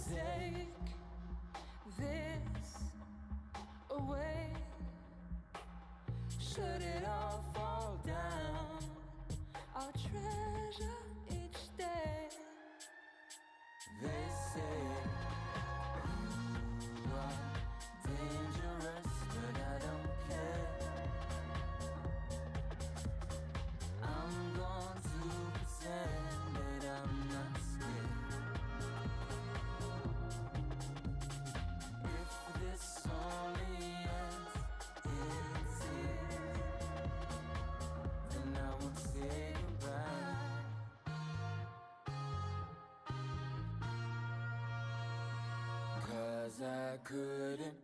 take this away? Should it all fall down, I'll treasure each day. They say you are dangerous, but I don't care. I'm going to pretend that I'm not scared. If this only ends in tears, then I won't say goodbye. 'Cause I couldn't.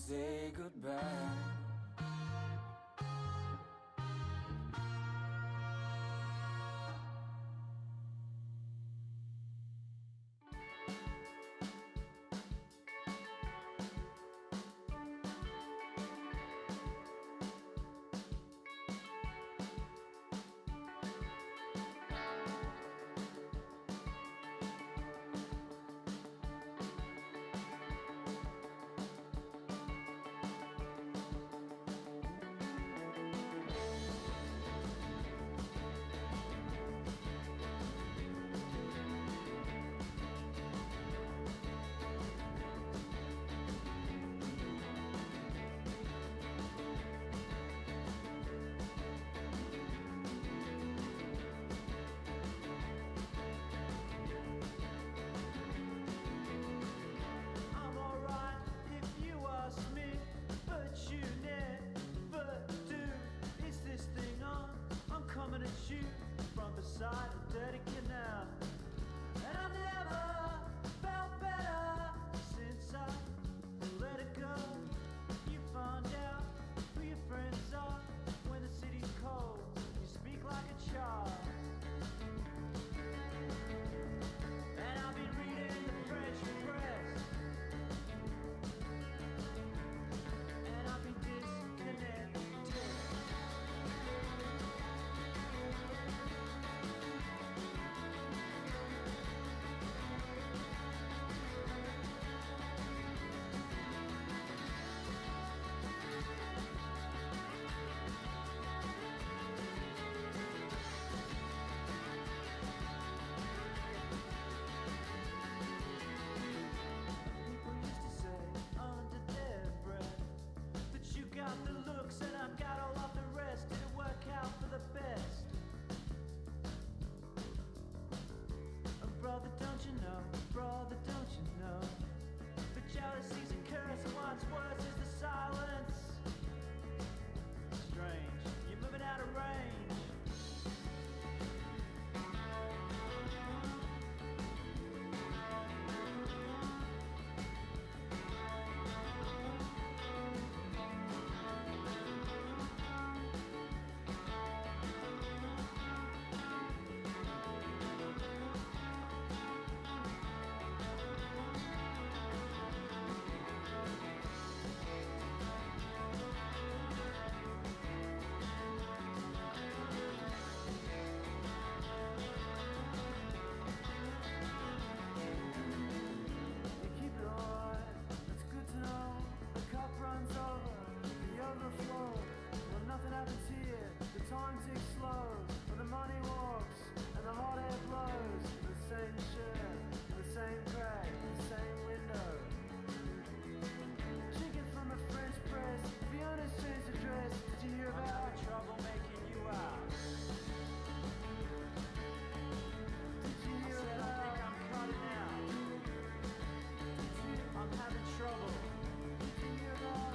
Say goodbye. time ticks slow, and the money walks, and the hot air blows. The same shirt, the same crack, the same window. Chicken from a French press, Fiona's changed the dress. Did you hear about trouble making you out? Did you hear about? I think I'm cutting out. I'm having trouble. Did you hear about?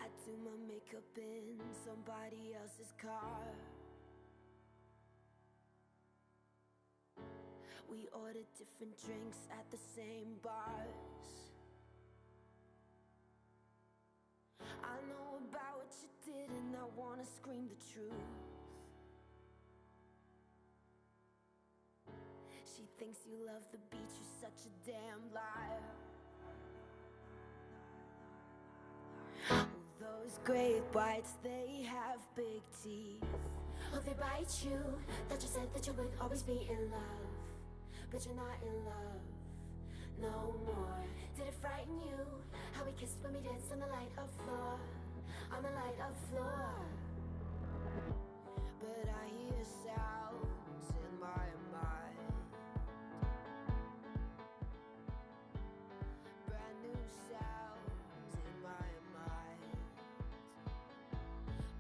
I do my makeup in somebody else's car. We order different drinks at the same bars. I know about what you did and I wanna scream the truth. She thinks you love the beach, you're such a damn liar. Those great whites, they have big teeth. Oh, they bite you. That you said that you would always be in love, but you're not in love no more. Did it frighten you how we kissed when we danced on the light of floor, on the light of floor? But I hear sounds in my mind, brand new sounds in my mind.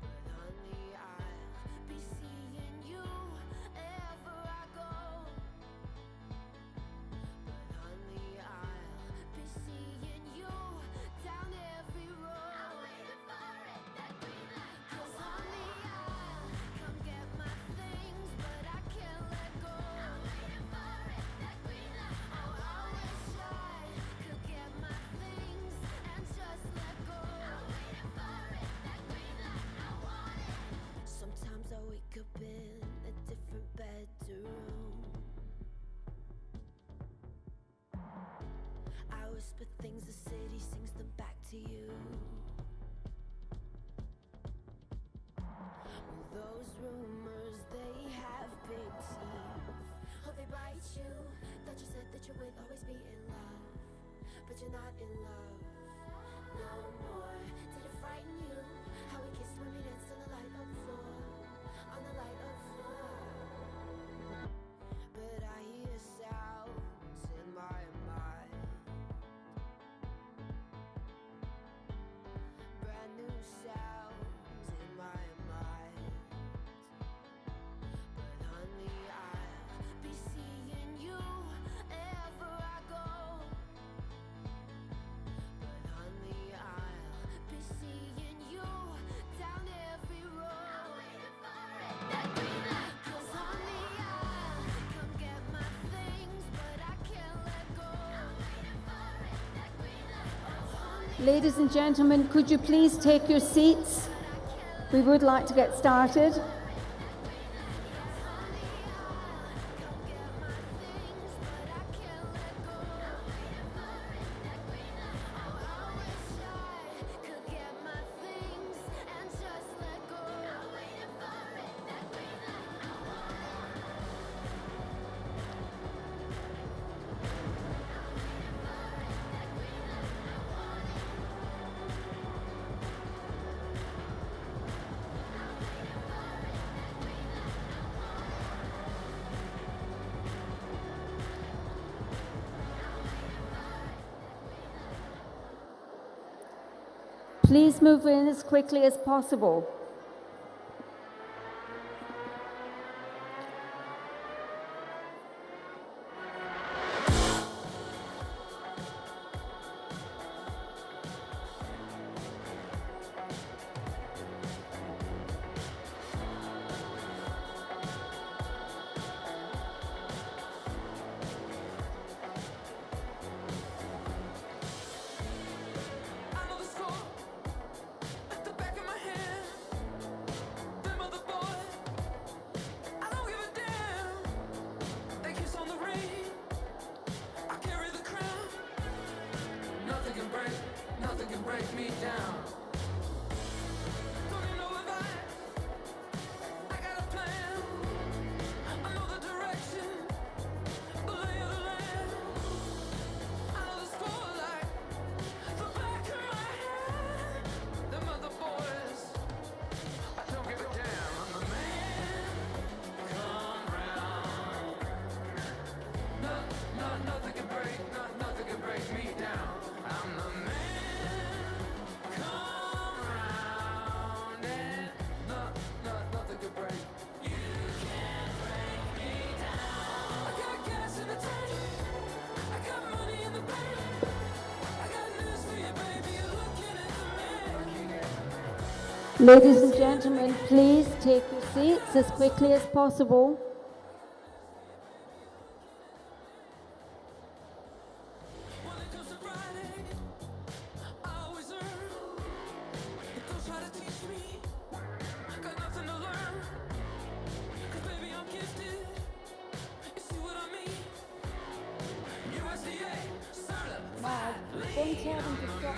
But honey, I'll be seeing you wherever I go. But honey, I'll be seeing you down every road. I'm waiting for it, that green light. 'Cause honey, I'll come get my things, but I can't let go. I'm waiting for it, that green light. Oh, I wish I could get my things and just let go. I'm waiting for it, that green light. I want it. Sometimes I wake up in a different bedroom. I whisper things, the city sings them back to you. Well, those rumors, they have big teeth. Oh, they bite you. That you said that you would always be in love, but you're not in love no more. Did it frighten you how we kissed when we danced on the light of floor, on the light of floor? But I hear sounds in my mind, brand new sounds in my mind. But honey, I'll be seeing you wherever I go. Ladies and gentlemen, could you please take your seats? We would like to get started. Please move in as quickly as possible. Ladies and gentlemen, please take your seats as quickly as possible. Don't tell them to stop.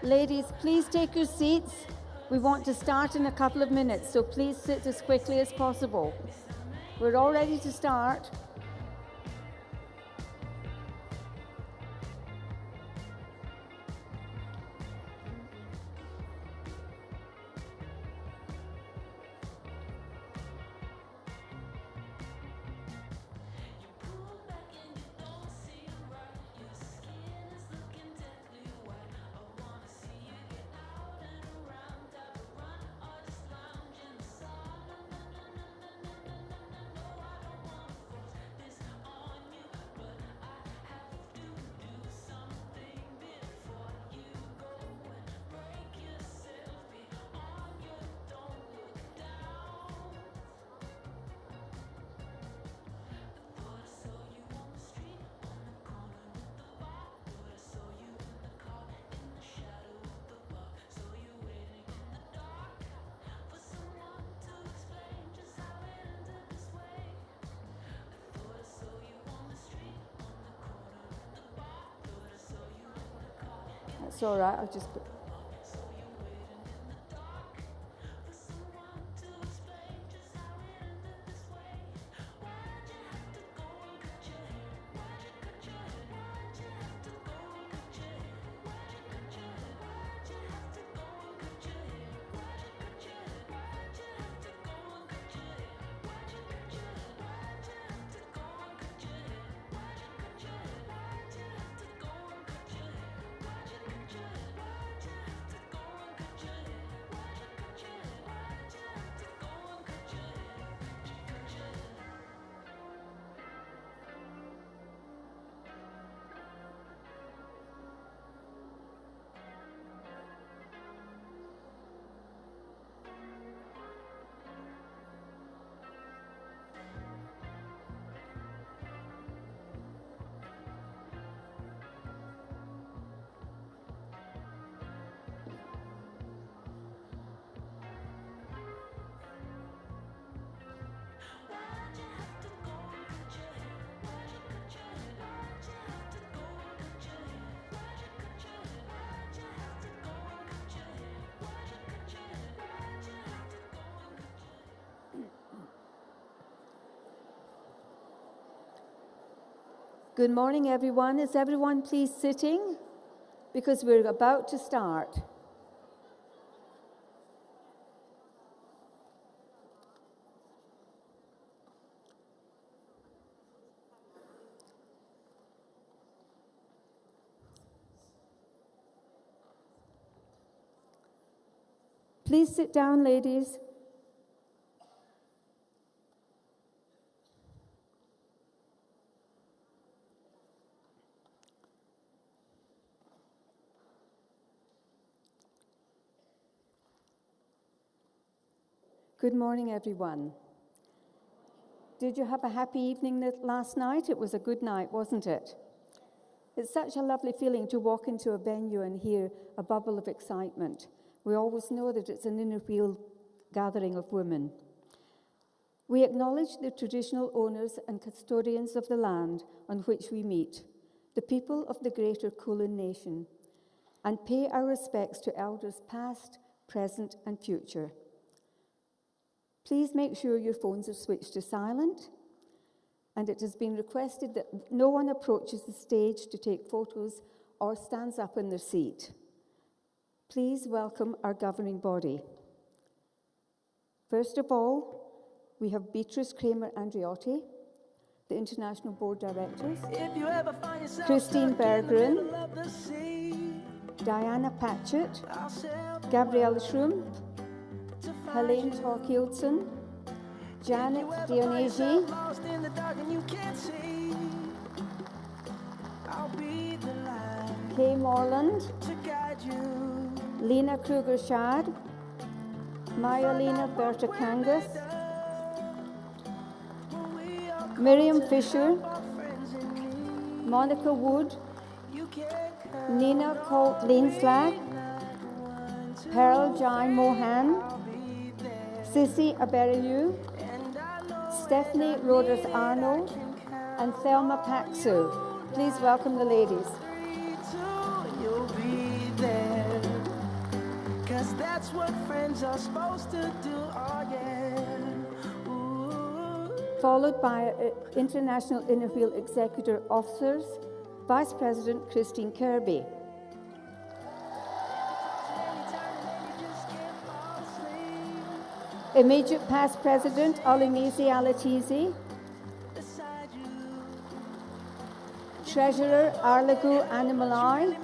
Ladies, please take your seats. We want to start in a couple of minutes, so please sit as quickly as possible. We're all ready to start. That's all right, I'll just put... Good morning, everyone. Is everyone please sitting? Because we're about to start. Please sit down, ladies. Good morning, everyone. Did you have a happy evening last night? It was a good night, wasn't it? It's such a lovely feeling to walk into a venue and hear a bubble of excitement. We always know that it's an inner wheel gathering of women. We acknowledge the traditional owners and custodians of the land on which we meet, the people of the Greater Kulin Nation, and pay our respects to elders past, present, and future. Please make sure your phones are switched to silent, and it has been requested that no one approaches the stage to take photos or stands up in their seat. Please welcome our governing body. First of all, we have Beatrice Kramer-Andreotti, the International Board Directors, Christine Berggren, Diana Patchett, Gabrielle Schrum, Helene Torkildsen, Janet Dionegi, Kay Morland, Lena Kruger-Schad, Mayalina Berta-Kangas, Miriam Fisher, Monica Wood, Nina Colt-Leinslag, Pearl Jai Mohan, Sissy Aberiu, Stephanie Roders-Arnold, and Thelma Paxu. Please welcome the ladies. You'll be there. That's what friends are supposed to do, oh yeah. Ooh. Followed by International Inner Wheel Executive Officers, Vice President Christine Kirby. Immediate Past President Olimisi Alatizi. Treasurer Arlagu Animalai.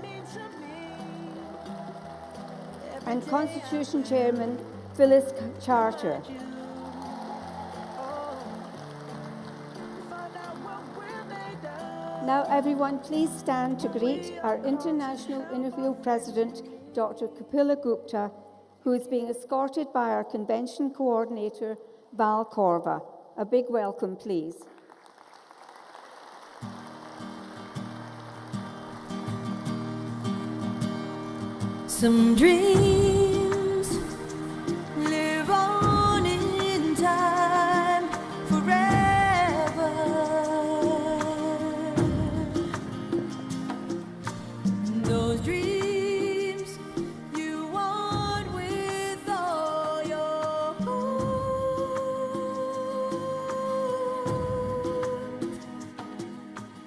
And Constitution Chairman Phyllis Charter. Now everyone please stand to greet our International Inner Wheel President, Dr. Kapila Gupta, who is being escorted by our Convention Coordinator, Val Corva. A big welcome, please. Some dreams live on in time forever. Those dreams you want with all your heart.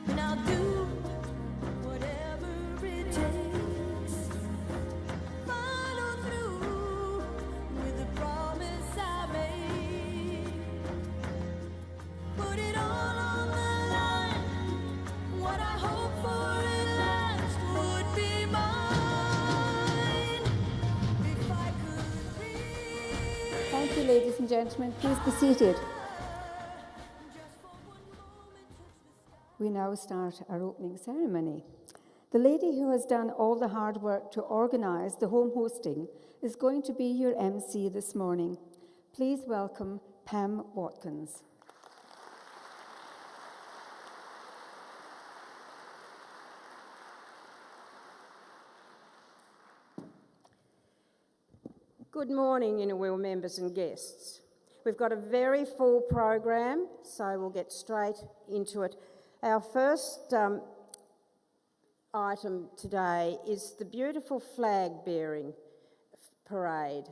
And I'll do whatever it takes. Follow through with the promise I made. Put it all on the line. What I hope for at last would be mine. If I could read. Thank you, ladies and gentlemen. Please be seated. We now start our opening ceremony. The lady who has done all the hard work to organise the home hosting is going to be your MC this morning. Please welcome Pam Watkins. Good morning, Inner Wheel members and guests. We've got a very full program, so we'll get straight into it. Our first item today is the beautiful flag bearing parade.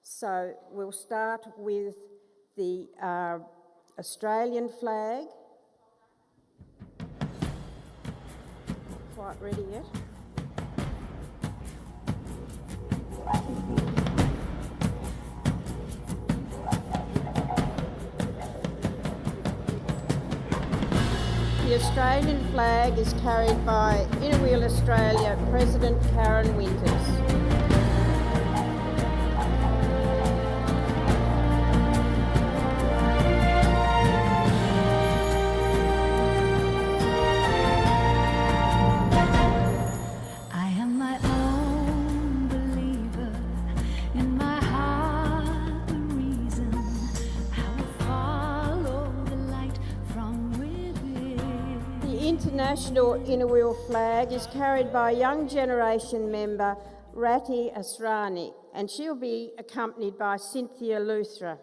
So we'll start with the Australian flag. Quite ready yet? The Australian flag is carried by Inner Wheel Australia President Karen Winters. I am my own believer, in my heart the reason I will follow the light from within. The International Inner Wheel flag is carried by young generation member Rati Asrani, and she'll be accompanied by Cynthia Luthra.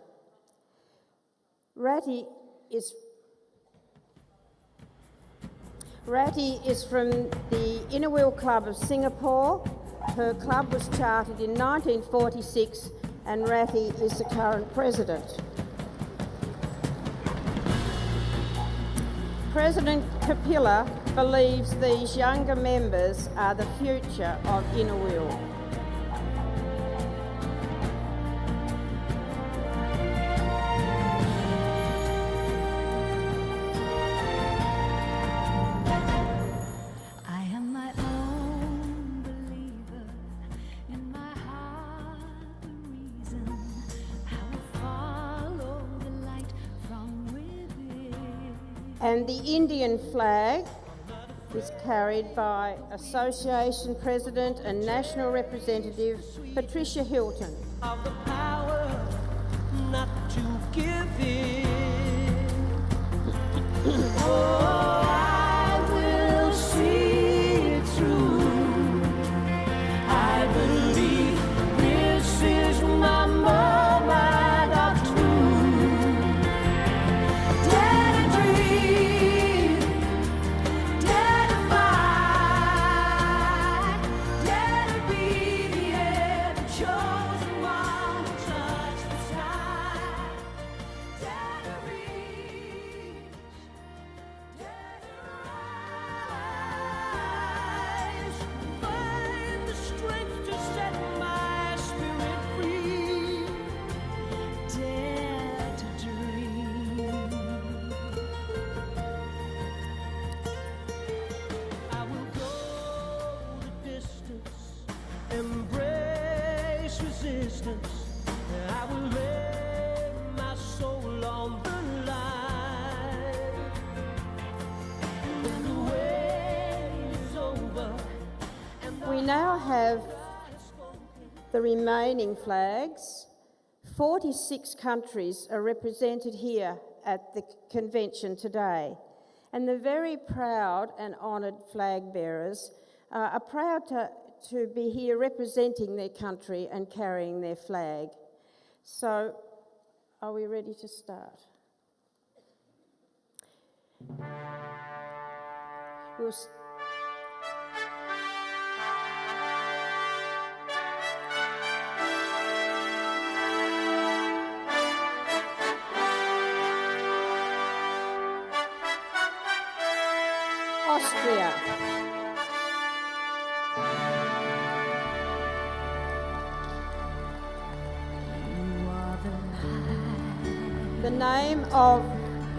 Rati is from the Inner Wheel Club of Singapore. Her club was chartered in 1946 and Rati is the current president. President Kapila believes these younger members are the future of Inner Wheel. I am my own believer, in my heart the reason I will follow the light from within. And the Indian flag is carried by Association President and National Representative Patricia Hilton. Of the power not to give in. Oh, I will see it through. I believe this is my moment of truth. Dare to dream, dare to fight, dare to be the chosen one. distance, I will lay my soul on the line. When the wait is over and We now have the remaining flags. 46 countries are represented here at the convention today, and the very proud and honoured flag bearers are proud to be here representing their country and carrying their flag. So, are we ready to start? Austria. The name of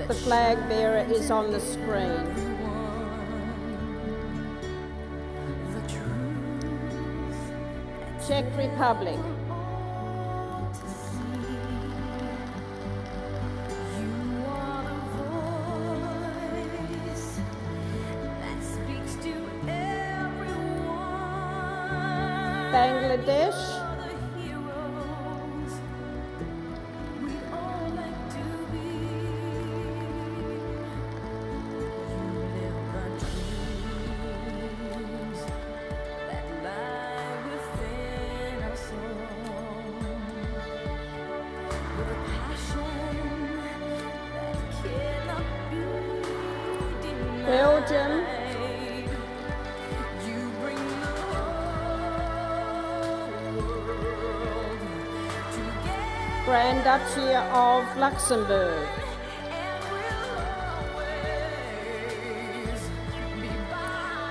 the flag bearer is on the screen. Czech Republic. Bangladesh. Belgium. Grand Duchy of Luxembourg.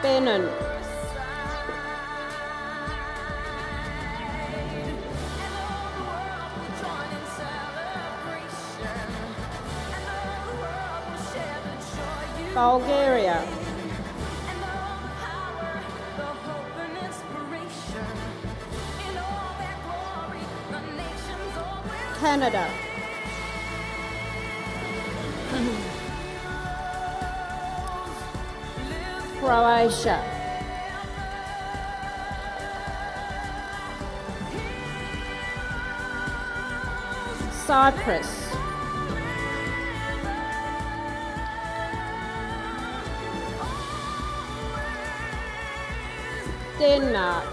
Benin. Bulgaria. Canada. Croatia. Cyprus. Denmark.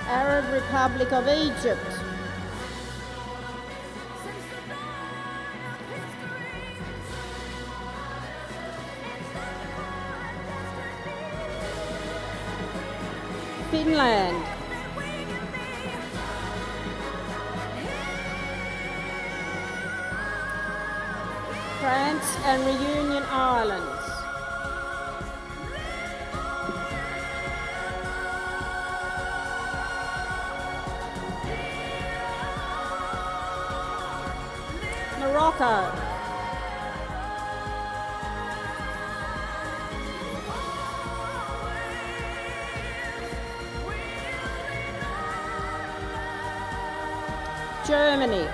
Arab Republic of Egypt. Finland. France and Reunion Islands. Morocco. Germany.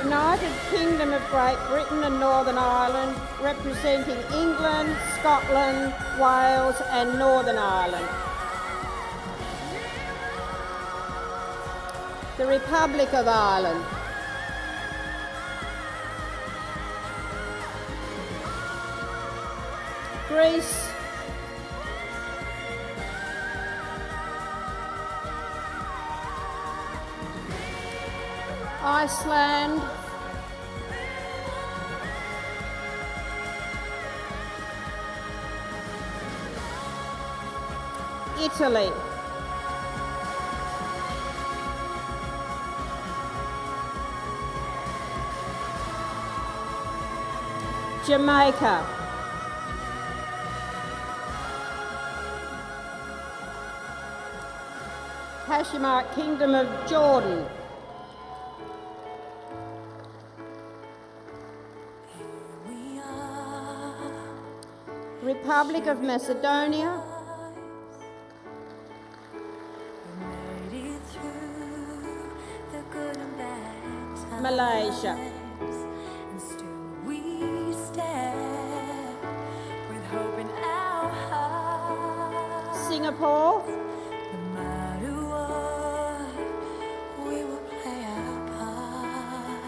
United Kingdom of Great Britain and Northern Ireland, representing England, Scotland, Wales and Northern Ireland. The Republic of Ireland. Greece. Iceland. Italy. Jamaica. Hashemite Kingdom of Jordan, We are Republic of Macedonia, made it through the good and bad times. Malaysia, And still we stand with hope in our hearts. Singapore, No matter what, we will play our part.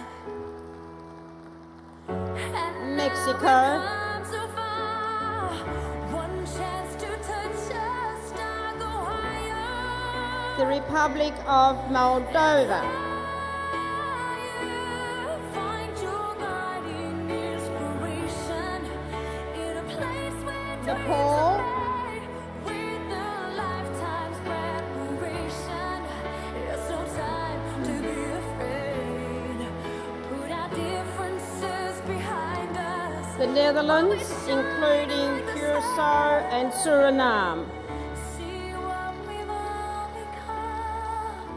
And Mexico, now we've come so far. One chance to touch a star, go higher. the Republic of Moldova, Find your guiding inspiration in a place where Nepal, dreams are made. With a lifetime's preparation, it's no time to be afraid. Put our differences behind us. the Netherlands, including Curacao and Suriname, See what we've all become.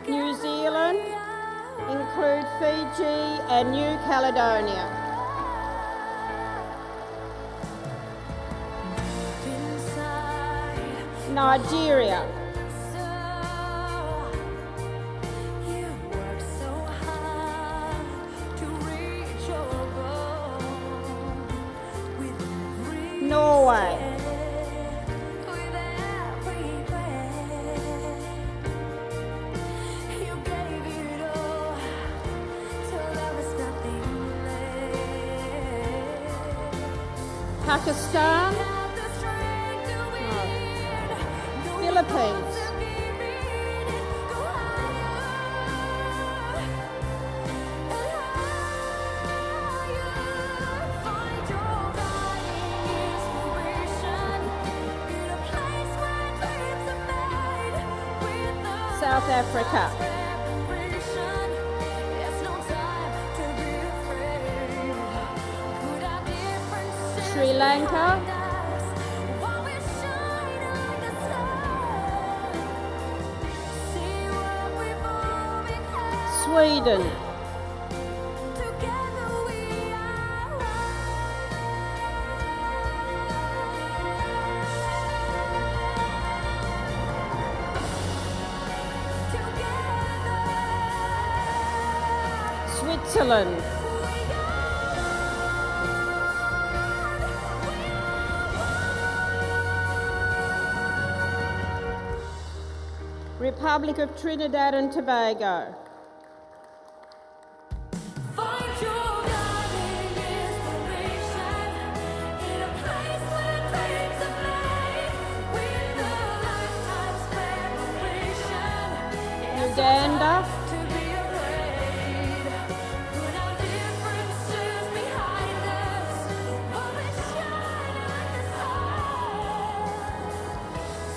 New Together Zealand, we are include Fiji and New Caledonia, inside. Nigeria, So you work so hard to reach your goal with every Norway, with every breath. You gave it all till there was nothing left. Pakistan, Have the strength to win. Philippines, South Africa, Sri Lanka, Sweden, Together we are Switzerland, Republic of Trinidad and Tobago, Find your guiding inspiration in a place where dreams are made. With a lifetime's preparation, it's Uganda, to be afraid. Put our differences behind us, always shine like the sun.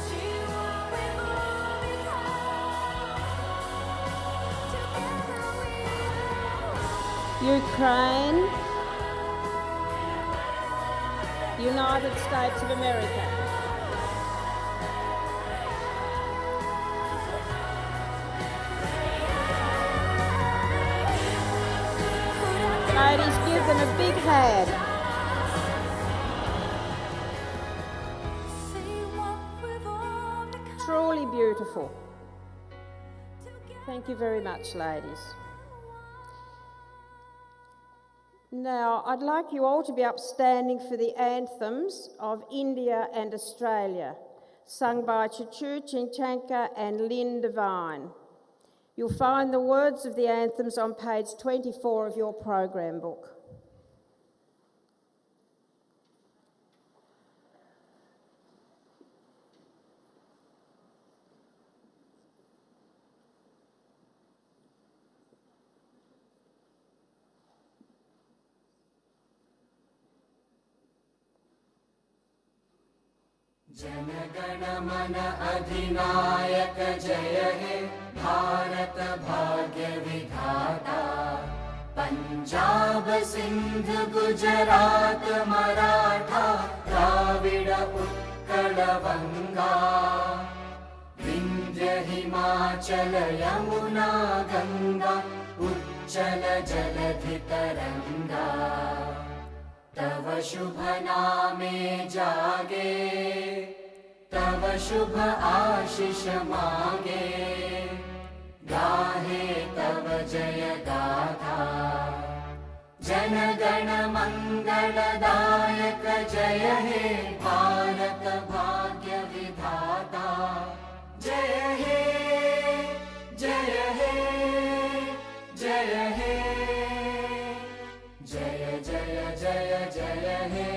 See what we've all become. Together we are. Ukraine, United States of America, ladies, give them a big hand. See what we've all become. Truly beautiful. Thank you very much, ladies. Now, I'd like you all to be upstanding for the anthems of India and Australia, sung by Chachu Chinchanka and Lynn Devine. You'll find the words of the anthems on page 24 of your program book. Jana Gana Mana अधिनायक जय हे भारत भाग्य विधाता पंजाब सिंध गुजरात मराठा द्राविड उत्कल बंगा विंध्य हिमाचल यमुना गंगा उच्चल जलधि तरंगा तव शुभ नामे जागे तव शुभ आशीष मांगे गाहे तव जय गाथा जन गण मंगलदायक जय हे भारत भाग्य विधाता जय हे जय हे जय हे जय जय जय जय हे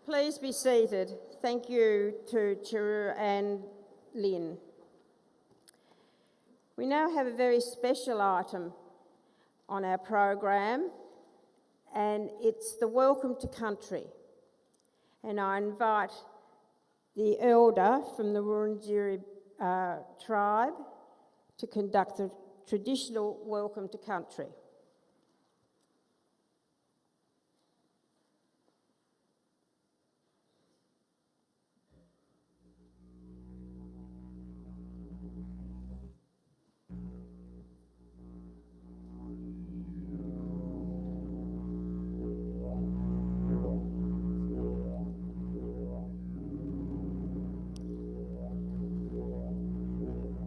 Please be seated. Thank you to Chiru and Lynn. We now have a very special item on our program, and it's the Welcome to Country. And I invite the elder from the Wurundjeri tribe to conduct the traditional Welcome to Country.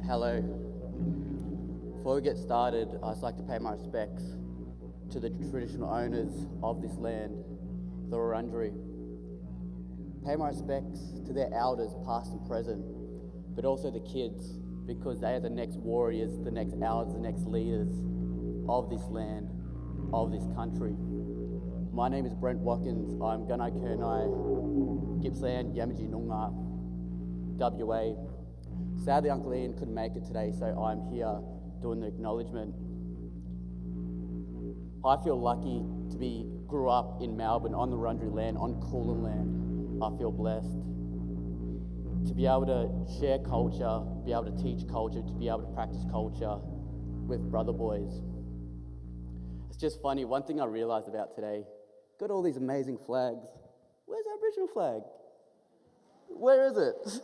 Hello. Before we get started, I'd just like to pay my respects to the traditional owners of this land, the Wurundjeri. Pay my respects to their elders, past and present, but also the kids, because they are the next warriors, the next elders, the next leaders of this land, of this country. My name is Brent Watkins. I'm Gunai Kurnai, Gippsland, Yamaji Noongar, WA. Sadly, Uncle Ian couldn't make it today, so I'm here doing the acknowledgement. I feel lucky to grew up in Melbourne on the Wurundjeri land, on Kulin land. I feel blessed to be able to share culture, be able to teach culture, to be able to practice culture with brother boys. It's just funny, one thing I realised about today, got all these amazing flags. Where's the Aboriginal flag? Where is it?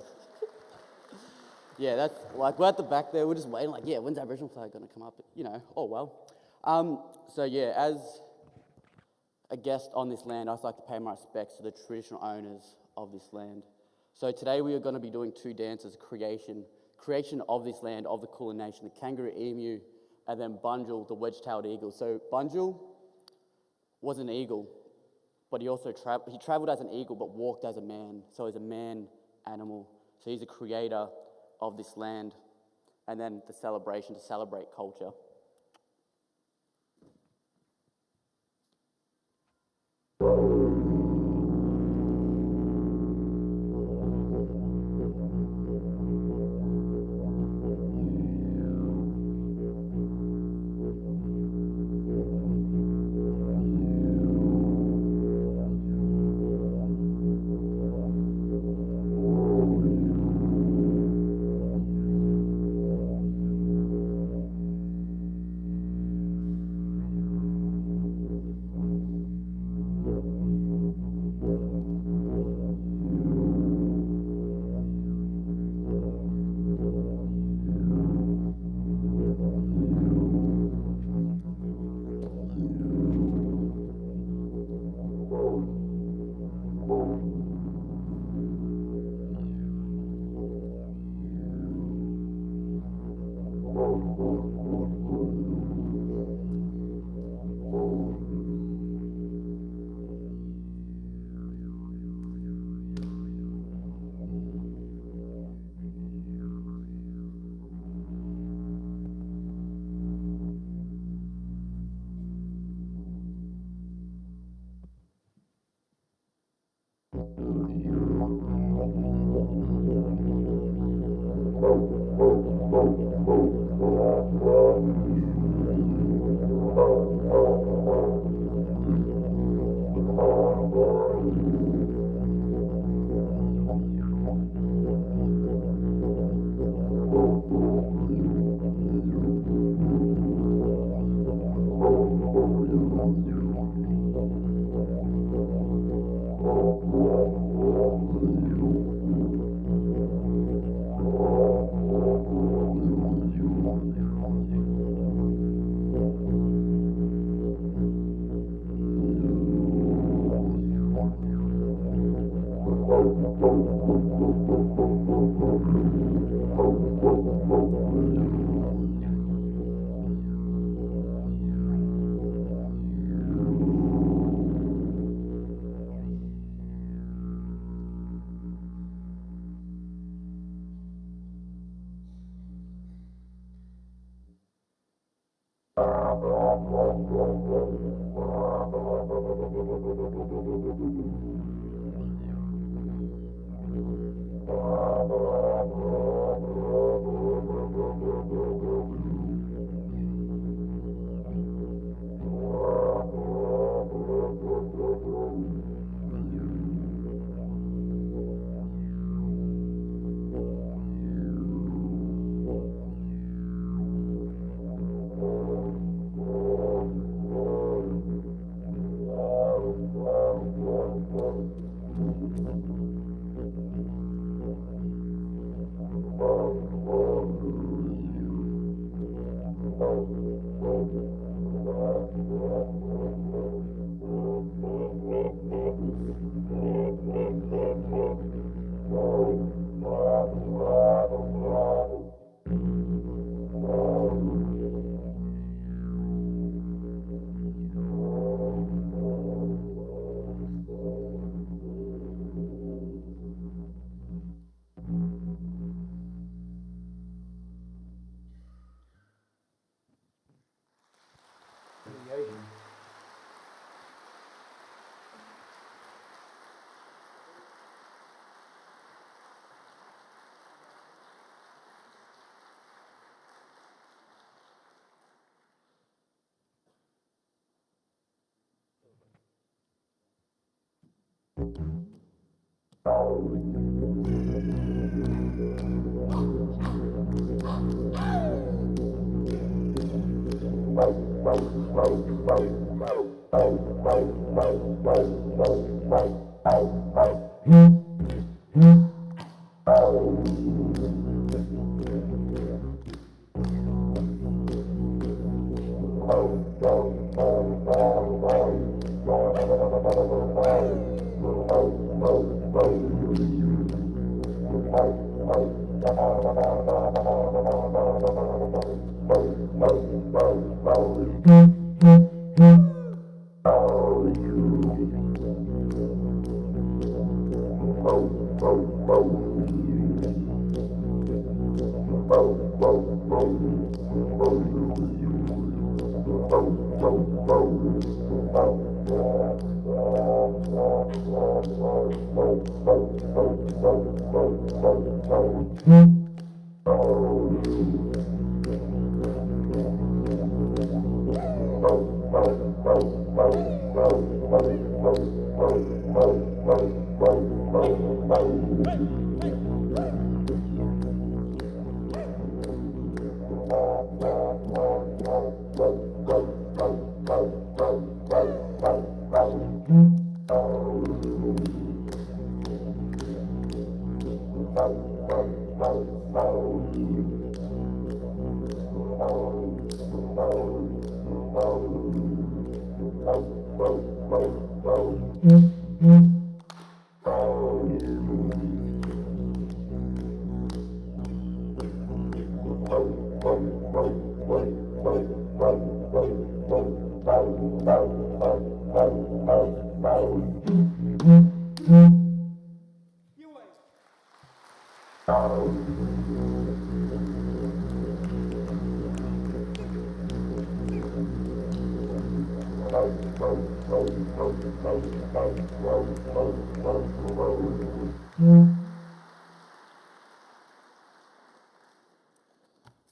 Yeah, that's like, we're at the back there, we're just waiting, like, yeah, when's the Aboriginal flag going to come up? You know, oh well. So yeah, as a guest on this land, I'd like to pay my respects to the traditional owners of this land, So today we are going to be doing two dances, creation of this land, of the Kulin Nation, the kangaroo emu, and then Bunjil, the wedge-tailed eagle. So Bunjil was an eagle, but he also travelled as an eagle but walked as a man. So he's a man animal. So he's a creator of this land. And then the celebration, to celebrate culture.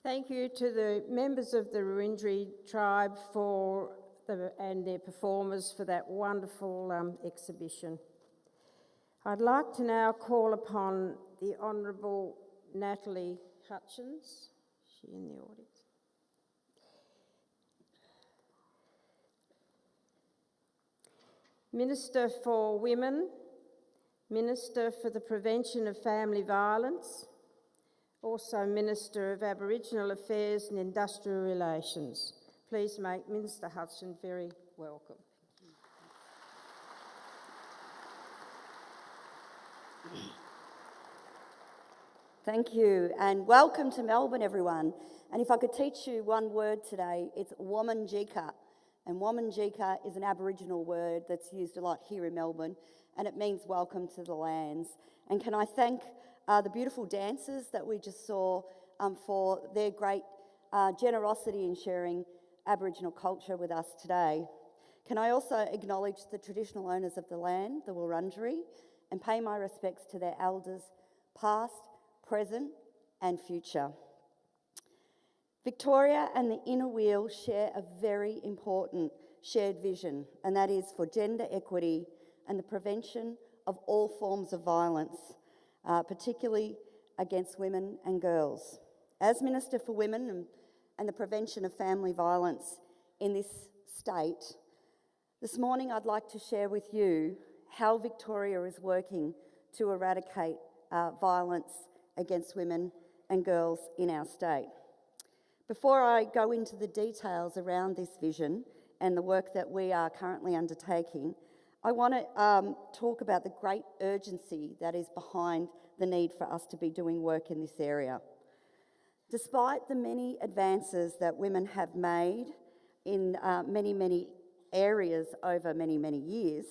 Thank you to the members of the Rotary tribe and their performers for that wonderful exhibition. I'd like to now call upon the Honourable Natalie Hutchins. Is she in the audience? Minister for Women, Minister for the Prevention of Family Violence, also Minister of Aboriginal Affairs and Industrial Relations. Please make Minister Hutchins very welcome. Thank you, and welcome to Melbourne, everyone. And if I could teach you one word today, it's Womanjika. And Womanjika is an Aboriginal word that's used a lot here in Melbourne, and it means welcome to the lands. And can I thank the beautiful dancers that we just saw for their great generosity in sharing Aboriginal culture with us today. Can I also acknowledge the traditional owners of the land, the Wurundjeri, and pay my respects to their elders, past, present and future. Victoria and the Inner Wheel share a very important shared vision, and that is for gender equity and the prevention of all forms of violence, particularly against women and girls. As Minister for Women and the Prevention of Family Violence in this state, this morning I'd like to share with you how Victoria is working to eradicate violence against women and girls in our state. Before I go into the details around this vision and the work that we are currently undertaking, I want to talk about the great urgency that is behind the need for us to be doing work in this area. Despite the many advances that women have made in many areas over many years,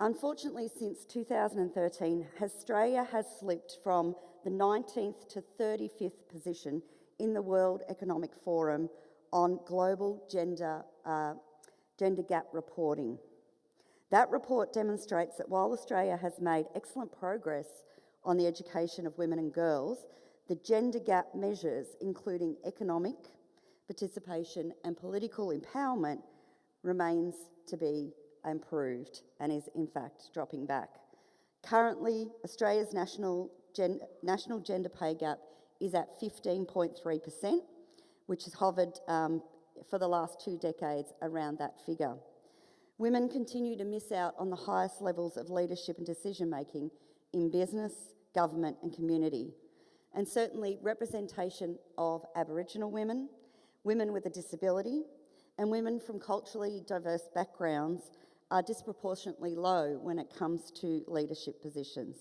unfortunately since 2013, Australia has slipped from the 19th to 35th position in the World Economic Forum on global gender gap reporting. That report demonstrates that while Australia has made excellent progress on the education of women and girls, the gender gap measures, including economic participation and political empowerment, remains to be improved and is in fact dropping back. Currently, Australia's national gender pay gap is at 15.3%, which has hovered for the last 2 decades around that figure. Women continue to miss out on the highest levels of leadership and decision-making in business, government and community. And certainly representation of Aboriginal women, women with a disability and women from culturally diverse backgrounds are disproportionately low when it comes to leadership positions.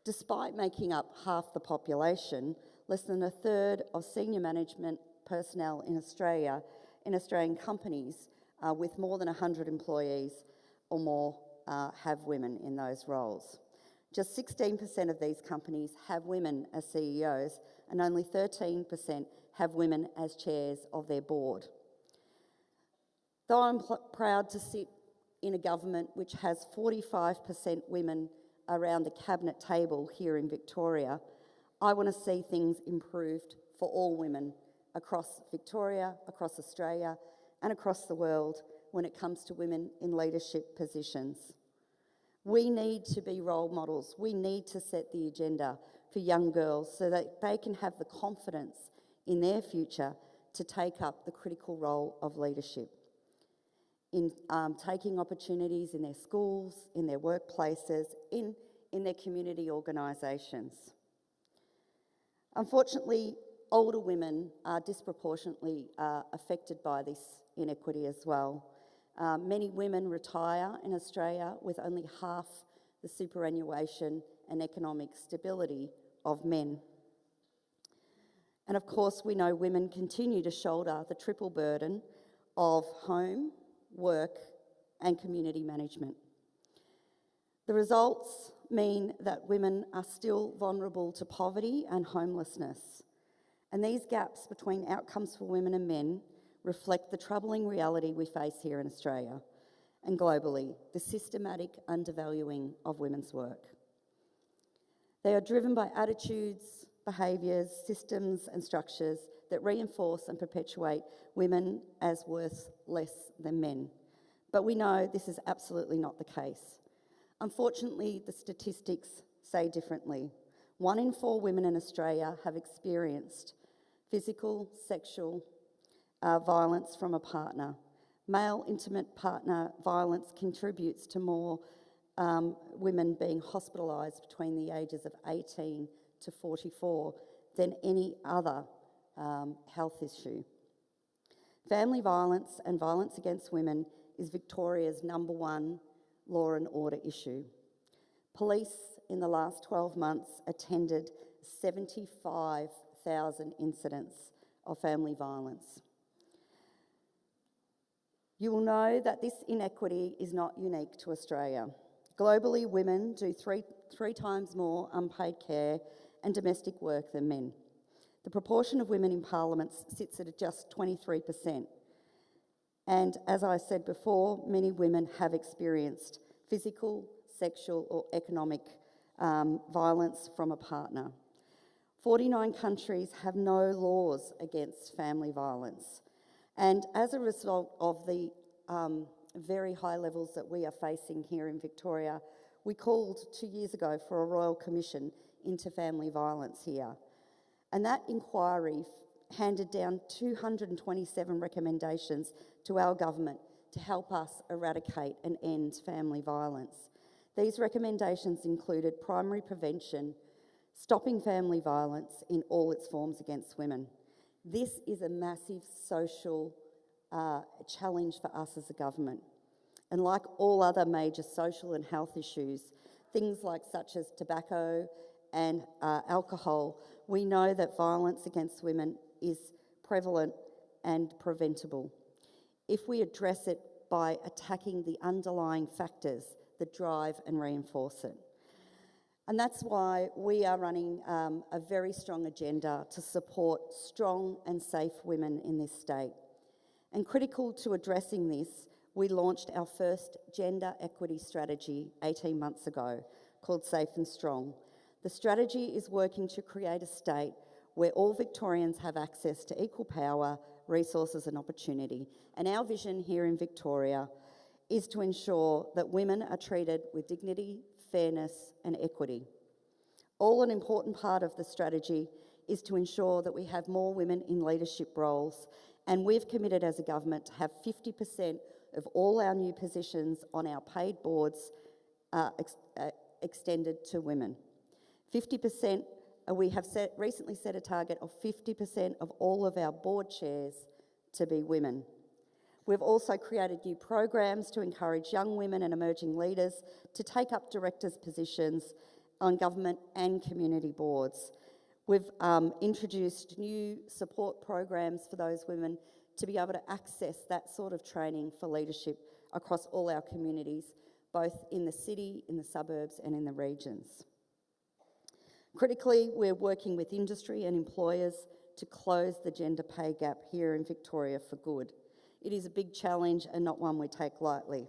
Despite making up half the population, less than a third of senior management personnel in Australia, in Australian companies with more than 100 employees or more, have women in those roles. Just 16% of these companies have women as CEOs, and only 13% have women as chairs of their board. Though I'm proud to sit in a government which has 45% women around the cabinet table here in Victoria, I want to see things improved for all women across Victoria, across Australia, and across the world when it comes to women in leadership positions. We need to be role models. We need to set the agenda for young girls so that they can have the confidence in their future to take up the critical role of leadership, in taking opportunities in their schools, in their workplaces, in their community organisations. Unfortunately, older women are disproportionately affected by this inequity as well. Many women retire in Australia with only half the superannuation and economic stability of men. And of course, we know women continue to shoulder the triple burden of home, work, and community management. The results mean that women are still vulnerable to poverty and homelessness. And these gaps between outcomes for women and men reflect the troubling reality we face here in Australia and globally, the systematic undervaluing of women's work. They are driven by attitudes, behaviours, systems and structures that reinforce and perpetuate women as worth less than men. But we know this is absolutely not the case. Unfortunately, the statistics say differently. 1 in 4 women in Australia have experienced physical, sexual violence from a partner. Male intimate partner violence contributes to more women being hospitalised between the ages of 18 to 44 than any other health issue. Family violence and violence against women is Victoria's #1 law and order issue. Police in the last 12 months attended 75,000 incidents of family violence. You will know that this inequity is not unique to Australia. Globally, women do three times more unpaid care and domestic work than men. The proportion of women in parliaments sits at just 23%. And as I said before, many women have experienced physical, sexual or economic violence from a partner. 49 countries have no laws against family violence. And as a result of the very high levels that we are facing here in Victoria, we called 2 years ago for a Royal Commission into family violence here. And that inquiry handed down 227 recommendations to our government to help us eradicate and end family violence. These recommendations included primary prevention, stopping family violence in all its forms against women. This is a massive social challenge for us as a government. And like all other major social and health issues, things such as tobacco and alcohol, we know that violence against women is prevalent and preventable if we address it by attacking the underlying factors that drive and reinforce it. And that's why we are running a very strong agenda to support strong and safe women in this state. And critical to addressing this, we launched our first gender equity strategy 18 months ago, called Safe and Strong. The strategy is working to create a state where all Victorians have access to equal power, resources and opportunity. And our vision here in Victoria is to ensure that women are treated with dignity, fairness and equity. An important part of the strategy is to ensure that we have more women in leadership roles, and we've committed as a government to have 50% of all our new positions on our paid boards extended to women. 50%, we have recently set a target of 50% of all of our board chairs to be women. We've also created new programs to encourage young women and emerging leaders to take up directors' positions on government and community boards. We've introduced new support programs for those women to be able to access that sort of training for leadership across all our communities, both in the city, in the suburbs and in the regions. Critically, we're working with industry and employers to close the gender pay gap here in Victoria for good. It is a big challenge and not one we take lightly.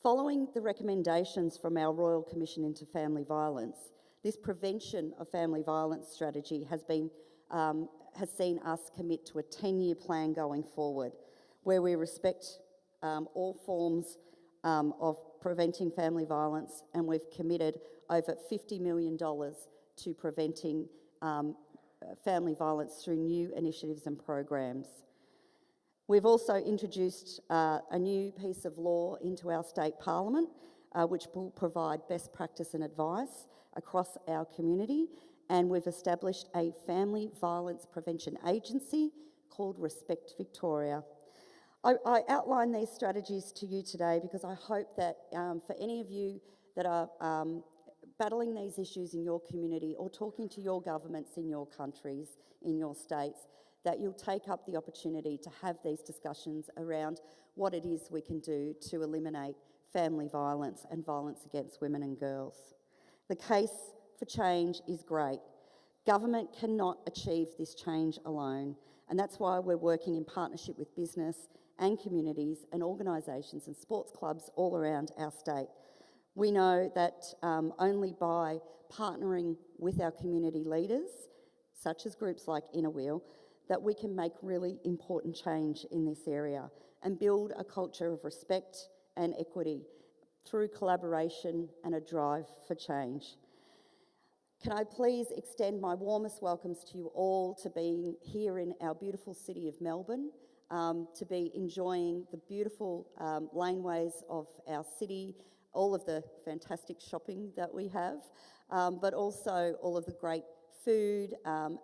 Following the recommendations from our Royal Commission into Family Violence, this prevention of family violence strategy has seen us commit to a 10-year plan going forward, where we respect all forms of preventing family violence, and we've committed over $50 million to preventing family violence through new initiatives and programs. We've also introduced a new piece of law into our state parliament, which will provide best practice and advice across our community, and we've established a family violence prevention agency called Respect Victoria. I outline these strategies to you today because I hope that for any of you that are battling these issues in your community or talking to your governments in your countries, in your states, that you'll take up the opportunity to have these discussions around what it is we can do to eliminate family violence and violence against women and girls. The case for change is great. Government cannot achieve this change alone, and that's why we're working in partnership with business and communities and organisations and sports clubs all around our state. We know that only by partnering with our community leaders, such as groups like Inner Wheel, that we can make really important change in this area and build a culture of respect and equity through collaboration and a drive for change. Can I please extend my warmest welcomes to you all to being here in our beautiful city of Melbourne, to be enjoying the beautiful laneways of our city, all of the fantastic shopping that we have, but also all of the great food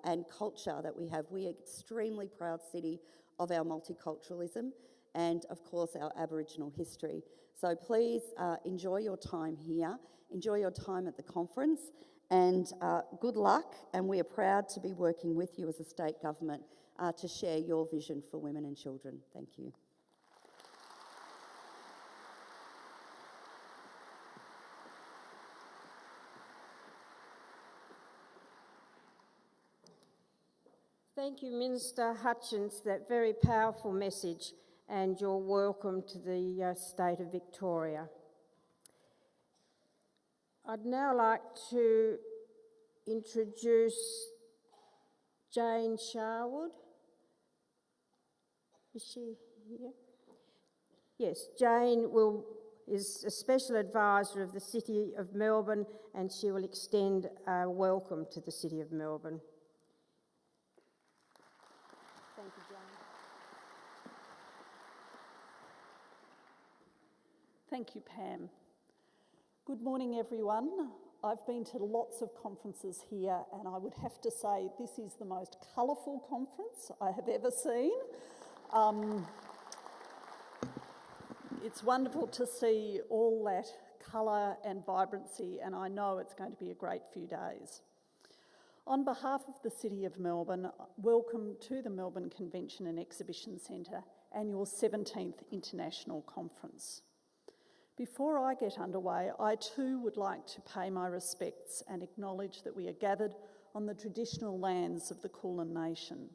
and culture that we have. We are an extremely proud city of our multiculturalism and, of course, our Aboriginal history. So please enjoy your time here, enjoy your time at the conference, and good luck. And we are proud to be working with you as a state government to share your vision for women and children. Thank you. Thank you, Minister Hutchins, for that very powerful message, and you're welcome to the state of Victoria. I'd now like to introduce Jane Sharwood. Is she here? Yes, Jane is a special advisor of the City of Melbourne, and she will extend a welcome to the City of Melbourne. Thank you, Jane. Thank you, Pam. Good morning, everyone. I've been to lots of conferences here, and I would have to say this is the most colourful conference I have ever seen. It's wonderful to see all that colour and vibrancy, and I know it's going to be a great few days. On behalf of the City of Melbourne, welcome to the Melbourne Convention and Exhibition Centre Annual 17th International Conference. Before I get underway, I too would like to pay my respects and acknowledge that we are gathered on the traditional lands of the Kulin Nation.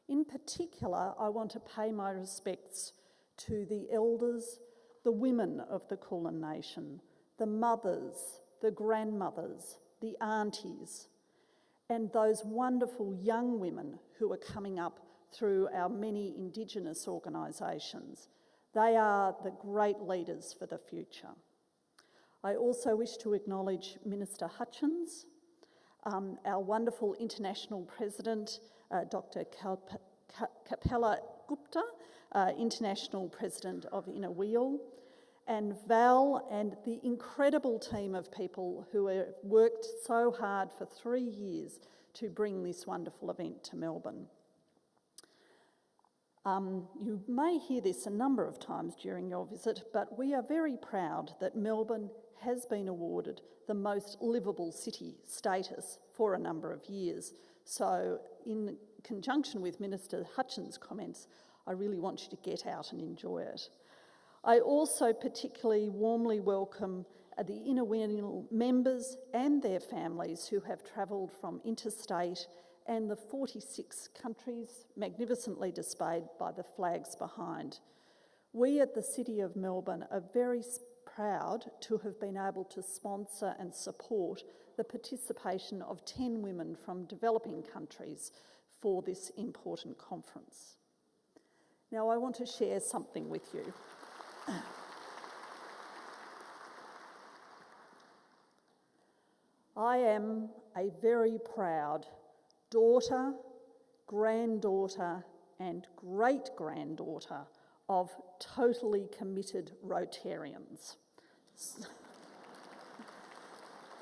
In particular, I want to pay my respects to the elders, the women of the Kulin Nation, the mothers, the grandmothers, the aunties, and those wonderful young women who are coming up through our many Indigenous organisations. They are the great leaders for the future. I also wish to acknowledge Minister Hutchins, our wonderful international president, Dr. Kapela Gupta, international president of Inner Wheel, and Val and the incredible team of people who have worked so hard for 3 years to bring this wonderful event to Melbourne. You may hear this a number of times during your visit, but we are very proud that Melbourne has been awarded the most livable city status for a number of years. So in conjunction with Minister Hutchins' comments, I really want you to get out and enjoy it. I also particularly warmly welcome the Inawil members and their families who have travelled from interstate and the 46 countries magnificently displayed by the flags behind. We at the City of Melbourne are very proud to have been able to sponsor and support the participation of 10 women from developing countries for this important conference. Now, I want to share something with you. I am a very proud daughter, granddaughter, and great-granddaughter of totally committed Rotarians.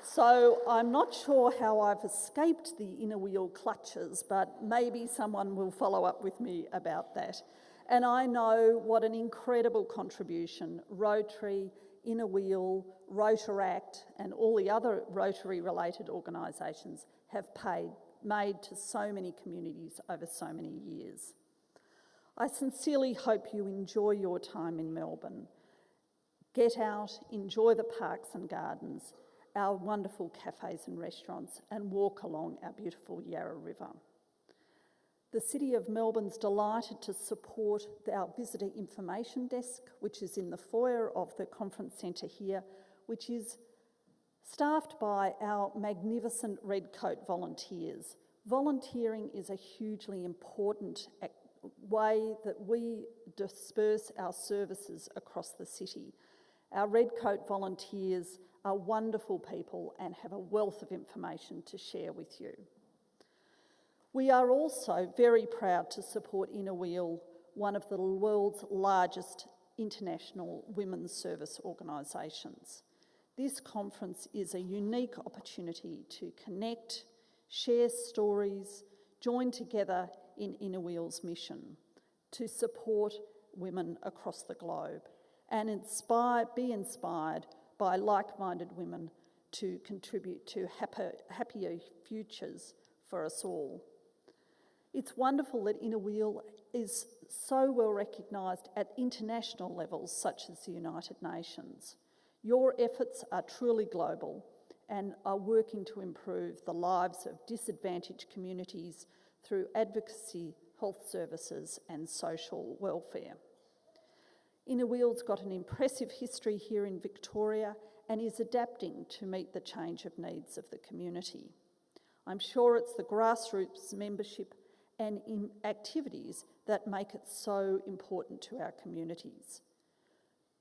So I'm not sure how I've escaped the Inawil clutches, but maybe someone will follow up with me about that. And I know what an incredible contribution Rotary, Inawil, Rotaract and all the other Rotary-related organisations have made to so many communities over so many years. I sincerely hope you enjoy your time in Melbourne. Get out, enjoy the parks and gardens, our wonderful cafes and restaurants, and walk along our beautiful Yarra River. The City of Melbourne's delighted to support our visitor information desk, which is in the foyer of the conference centre here, which is staffed by our magnificent Red Coat volunteers. Volunteering is a hugely important way that we disperse our services across the city. Our Red Coat volunteers are wonderful people and have a wealth of information to share with you. We are also very proud to support Inawil, one of the world's largest international women's service organisations. This conference is a unique opportunity to connect, share stories, join together in Inawil's mission to support women across the globe and be inspired by like-minded women to contribute to happier futures for us all. It's wonderful that Inawil is so well recognised at international levels such as the United Nations. Your efforts are truly global and are working to improve the lives of disadvantaged communities through advocacy, health services and social welfare. Inawil's got an impressive history here in Victoria and is adapting to meet the change of needs of the community. I'm sure it's the grassroots membership and activities that make it so important to our communities.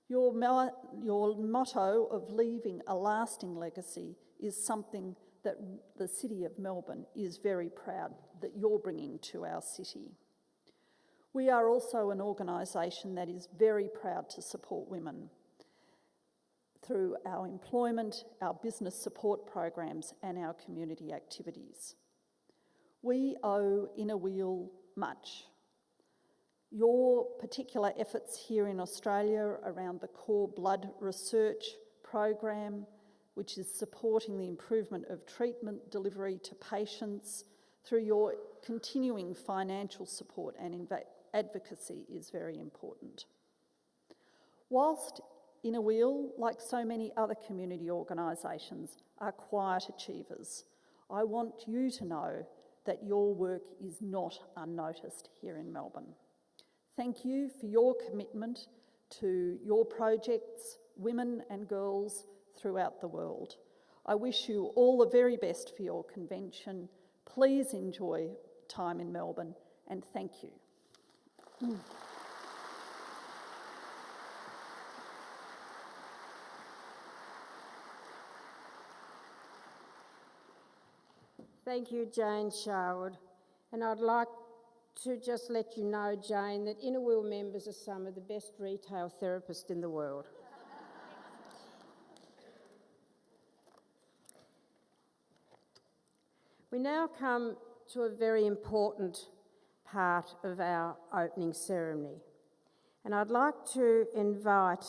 Your motto of leaving a lasting legacy is something that the City of Melbourne is very proud that you're bringing to our city. We are also an organisation that is very proud to support women through our employment, our business support programs and our community activities. We owe Inawil much. Your particular efforts here in Australia around the core blood research program, which is supporting the improvement of treatment delivery to patients through your continuing financial support and advocacy is very important. Whilst Inawil, like so many other community organisations, are quiet achievers, I want you to know that your work is not unnoticed here in Melbourne. Thank you for your commitment to your projects, women and girls throughout the world. I wish you all the very best for your convention. Please enjoy time in Melbourne and thank you. Thank you, Jane Sherwood. And I'd like to just let you know, Jane, that Inawil members are some of the best retail therapists in the world. We now come to a very important part of our opening ceremony. And I'd like to invite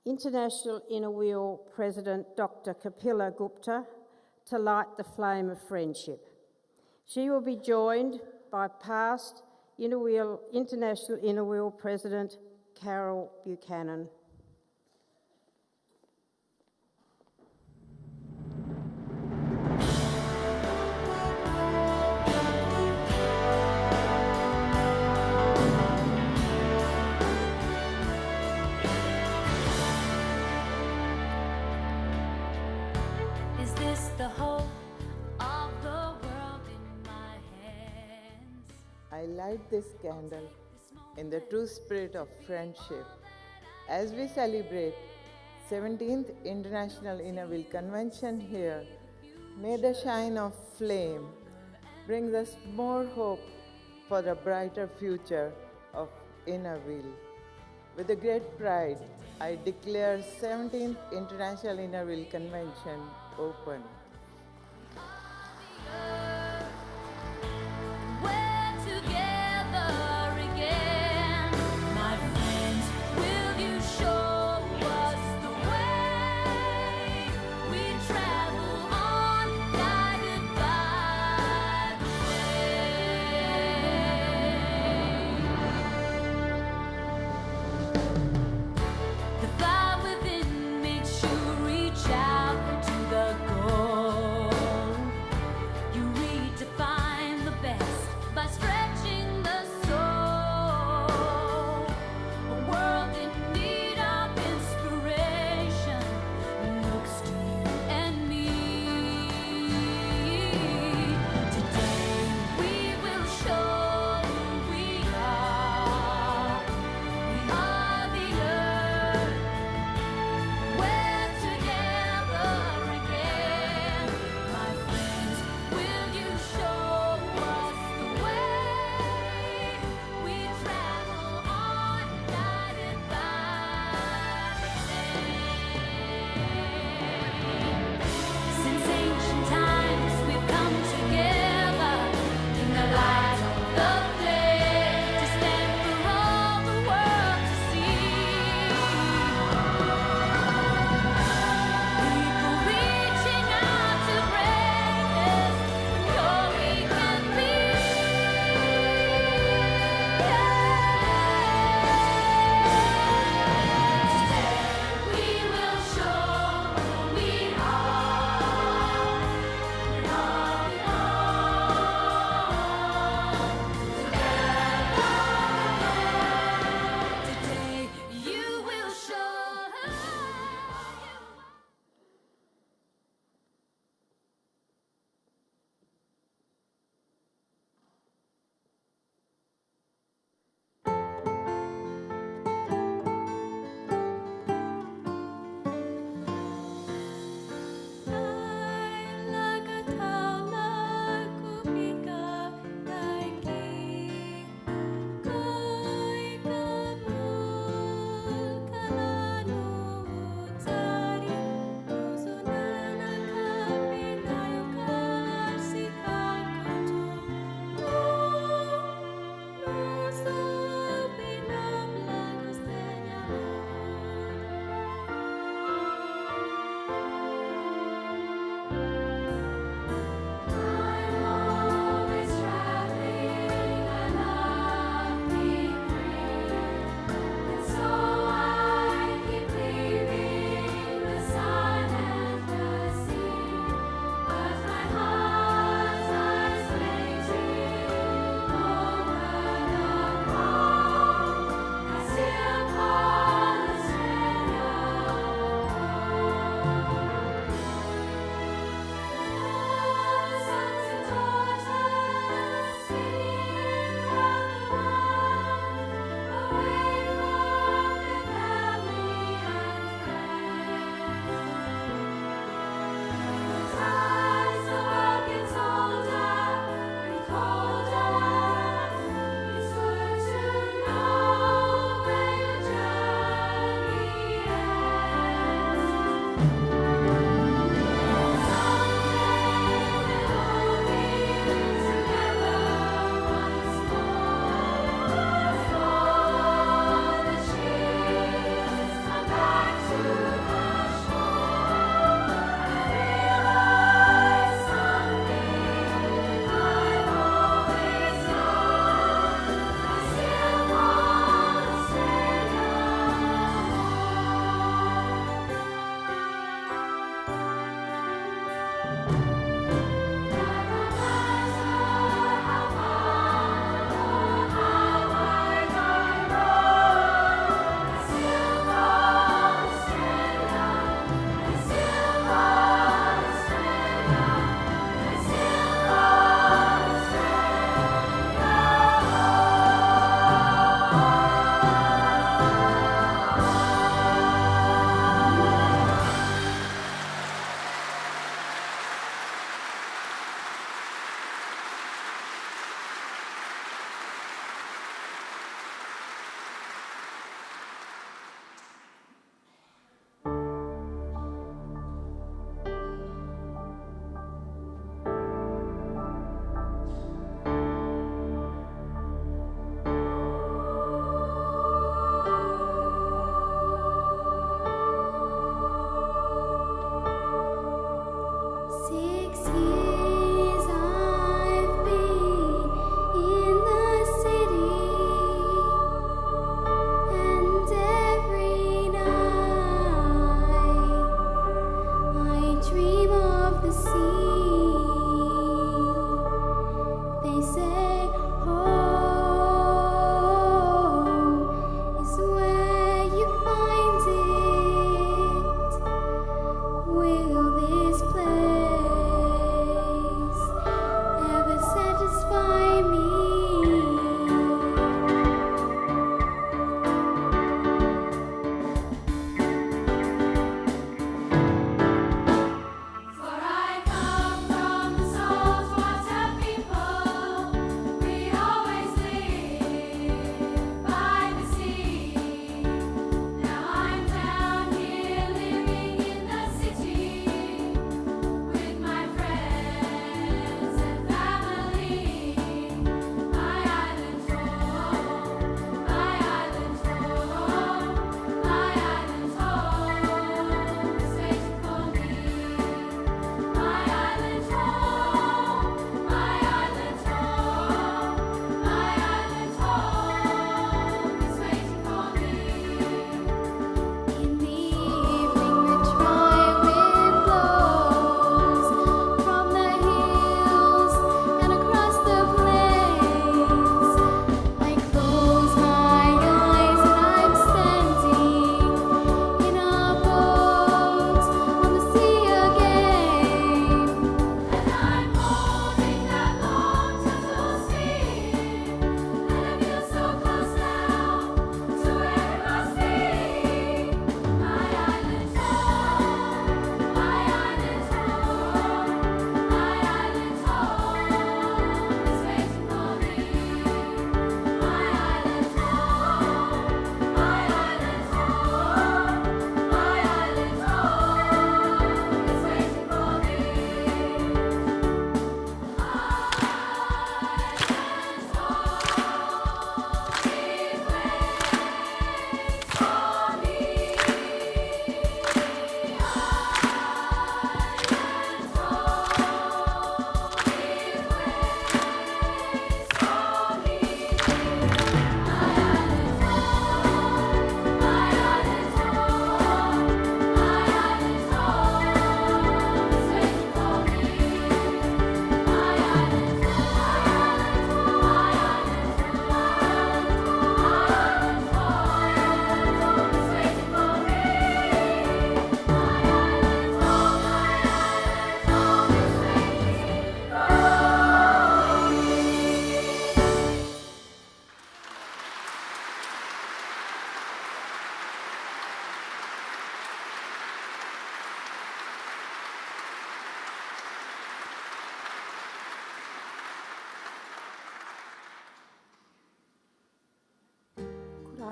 International Inner Wheel President Dr. Kapila Gupta to light the flame of friendship. She will be joined by past International Inner Wheel President Carol Buchanan. Is this the hope of the world in my hands? I light this candle in the true spirit of friendship as we celebrate 17th International Inner Wheel Convention here. May the shine of flame bring us more hope for a brighter future of Inner Wheel. With a great pride, I declare 17th International Inner Wheel Convention open. We're together again, my friends. Will you show us the way? We travel on, guided by the way. The fire within makes you reach out to the goal. You redefine the best by stretching the soul. A world in need of inspiration looks to you and me. Today we will show who we are. We are the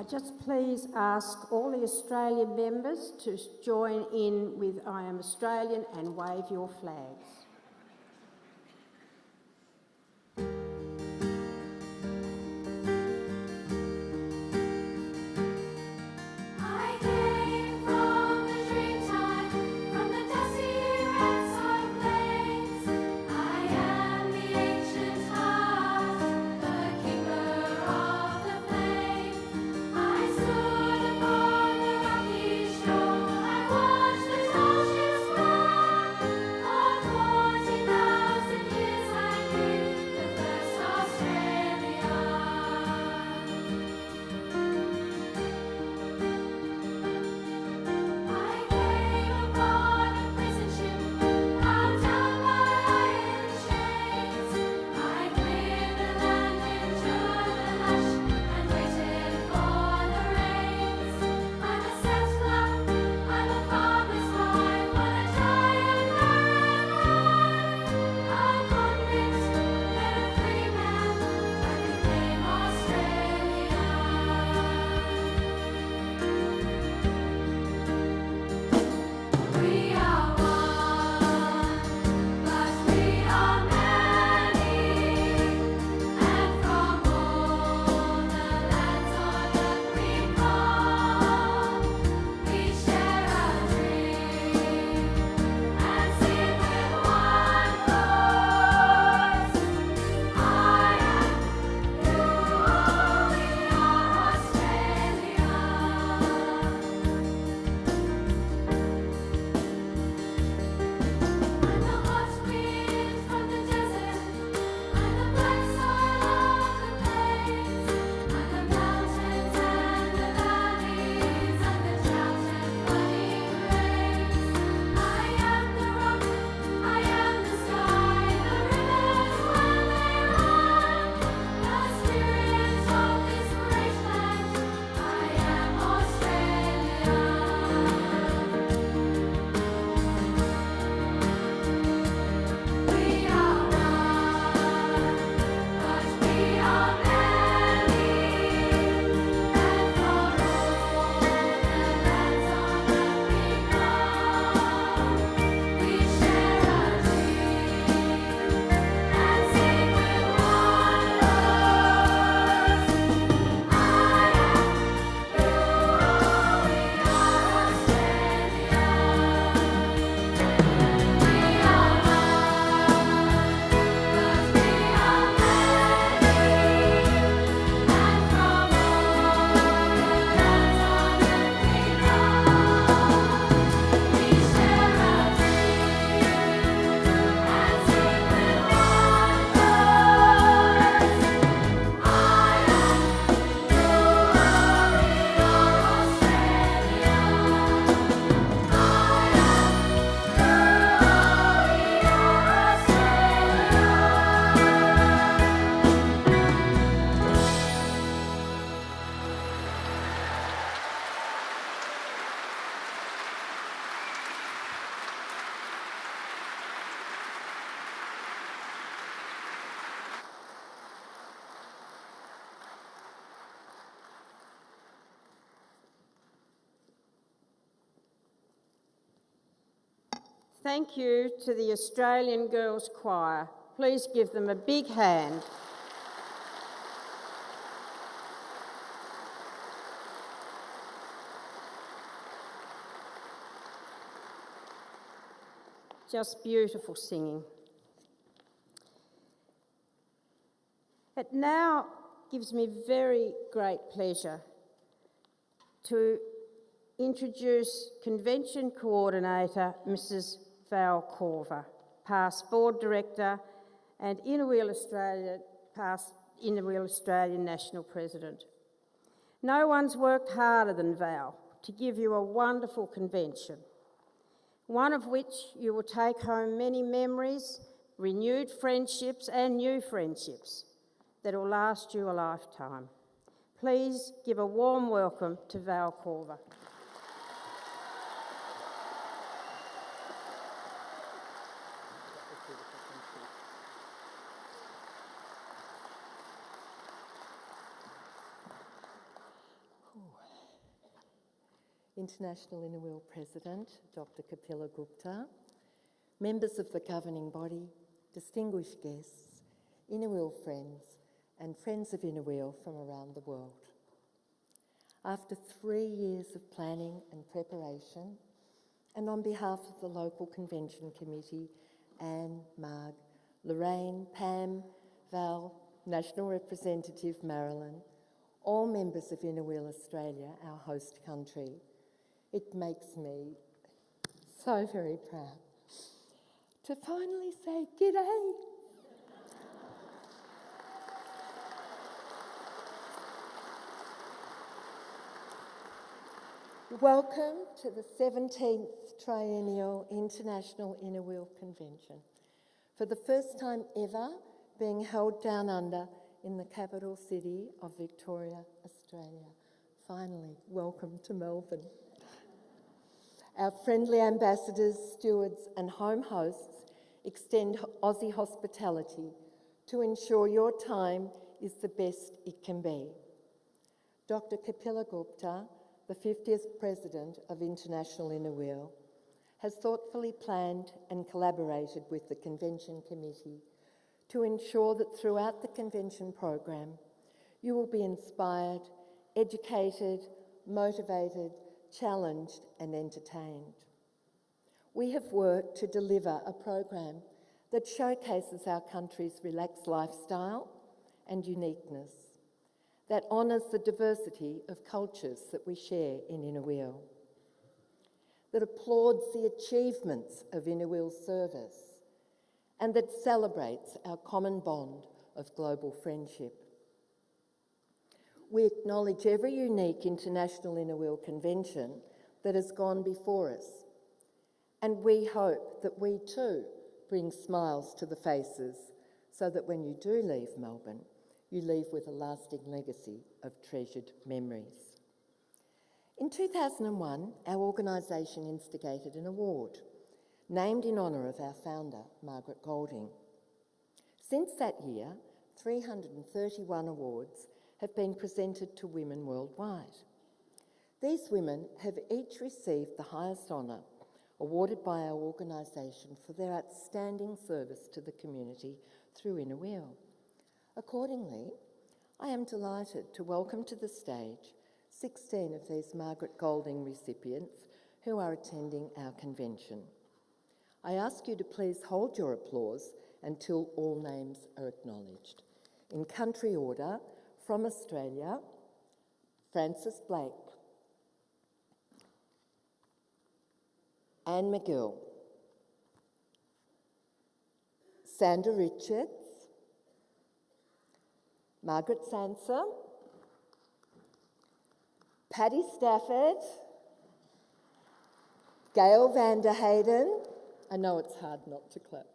I just please ask all the Australian members to join in with I Am Australian and wave your flags. I came from the dreamtime, from the dusty red soil plains. I am the ancient heart, the keeper of the flame. I stood upon the rocky shore, I watched the tall ships pass. For 40,000 years I knew the first Australia. I came aboard a prison ship, bound down by iron chains. I cleared the land, endured the lash, and waited for the rains. I'm a settler, I'm a farmer's wife on a giant barren ride. A convict, then a free man, I became Australia. We are one, but we are many, and from all the lands on earth we come. We share a dream and sing with one voice. I am you, we are Australia. I'm the hot wind from the desert, I'm the black soil of the plains, I'm the mountains and the valleys, I'm the drought and flooding rains. I am the rock, I am the sky, the rivers when they run, the spirit of this great land. I am Australia. We are one, but we are many, and from all the lands on earth we come. We share a dream and sing with one voice. I am you, we are Australia. We are one, but we are many, and from all the lands on earth we come. We share a dream and sing with one voice. I am you, we are Australia. I am Thank you to the Australian Girls Choir. Please give them a big hand. Just beautiful singing. It now gives me very great pleasure to introduce Convention Coordinator Mrs. Val Corver, past Board Director and Inner Wheel Australia, past Inner Wheel Australian National President. No one's worked harder than Val to give you a wonderful convention, one of which you will take home many memories, renewed friendships and new friendships that will last you a lifetime. Please give a warm welcome to Val Corver. International Inner Wheel President, Dr. Kapila Gupta, members of the governing body, distinguished guests, Inner Wheel friends, and friends of Inner Wheel from around the world. After 3 years of planning and preparation, and on behalf of the local convention committee, Anne, Marg, Lorraine, Pam, Val, National Representative Marilyn, all members of Inner Wheel Australia, our host country, it makes me so very proud to finally say g'day. Welcome to the 17th Triennial International Inner Wheel Convention, for the first time ever being held down under in the capital city of Victoria, Australia. Finally, welcome to Melbourne. Our friendly ambassadors, stewards and home hosts extend Aussie hospitality to ensure your time is the best it can be. Dr. Kapila Gupta, the 50th President of International Inner Wheel, has thoughtfully planned and collaborated with the Convention Committee to ensure that throughout the convention program, you will be inspired, educated, motivated, challenged and entertained. We have worked to deliver a program that showcases our country's relaxed lifestyle and uniqueness, that honours the diversity of cultures that we share in Inner Wheel, that applauds the achievements of Inner Wheel service, and that celebrates our common bond of global friendship. We acknowledge every unique International Inner Wheel convention that has gone before us, and we hope that we too bring smiles to the faces so that when you do leave Melbourne, you leave with a lasting legacy of treasured memories. In 2001, our organisation instigated an award named in honour of our founder, Margaret Golding. Since that year, 331 awards have been presented to women worldwide. These women have each received the highest honour awarded by our organisation for their outstanding service to the community through Inner Wheel. Accordingly, I am delighted to welcome to the stage 16 of these Margaret Golding recipients who are attending our convention. I ask you to please hold your applause until all names are acknowledged. In country order, from Australia, Frances Blake, Anne McGill, Sandra Richards, Margaret Sansa, Paddy Stafford, Gail Vanderhayden, I know it's hard not to clap,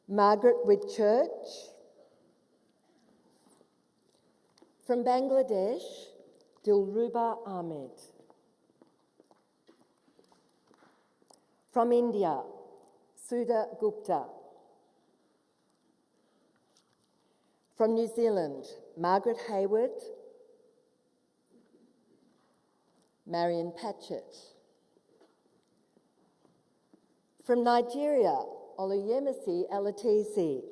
Margaret Whitchurch, from Bangladesh, Dilruba Ahmed, from India, Sudha Gupta, from New Zealand, Margaret Hayward, Marion Patchett. From Nigeria, Oluyemisi Elatisi.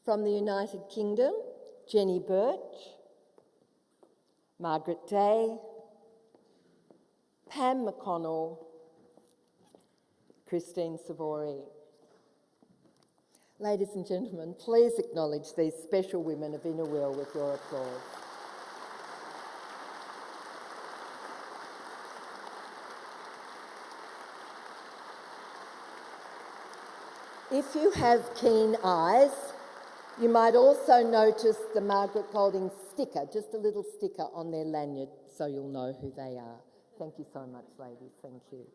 From the United Kingdom, Jenny Birch, Margaret Day, Pam McConnell, Christine Savory. Ladies and gentlemen, please acknowledge these special women of Inner Wheel with your applause. If you have keen eyes, you might also notice the Margaret Golding sticker, just a little sticker on their lanyard so you'll know who they are. Thank you so much, ladies. Thank you.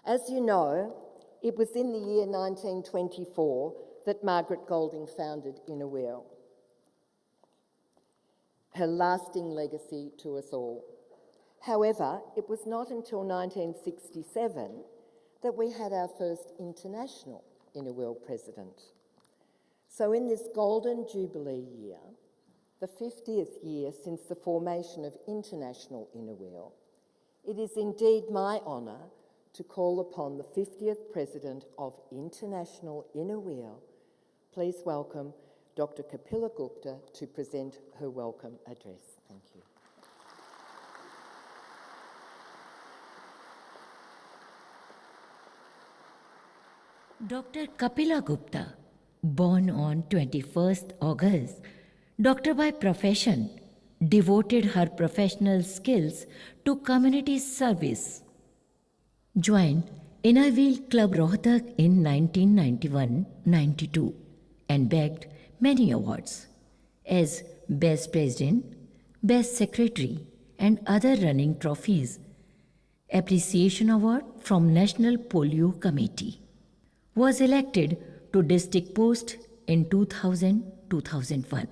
As you know, it was in the year 1924 that Margaret Golding founded Inner Wheel, her lasting legacy to us all. However, it was not until 1967 that we had our first international Inner Wheel president. So in this golden jubilee year, the 50th year since the formation of International Inner Wheel, it is indeed my honour to call upon the 50th President of International Inner Wheel. Please welcome Dr. Kapila Gupta to present her welcome address. Thank you. Dr. Kapila Gupta, born on 21st August, doctor by profession, devoted her professional skills to community service. Joined Inner Wheel Club Rohtak in 1991-92 and bagged many awards as Best President, Best Secretary and other running trophies. Appreciation Award from National Polio Committee. Was elected to district post in 2000-2001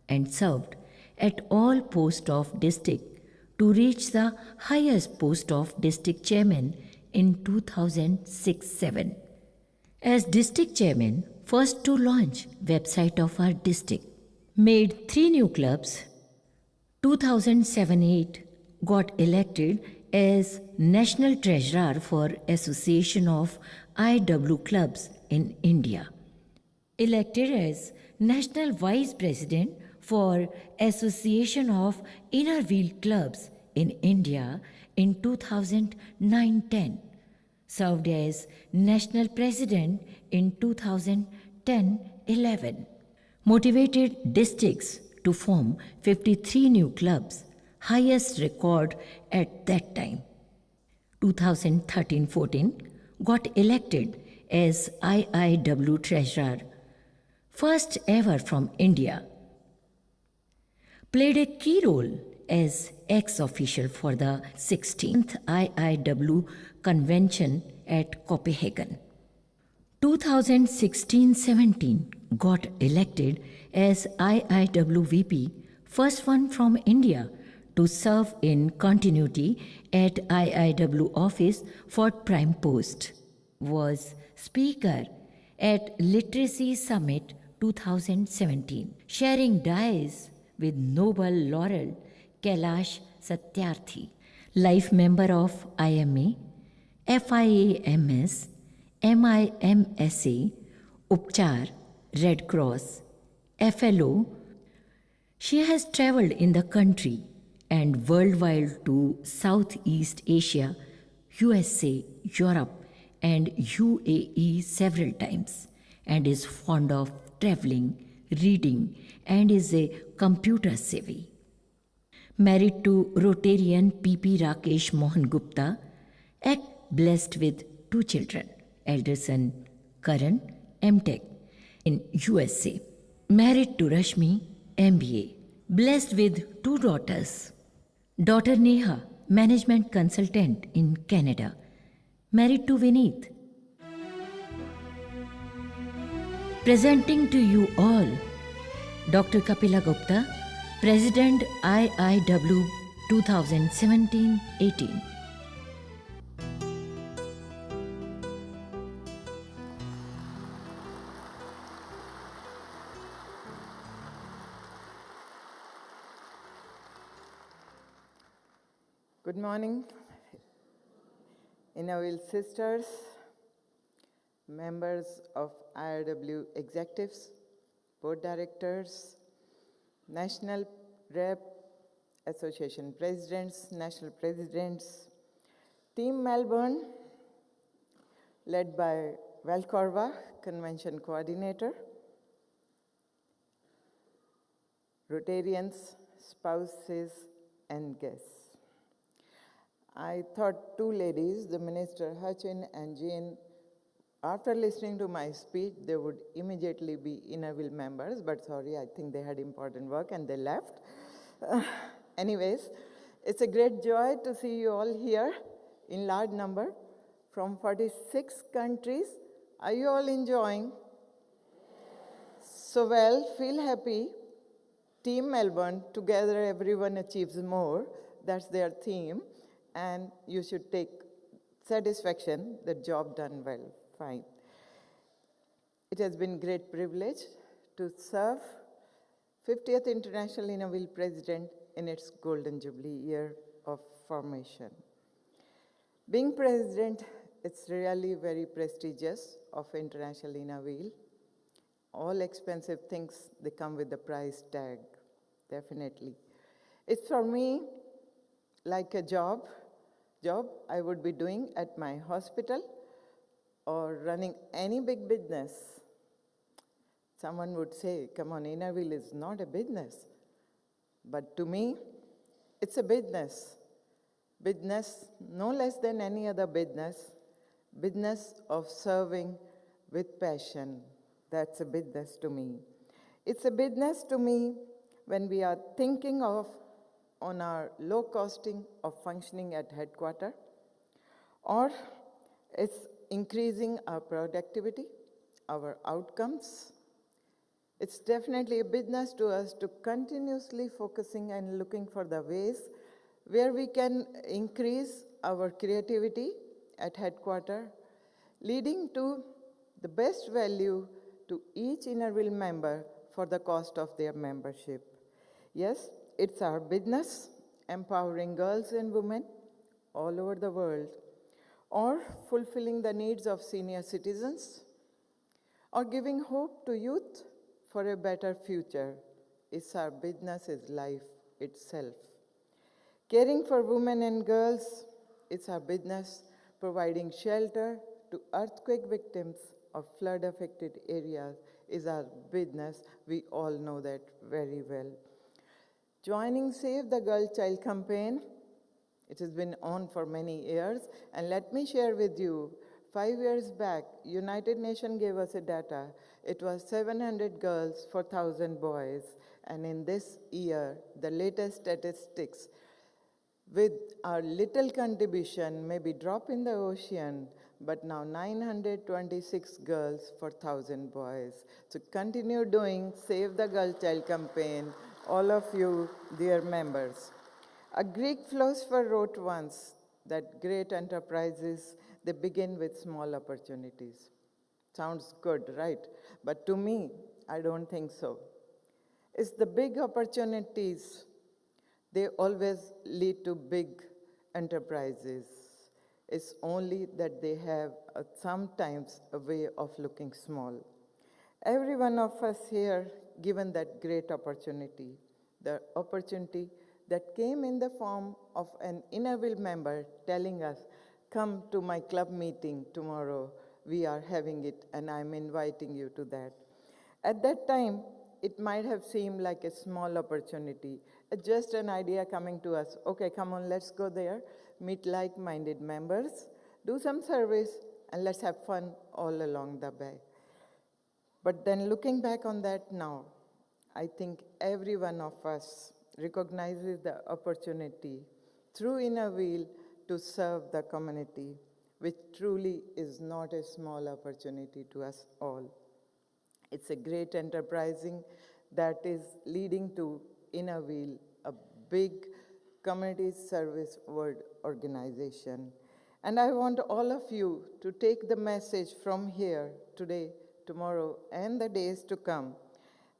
and served at all posts of district to reach the highest post of district chairman in 2006-07. As district chairman, first to launch website of our district, made 3 new clubs, 2007-08 got elected as National Treasurer for Association of IIW Clubs in India. Elected as National Vice President for Association of Inner Wheel Clubs in India in 2009-10. Served as National President in 2010-11. Motivated districts to form 53 new clubs, highest record at that time. 2013-14 got elected as IIW Treasurer, first ever from India. Played a key role as ex-official for the 16th IIW Convention at Copenhagen. 2016-17 got elected as IIW VP, first one from India to serve in continuity at IIW office for prime post. Was speaker at Literacy Summit 2017, sharing dais with Nobel Laurel Kailash Satyarthi, life member of IMA, FIAMS, MIMSA, Upchar, Red Cross, FLO. She has travelled in the country and worldwide to Southeast Asia, USA, Europe and UAE several times and is fond of travelling, reading and is a computer savvy. Married to Rotarian PP Rakesh Mohan Gupta, blessed with 2 children, elder son Karan, MTech in USA. Married to Rashmi, MBA, blessed with 2 daughters. Daughter Neha, management consultant in Canada. Married to Vineet. Presenting to you all, Dr. Kapila Gupta, President IIW 2017-18. Good morning, Inner Wheel sisters, members of IIW executives, board directors, national rep, association presidents, national presidents, Team Melbourne, led by Val Corva, convention coordinator, Rotarians, spouses, and guests. I thought 2 ladies, the Minister Hutchin and Jean, after listening to my speech, they would immediately be Inner Wheel members, but sorry, I think they had important work and they left. Anyways, it's a great joy to see you all here in large number from 46 countries. Are you all enjoying? So well, feel happy. Team Melbourne, together everyone achieves more. That's their theme. And you should take satisfaction, the job done well, fine. It has been great privilege to serve 50th International Innerville President in its Golden Jubilee year of formation. Being president, it's really very prestigious of International Innerville. All expensive things, they come with the price tag, definitely. It's for me like a job I would be doing at my hospital or running any big business. Someone would say, come on, Innerville is not a business. But to me, it's a business. Business, no less than any other business of serving with passion. That's a business to me. It's a business to me when we are thinking of on our low costing of functioning at headquarters, or it's increasing our productivity, our outcomes. It's definitely a business to us to continuously focusing and looking for the ways where we can increase our creativity at headquarters, leading to the best value to each Innerville member for the cost of their membership. Yes, it's our business empowering girls and women all over the world, or fulfilling the needs of senior citizens, or giving hope to youth for a better future. It's our business, is life itself. Caring for women and girls, it's our business. Providing shelter to earthquake victims of flood-affected areas is our business. We all know that very well. Joining Save the Girl Child campaign, it has been on for many years, and let me share with you, 5 years back, United Nations gave us a data. It was 700 girls for 1,000 boys, and in this year, the latest statistics, with our little contribution, maybe drop in the ocean, but now 926 girls for 1,000 boys. So continue doing Save the Girl Child campaign, all of you, dear members. A Greek philosopher wrote once that great enterprises, they begin with small opportunities. Sounds good, right? But to me, I don't think so. It's the big opportunities, they always lead to big enterprises. It's only that they have sometimes a way of looking small. Every one of us here, given that great opportunity, the opportunity that came in the form of an Innerville member telling us, come to my club meeting tomorrow, we are having it and I'm inviting you to that. At that time, it might have seemed like a small opportunity, just an idea coming to us, okay, come on, let's go there, meet like-minded members, do some service, and let's have fun all along the way. But then looking back on that now, I think every one of us recognizes the opportunity through Innerville to serve the community, which truly is not a small opportunity to us all. It's a great enterprising that is leading to Innerville, a big community service world organization. And I want all of you to take the message from here today, tomorrow, and the days to come.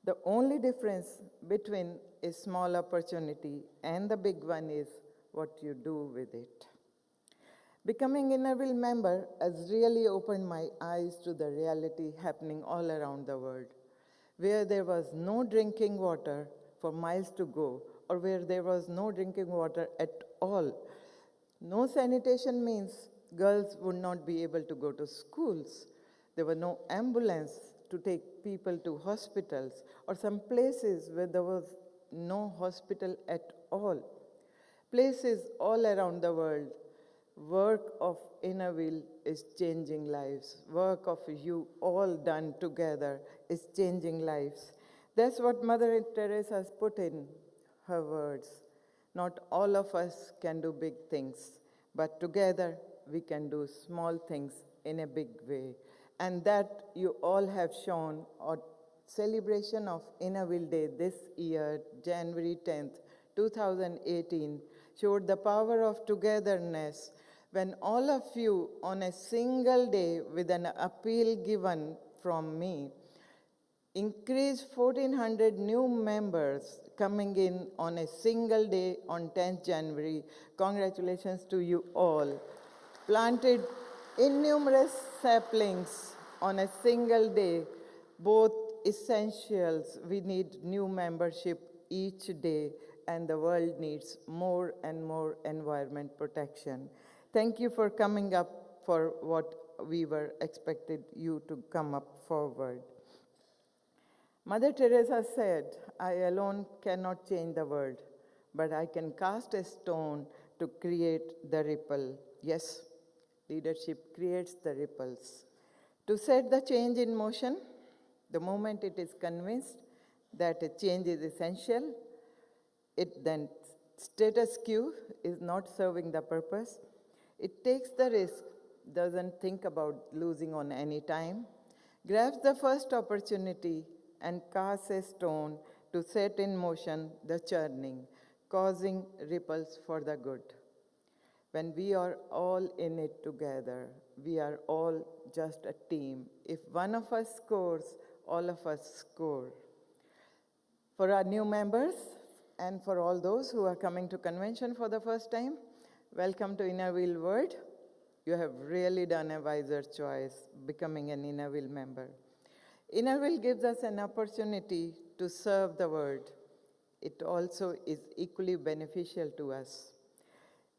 The only difference between a small opportunity and the big one is what you do with it. Becoming Innerville member has really opened my eyes to the reality happening all around the world, where there was no drinking water for miles to go, or where there was no drinking water at all. No sanitation means girls would not be able to go to schools. There were no ambulance to take people to hospitals, or some places where there was no hospital at all. Places all around the world. Work of Innerville is changing lives. Work of you all done together is changing lives. That's what Mother Teresa has put in her words. Not all of us can do big things, but together we can do small things in a big way. And that you all have shown on celebration of Innerville Day this year, January 10th, 2018, showed the power of togetherness when all of you on a single day with an appeal given from me increased 1,400 new members coming in on a single day on 10th January. Congratulations to you all. Planted innumerous saplings on a single day, both essentials. We need new membership each day, and the world needs more and more environment protection. Thank you for coming up for what we were expected you to come up forward. Mother Teresa said, "I alone cannot change the world, but I can cast a stone to create the ripple." Yes, leadership creates the ripples. To set the change in motion, the moment it is convinced that a change is essential, it then status quo is not serving the purpose. It takes the risk, doesn't think about losing on any time, grabs the first opportunity and casts a stone to set in motion the churning, causing ripples for the good. When we are all in it together, we are all just a team. If one of us scores, all of us score. For our new members and for all those who are coming to convention for the first time, welcome to Inner Wheel World. You have really done a wiser choice becoming an Inner Wheel member. Inner Wheel gives us an opportunity to serve the world. It also is equally beneficial to us.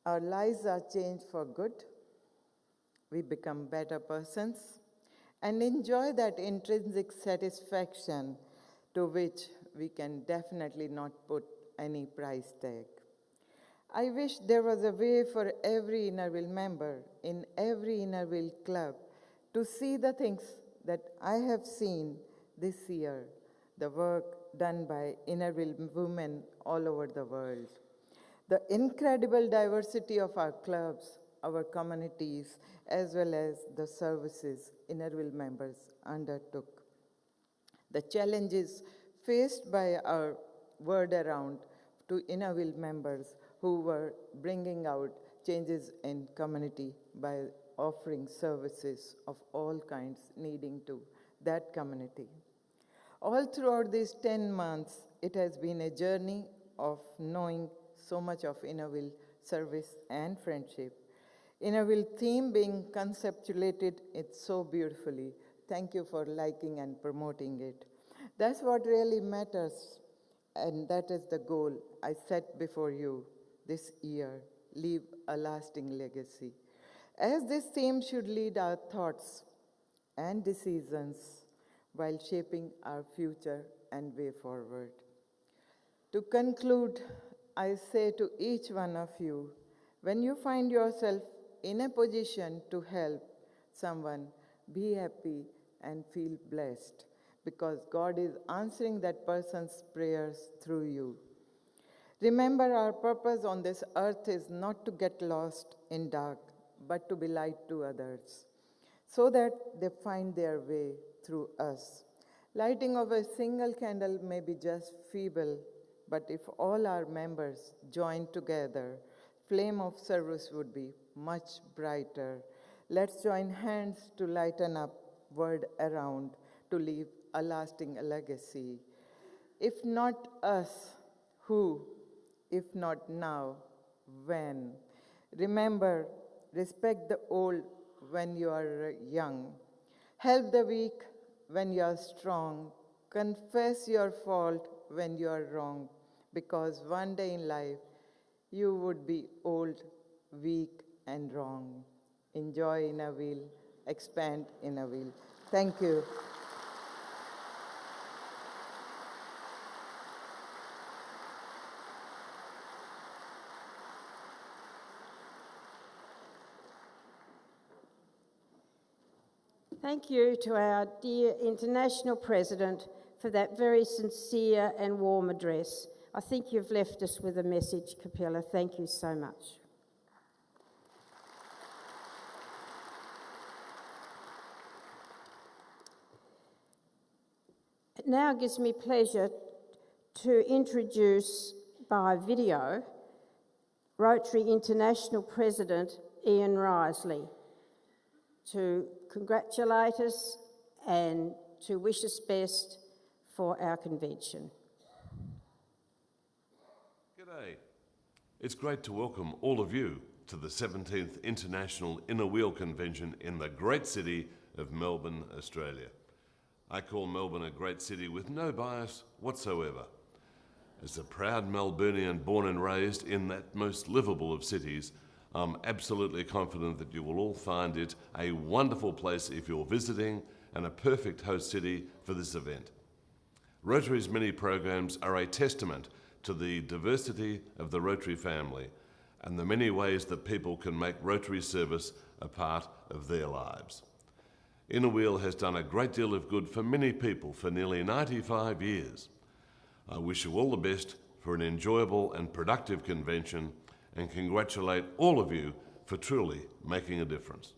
Our lives are changed for good. We become better persons and enjoy that intrinsic satisfaction to which we can definitely not put any price tag. I wish there was a way for every Inner Wheel member in every Inner Wheel club to see the things that I have seen this year, the work done by Inner Wheel women all over the world. The incredible diversity of our clubs, our communities, as well as the services Inner Wheel members undertook. The challenges faced by our word around to Inner Wheel members who were bringing out changes in community by offering services of all kinds needing to that community. All throughout these 10 months, it has been a journey of knowing so much of Inner Wheel service and friendship. Inner Wheel theme being conceptuated it so beautifully. Thank you for liking and promoting it. That's what really matters, and that is the goal I set before you this year, leave a lasting legacy. As this theme should lead our thoughts and decisions while shaping our future and way forward. To conclude, I say to each one of you, when you find yourself in a position to help someone, be happy and feel blessed, because God is answering that person's prayers through you. Remember, our purpose on this earth is not to get lost in dark, but to be light to others, so that they find their way through us. Lighting of a single candle may be just feeble, but if all our members join together, flame of service would be much brighter. Let's join hands to lighten up world around, to leave a lasting legacy. If not us, who? If not now, when? Remember, respect the old when you are young. Help the weak when you are strong. Confess your fault when you are wrong, because one day in life you would be old, weak, and wrong. Enjoy Inner Wheel, expand Inner Wheel. Thank you. Thank you to our dear International President for that very sincere and warm address. I think you've left us with a message, Capella. Thank you so much. It now gives me pleasure to introduce by video Rotary International President Ian Risley to congratulate us and to wish us best for our convention. G'day. It's great to welcome all of you to the 17th International Inner Wheel Convention in the great city of Melbourne, Australia. I call Melbourne a great city with no bias whatsoever. As a proud Melburnian born and raised in that most livable of cities, I'm absolutely confident that you will all find it a wonderful place if you're visiting and a perfect host city for this event. Rotary's many programs are a testament to the diversity of the Rotary family and the many ways that people can make Rotary service a part of their lives. Inner Wheel has done a great deal of good for many people for nearly 95 years. I wish you all the best for an enjoyable and productive convention and congratulate all of you for truly making a difference.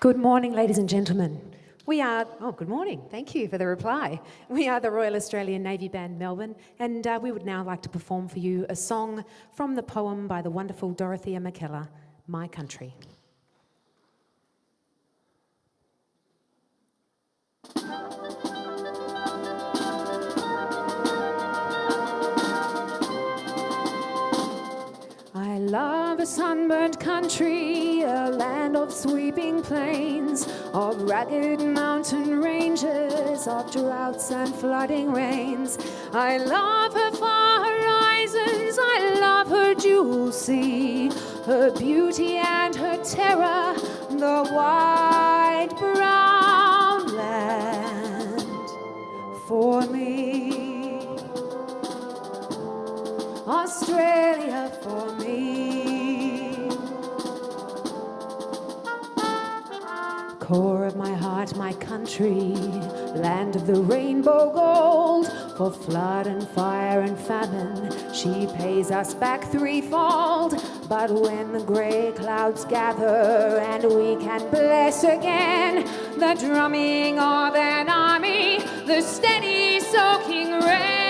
Good morning, ladies and gentlemen. Good morning. Thank you for the reply. We are the Royal Australian Navy Band Melbourne, and we would now like to perform for you a song from the poem by the wonderful Dorothea McKellar, My Country. I love a sunburnt country, a land of sweeping plains, of ragged mountain ranges, of droughts and flooding rains. I love her far horizons, I love her jewel sea, her beauty and her terror, the wide brown land for me. Australia for me. Core of my heart, my country, land of the rainbow gold. For flood and fire and famine, she pays us back threefold. But when the grey clouds gather and we can bless again, the drumming of an army, the steady soaking rain.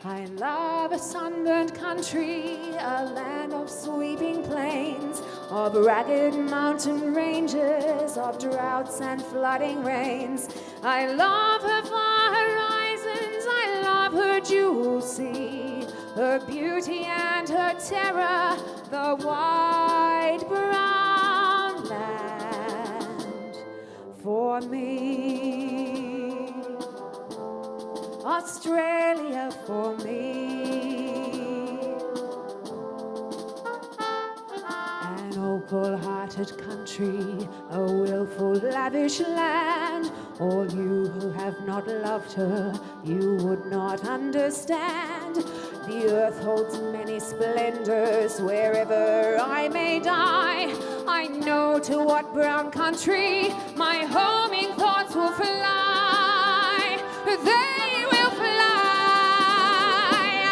I love a sunburnt country, a land of sweeping plains, of ragged mountain ranges, of droughts and flooding rains. I love her far horizons, I love her jewel sea, her beauty and her terror, the wide brown land for me. Australia for me. An opal-hearted country, a willful, lavish land. All you who have not loved her, you would not understand. The earth holds many splendors wherever I may die. I know to what brown country my homing thoughts will fly. They will fly.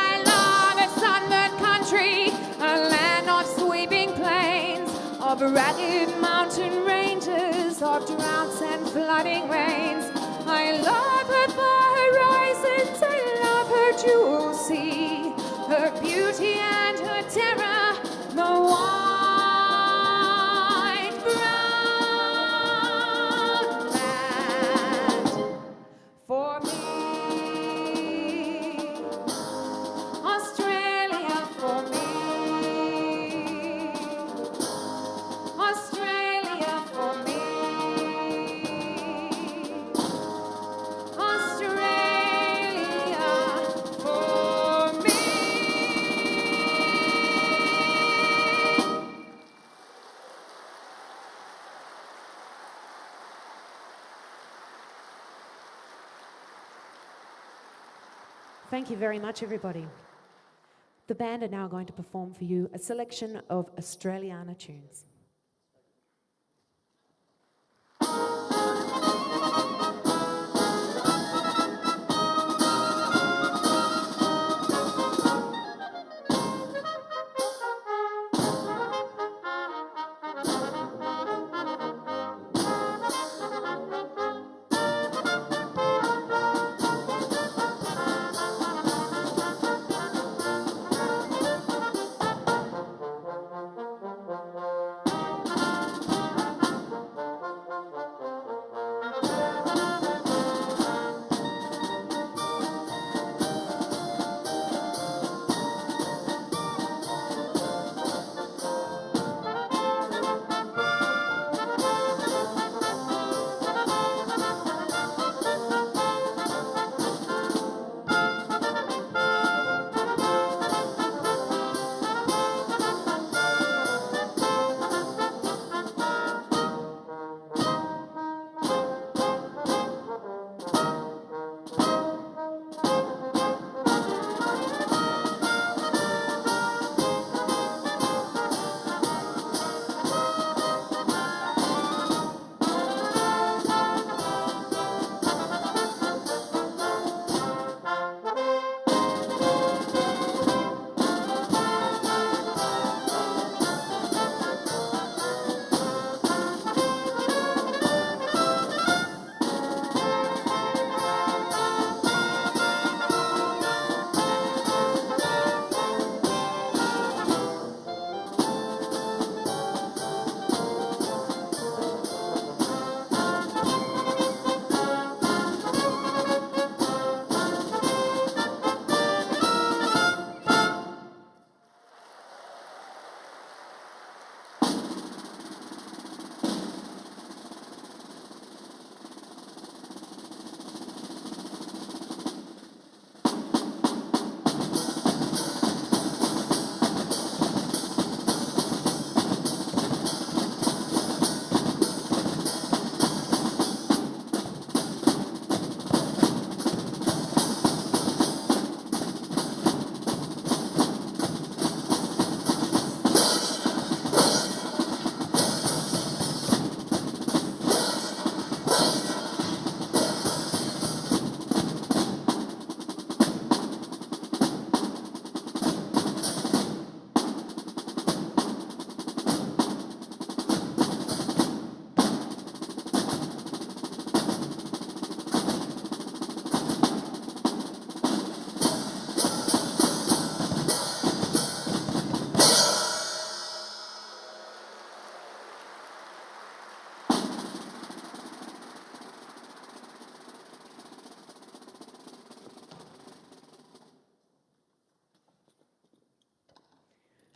I love a sunburnt country, a land of sweeping plains, of ragged mountain ranges, of droughts and flooding rains. I love her far horizons, I love her jewel sea, her beauty and her terror, the wide brown land for me. Australia for me. Australia for me. Australia for me. Thank you very much, everybody. The band are now going to perform for you a selection of Australiana tunes.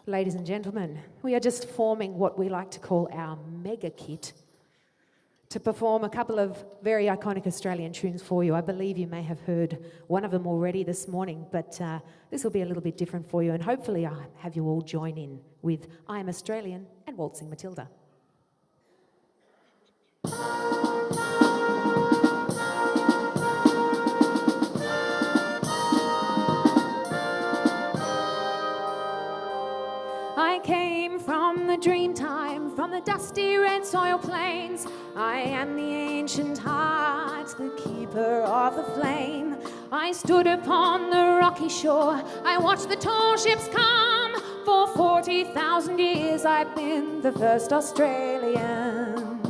Ladies and gentlemen, we are just forming what we like to call our mega kit to perform a couple of very iconic Australian tunes for you. I believe you may have heard one of them already this morning, but this will be a little bit different for you, and hopefully I'll have you all join in with I Am Australian and Waltzing Matilda. I came from the dream time, from the dusty red soil plains. I am the ancient heart, the keeper of the flame. I stood upon the rocky shore, I watched the tall ships come. For 40,000 years I've been the first Australian.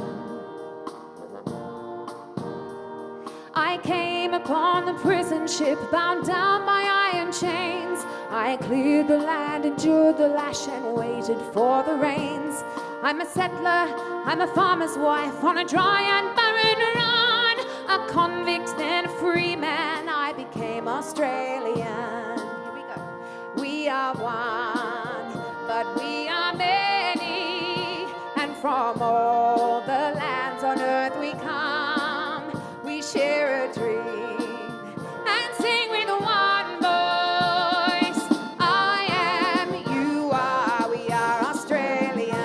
I came upon the prison ship, bound down by iron chains. I cleared the land, endured the lash, and waited for the rains. I'm a settler, I'm a farmer's wife, on a dry and barren run. A convict, then a free man, I became Australian. Here we go. We are one, but we are many, and from all the lands on earth we come. We share a dream and sing with one voice. I am, you are, we are Australian.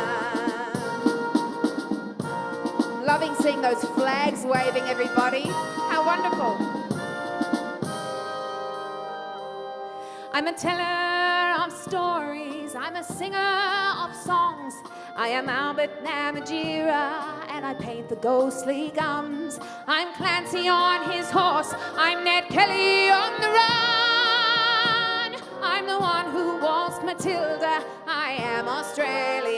Loving seeing those flags waving, everybody. How wonderful. I'm a teller of stories, I'm a singer of songs. I am Albert Namatjira, and I paint the ghostly gums. I'm Clancy on his horse, I'm Ned Kelly on the run. I'm the one who waltzed Matilda, I am Australian.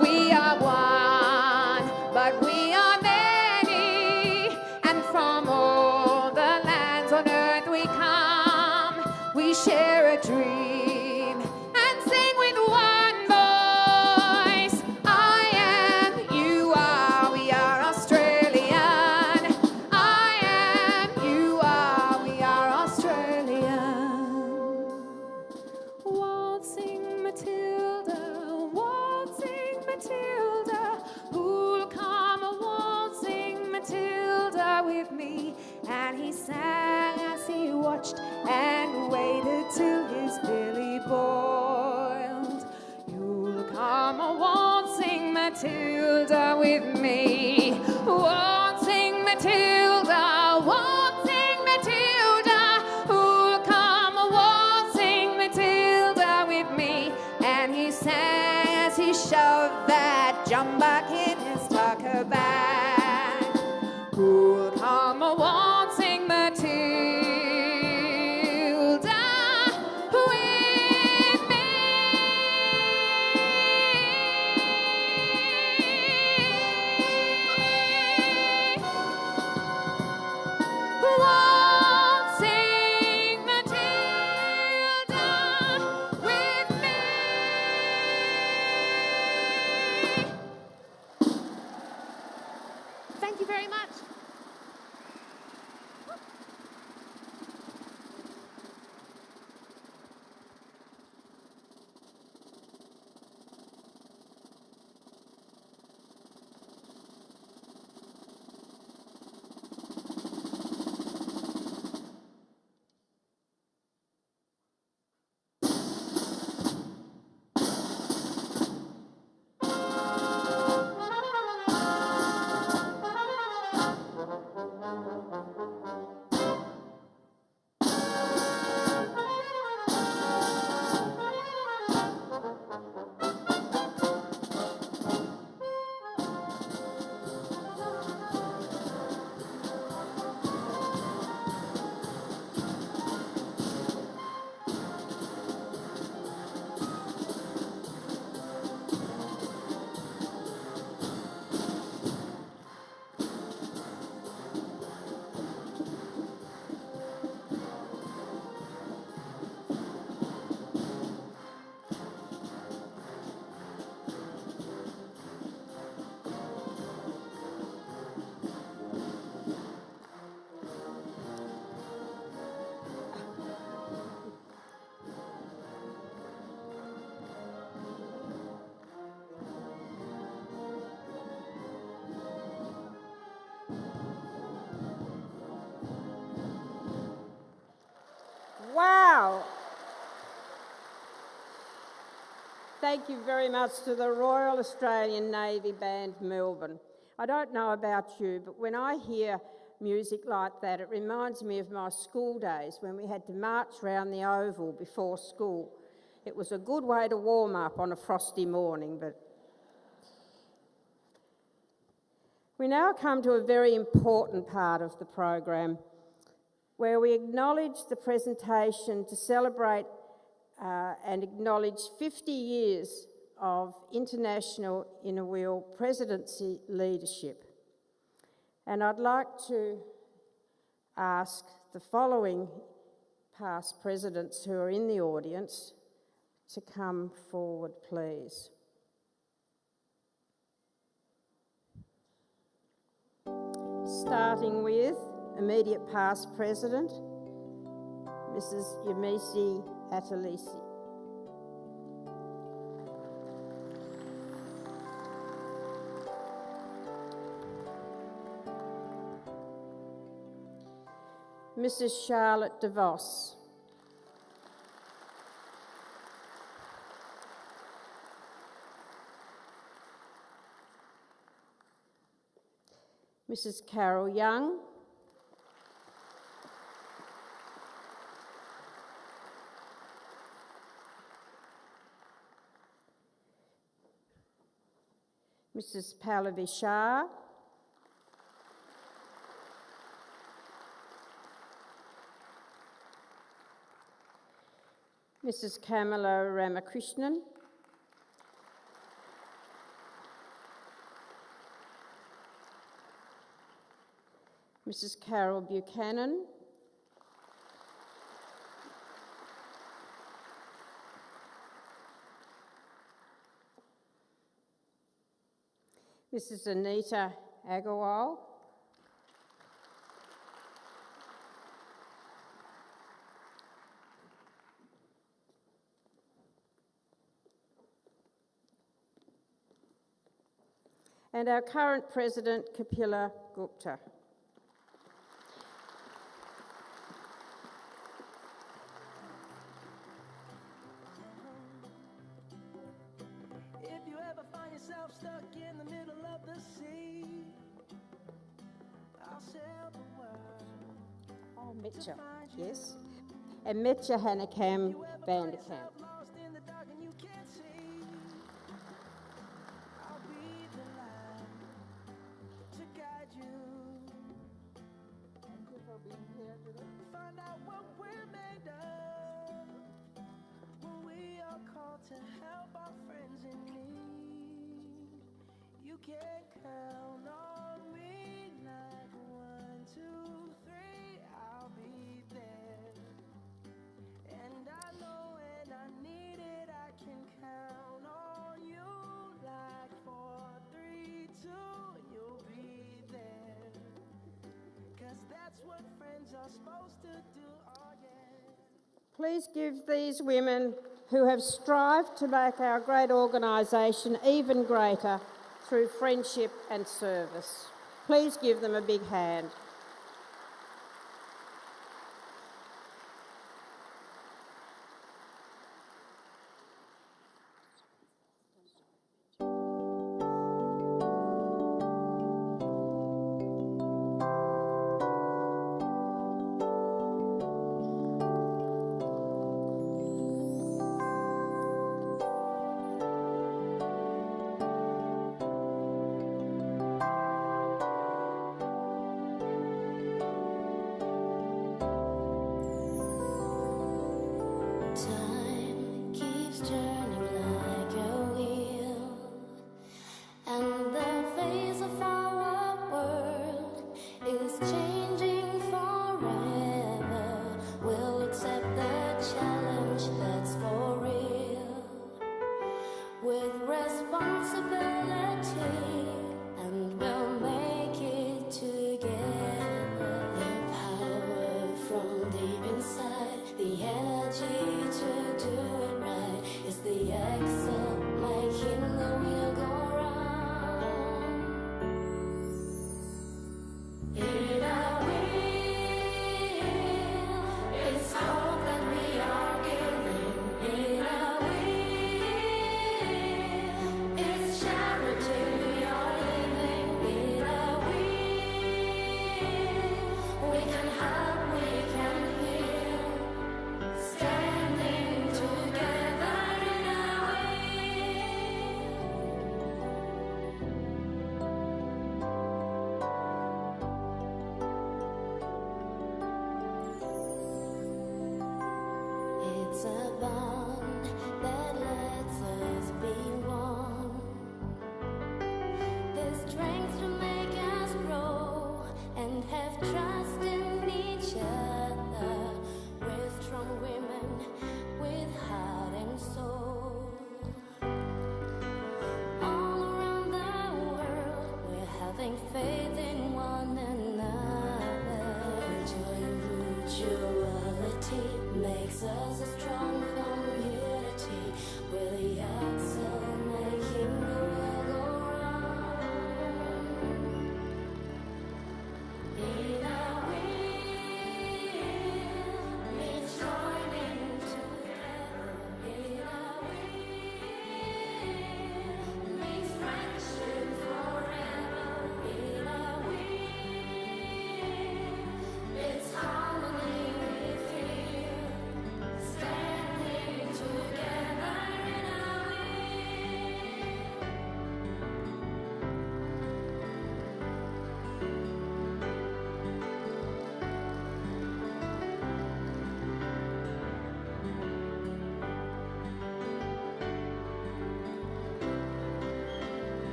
We are one, but we are many, and from all the lands on earth we come. We share a dream. And waited till his billy boiled. You'll come a waltzing Matilda with me. Waltzing Matilda, waltzing Matilda. Who'll come a waltzing Matilda with me? And he sang as he shoved that jumbuck in his tucker bag. Who'll come a waltzing Matilda? thank you very much to the Royal Australian Navy Band, Melbourne. I don't know about you, but when I hear music like that, it reminds me of my school days when we had to march round the oval before school. It was a good way to warm up on a frosty morning, but we now come to a very important part of the program where we acknowledge the presentation to celebrate and acknowledge 50 years of International Inner Wheel Presidency leadership. And I'd like to ask the following past presidents who are in the audience to come forward, please. Starting with immediate past president, Mrs. Yemisi Atalisi. Mrs. Charlotte DeVos. Mrs. Carol Young. Mrs. Pallavi Shah. Mrs. Kamala Ramakrishnan. Mrs. Carol Buchanan. Mrs. Anita Agarwal. And our current President, Kapila Gupta. If you ever find yourself stuck in the middle of the sea, I'll sail the world. Oh, Mitcha, yes. And Mitcha Hanekam Vanderkamp. Lost in the dark and you can't see, I'll be the light to guide you. Thank you for being here today. Find out what we're made of when we are called to help our friends in need. You can count on me like 1, 2, 3, I'll be there. And I know when I need it, I can count on you like 4, 3, 2, and you'll be there. 'Cause that's what friends are supposed to do, oh yeah. Please give these women who have strived to make our great organisation even greater through friendship and service. Please give them a big hand. Time keeps turning like a wheel, and the face of our world is changing forever. We'll accept the challenge, that's for real, with responsibility, and we'll make it together. The power from deep inside, the energy to do it right, is the axle making the wheel go round. In a wheel, it's hope that we are giving. In a wheel,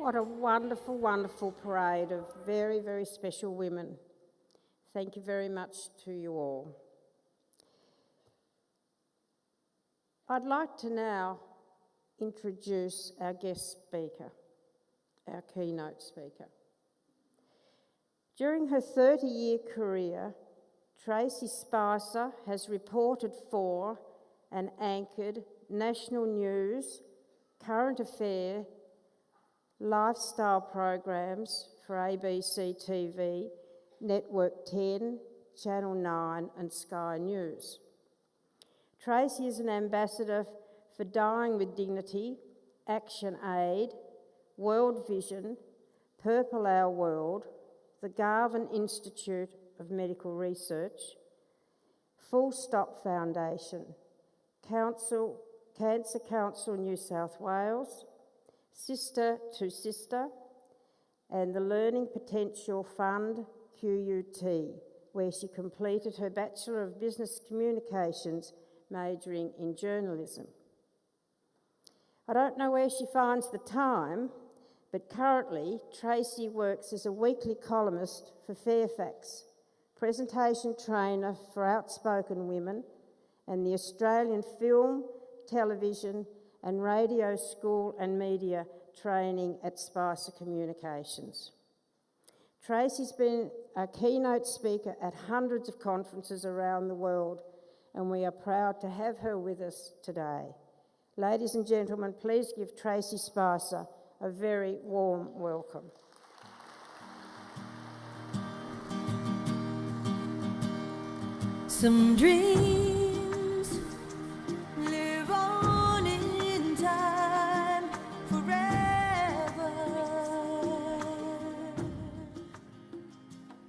What a wonderful, wonderful parade of very, very special women. Thank you very much to you all. I'd like to now introduce our guest speaker, our keynote speaker. During her 30-year career, Tracy Spicer has reported for and anchored national news, current affair, lifestyle programs for ABC TV, Network 10, Channel 9 and Sky News. Tracy is an ambassador for Dying with Dignity, Action Aid, World Vision, Purple Our World, the Garvan Institute of Medical Research, Full Stop Foundation, Cancer Council New South Wales, Sister to Sister, and the Learning Potential Fund, QUT, where she completed her Bachelor of Business Communications, majoring in journalism. I don't know where she finds the time, but currently Tracy works as a weekly columnist for Fairfax, presentation trainer for Outspoken Women, and the Australian Film, Television and Radio School and Media training at Spicer Communications. Tracy's been a keynote speaker at hundreds of conferences around the world, and we are proud to have her with us today. Ladies and gentlemen, please give Tracy Spicer a very warm welcome. Some dreams live on in time forever.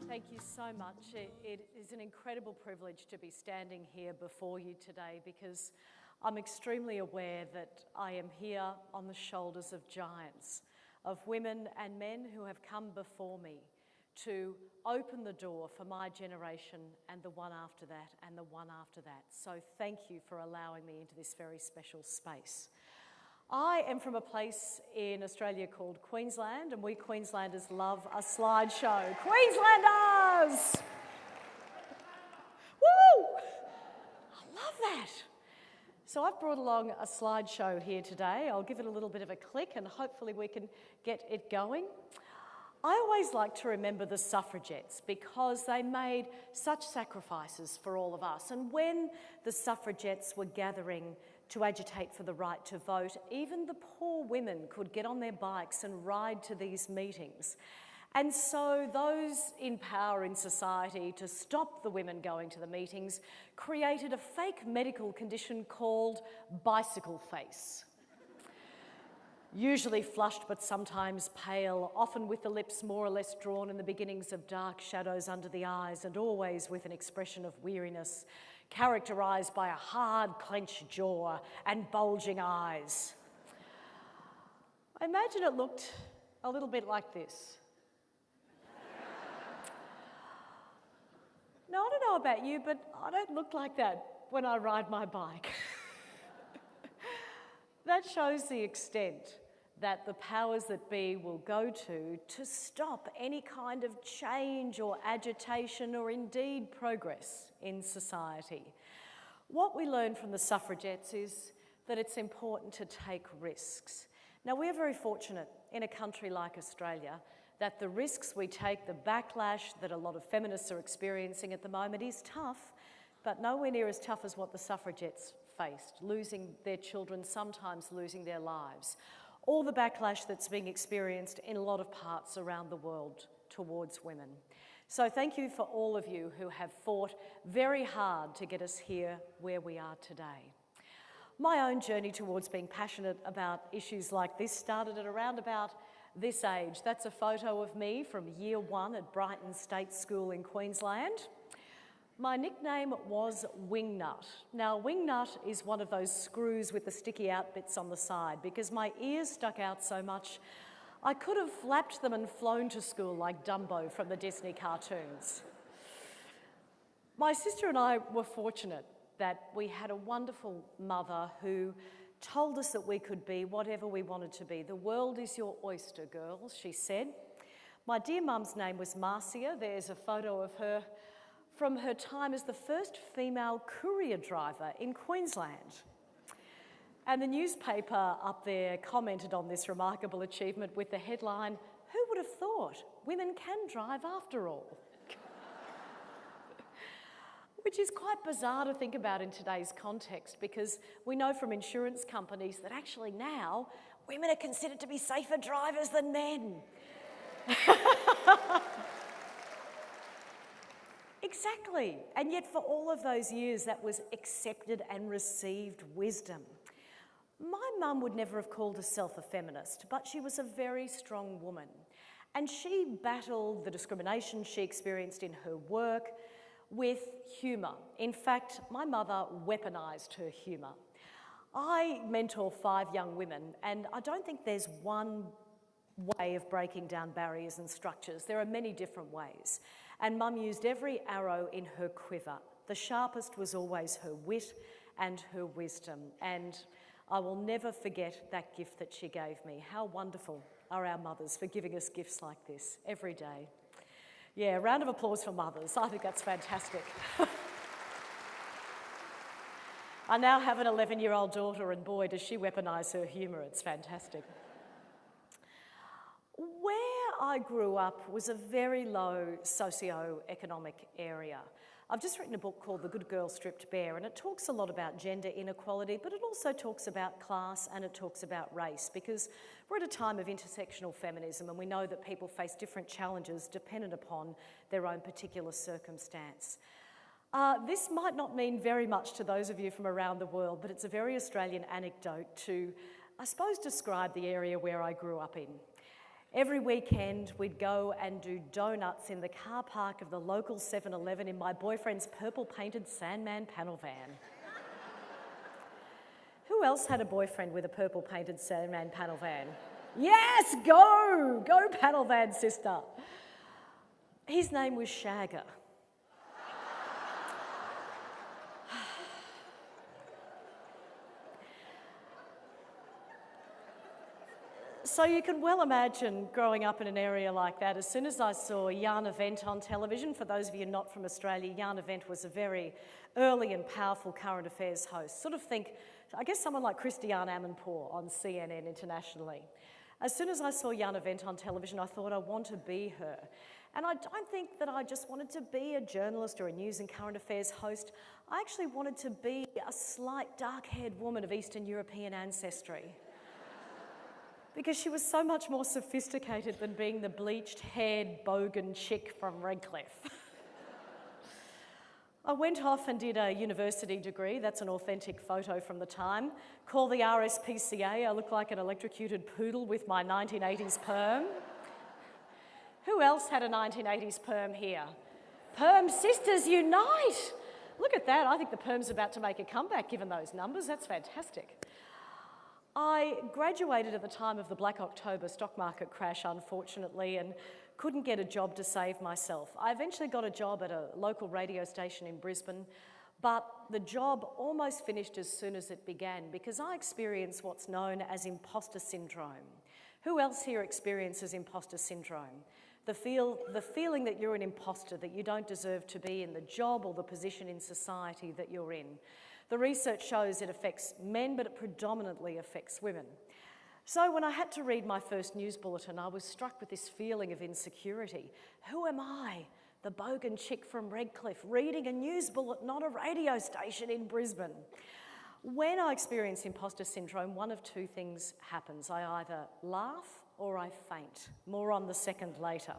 Thank you so much. It is an incredible privilege to be standing here before you today, because I'm extremely aware that I am here on the shoulders of giants, of women and men who have come before me to open the door for my generation and the one after that and the one after that. So thank you for allowing me into this very special space. I am from a place in Australia called Queensland, and we Queenslanders love a slideshow. Queenslanders! Woo! I love that. So I've brought along a slideshow here today. I'll give it a little bit of a click and hopefully we can get it going. I always like to remember the suffragettes because they made such sacrifices for all of us. And when the suffragettes were gathering to agitate for the right to vote, even the poor women could get on their bikes and ride to these meetings. And so those in power in society, to stop the women going to the meetings, created a fake medical condition called bicycle face. Usually flushed but sometimes pale, often with the lips more or less drawn and the beginnings of dark shadows under the eyes, and always with an expression of weariness, characterised by a hard clenched jaw and bulging eyes. I imagine it looked a little bit like this. Now, I don't know about you, but I don't look like that when I ride my bike. That shows the extent that the powers that be will go to stop any kind of change or agitation or indeed progress in society. What we learn from the suffragettes is that it's important to take risks. Now, we're very fortunate in a country like Australia that the risks we take, the backlash that a lot of feminists are experiencing at the moment is tough, but nowhere near as tough as what the suffragettes faced, losing their children, sometimes losing their lives. All the backlash that's being experienced in a lot of parts around the world towards women. So thank you for all of you who have fought very hard to get us here where we are today. My own journey towards being passionate about issues like this started at around about this age. That's a photo of me from year 1 at Brighton State School in Queensland. My nickname was Wingnut. Now, Wingnut is one of those screws with the sticky out bits on the side because my ears stuck out so much I could have flapped them and flown to school like Dumbo from the Disney cartoons. My sister and I were fortunate that we had a wonderful mother who told us that we could be whatever we wanted to be. The world is your oyster, girls, she said. My dear mum's name was Marcia. There's a photo of her from her time as the first female courier driver in Queensland. And the newspaper up there commented on this remarkable achievement with the headline, "Who would have thought women can drive after all?" Which is quite bizarre to think about in today's context, because we know from insurance companies that actually now women are considered to be safer drivers than men. Exactly. And yet for all of those years that was accepted and received wisdom. My mum would never have called herself a feminist, but she was a very strong woman. And she battled the discrimination she experienced in her work with humour. In fact, my mother weaponised her humour. I mentor 5 young women, and I don't think there's one way of breaking down barriers and structures. There are many different ways. And Mum used every arrow in her quiver. The sharpest was always her wit and her wisdom. And I will never forget that gift that she gave me. How wonderful are our mothers for giving us gifts like this every day. Yeah, a round of applause for mothers. I think that's fantastic. I now have an 11-year-old daughter, and boy, does she weaponise her humour. It's fantastic. Where I grew up was a very low socio-economic area. I've just written a book called The Good Girl Stripped Bare, and it talks a lot about gender inequality, but it also talks about class and it talks about race, because we're at a time of intersectional feminism, and we know that people face different challenges dependent upon their own particular circumstance. This might not mean very much to those of you from around the world, but it's a very Australian anecdote to, I suppose, describe the area where I grew up in. Every weekend, we'd go and do donuts in the car park of the local 7-Eleven in my boyfriend's purple-painted Sandman panel van. Who else had a boyfriend with a purple-painted Sandman panel van? Yes, go! Go panel van, sister. His name was Shagger. So you can well imagine growing up in an area like that. As soon as I saw Yarn Event on television, for those of you not from Australia, Yarn Event was a very early and powerful current affairs host. Sort of think, I guess someone like Christiane Amanpour on CNN internationally. As soon as I saw Yarn Event on television, I thought I want to be her. And I don't think that I just wanted to be a journalist or a news and current affairs host. I actually wanted to be a slight dark-haired woman of Eastern European ancestry. Because she was so much more sophisticated than being the bleached-haired bogan chick from Redcliffe. I went off and did a university degree. That's an authentic photo from the time. Call the RSPCA. I look like an electrocuted poodle with my 1980s perm. Who else had a 1980s perm here? Perm sisters unite! Look at that. I think the perm's about to make a comeback given those numbers. That's fantastic. I graduated at the time of the Black October stock market crash, unfortunately, and couldn't get a job to save myself. I eventually got a job at a local radio station in Brisbane, but the job almost finished as soon as it began because I experienced what's known as imposter syndrome. Who else here experiences imposter syndrome? The feeling that you're an imposter, that you don't deserve to be in the job or the position in society that you're in. The research shows it affects men, but it predominantly affects women. So when I had to read my first news bulletin, I was struck with this feeling of insecurity. Who am I, the bogan chick from Redcliffe, reading a news bulletin on a radio station in Brisbane? When I experience imposter syndrome, one of two things happens. I either laugh or I faint. More on the second later.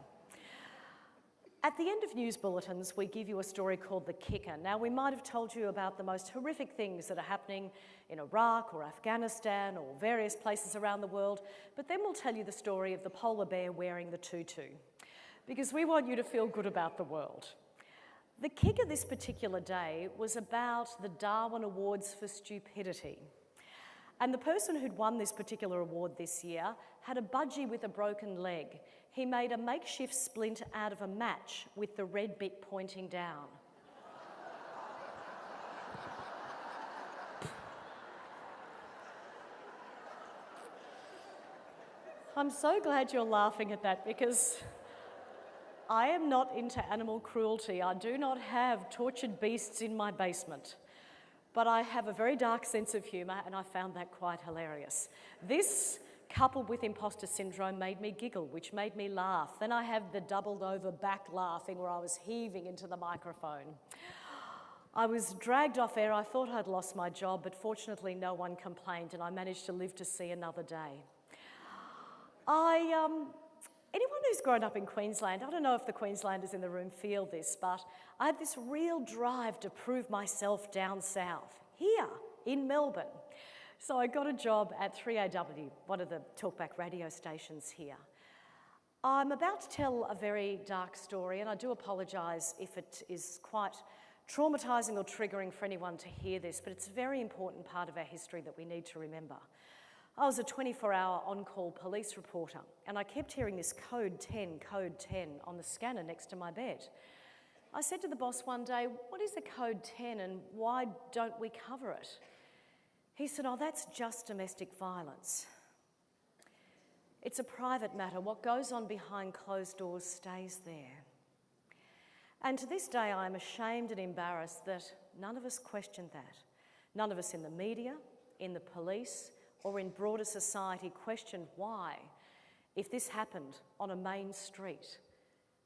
At the end of news bulletins, we give you a story called The Kicker. Now, we might have told you about the most horrific things that are happening in Iraq or Afghanistan or various places around the world, but then we'll tell you the story of the polar bear wearing the tutu, because we want you to feel good about the world. The kicker this particular day was about the Darwin Awards for Stupidity. And the person who'd won this particular award this year had a budgie with a broken leg. He made a makeshift splint out of a match with the red bit pointing down. I'm so glad you're laughing at that because I am not into animal cruelty. I do not have tortured beasts in my basement. But I have a very dark sense of humour and I found that quite hilarious. This, coupled with imposter syndrome, made me giggle, which made me laugh. Then I have the doubled over back laughing where I was heaving into the microphone. I was dragged off air. I thought I'd lost my job, but fortunately no one complained and I managed to live to see another day. Anyone who's grown up in Queensland, I don't know if the Queenslanders in the room feel this, but I had this real drive to prove myself down south, here in Melbourne. So I got a job at 3AW, one of the talkback radio stations here. I'm about to tell a very dark story, and I do apologise if it is quite traumatising or triggering for anyone to hear this, but it's a very important part of our history that we need to remember. I was a 24-hour on-call police reporter, and I kept hearing this code 10 on the scanner next to my bed. I said to the boss one day, "What is the code 10 and why don't we cover it?" He said, "Oh, that's just domestic violence. It's a private matter. What goes on behind closed doors stays there." And to this day, I am ashamed and embarrassed that none of us questioned that. None of us in the media, in the police, or in broader society questioned why, if this happened on a main street,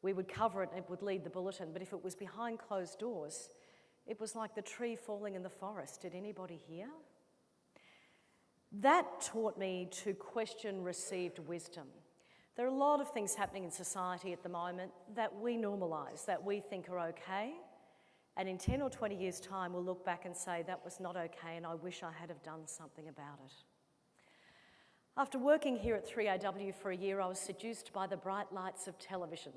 we would cover it and it would lead the bulletin, but if it was behind closed doors, it was like the tree falling in the forest. Did anybody hear? That taught me to question received wisdom. There are a lot of things happening in society at the moment that we normalise, that we think are okay, and in 10 or 20 years' time we'll look back and say that was not okay and I wish I had have done something about it. After working here at 3AW for a year, I was seduced by the bright lights of television.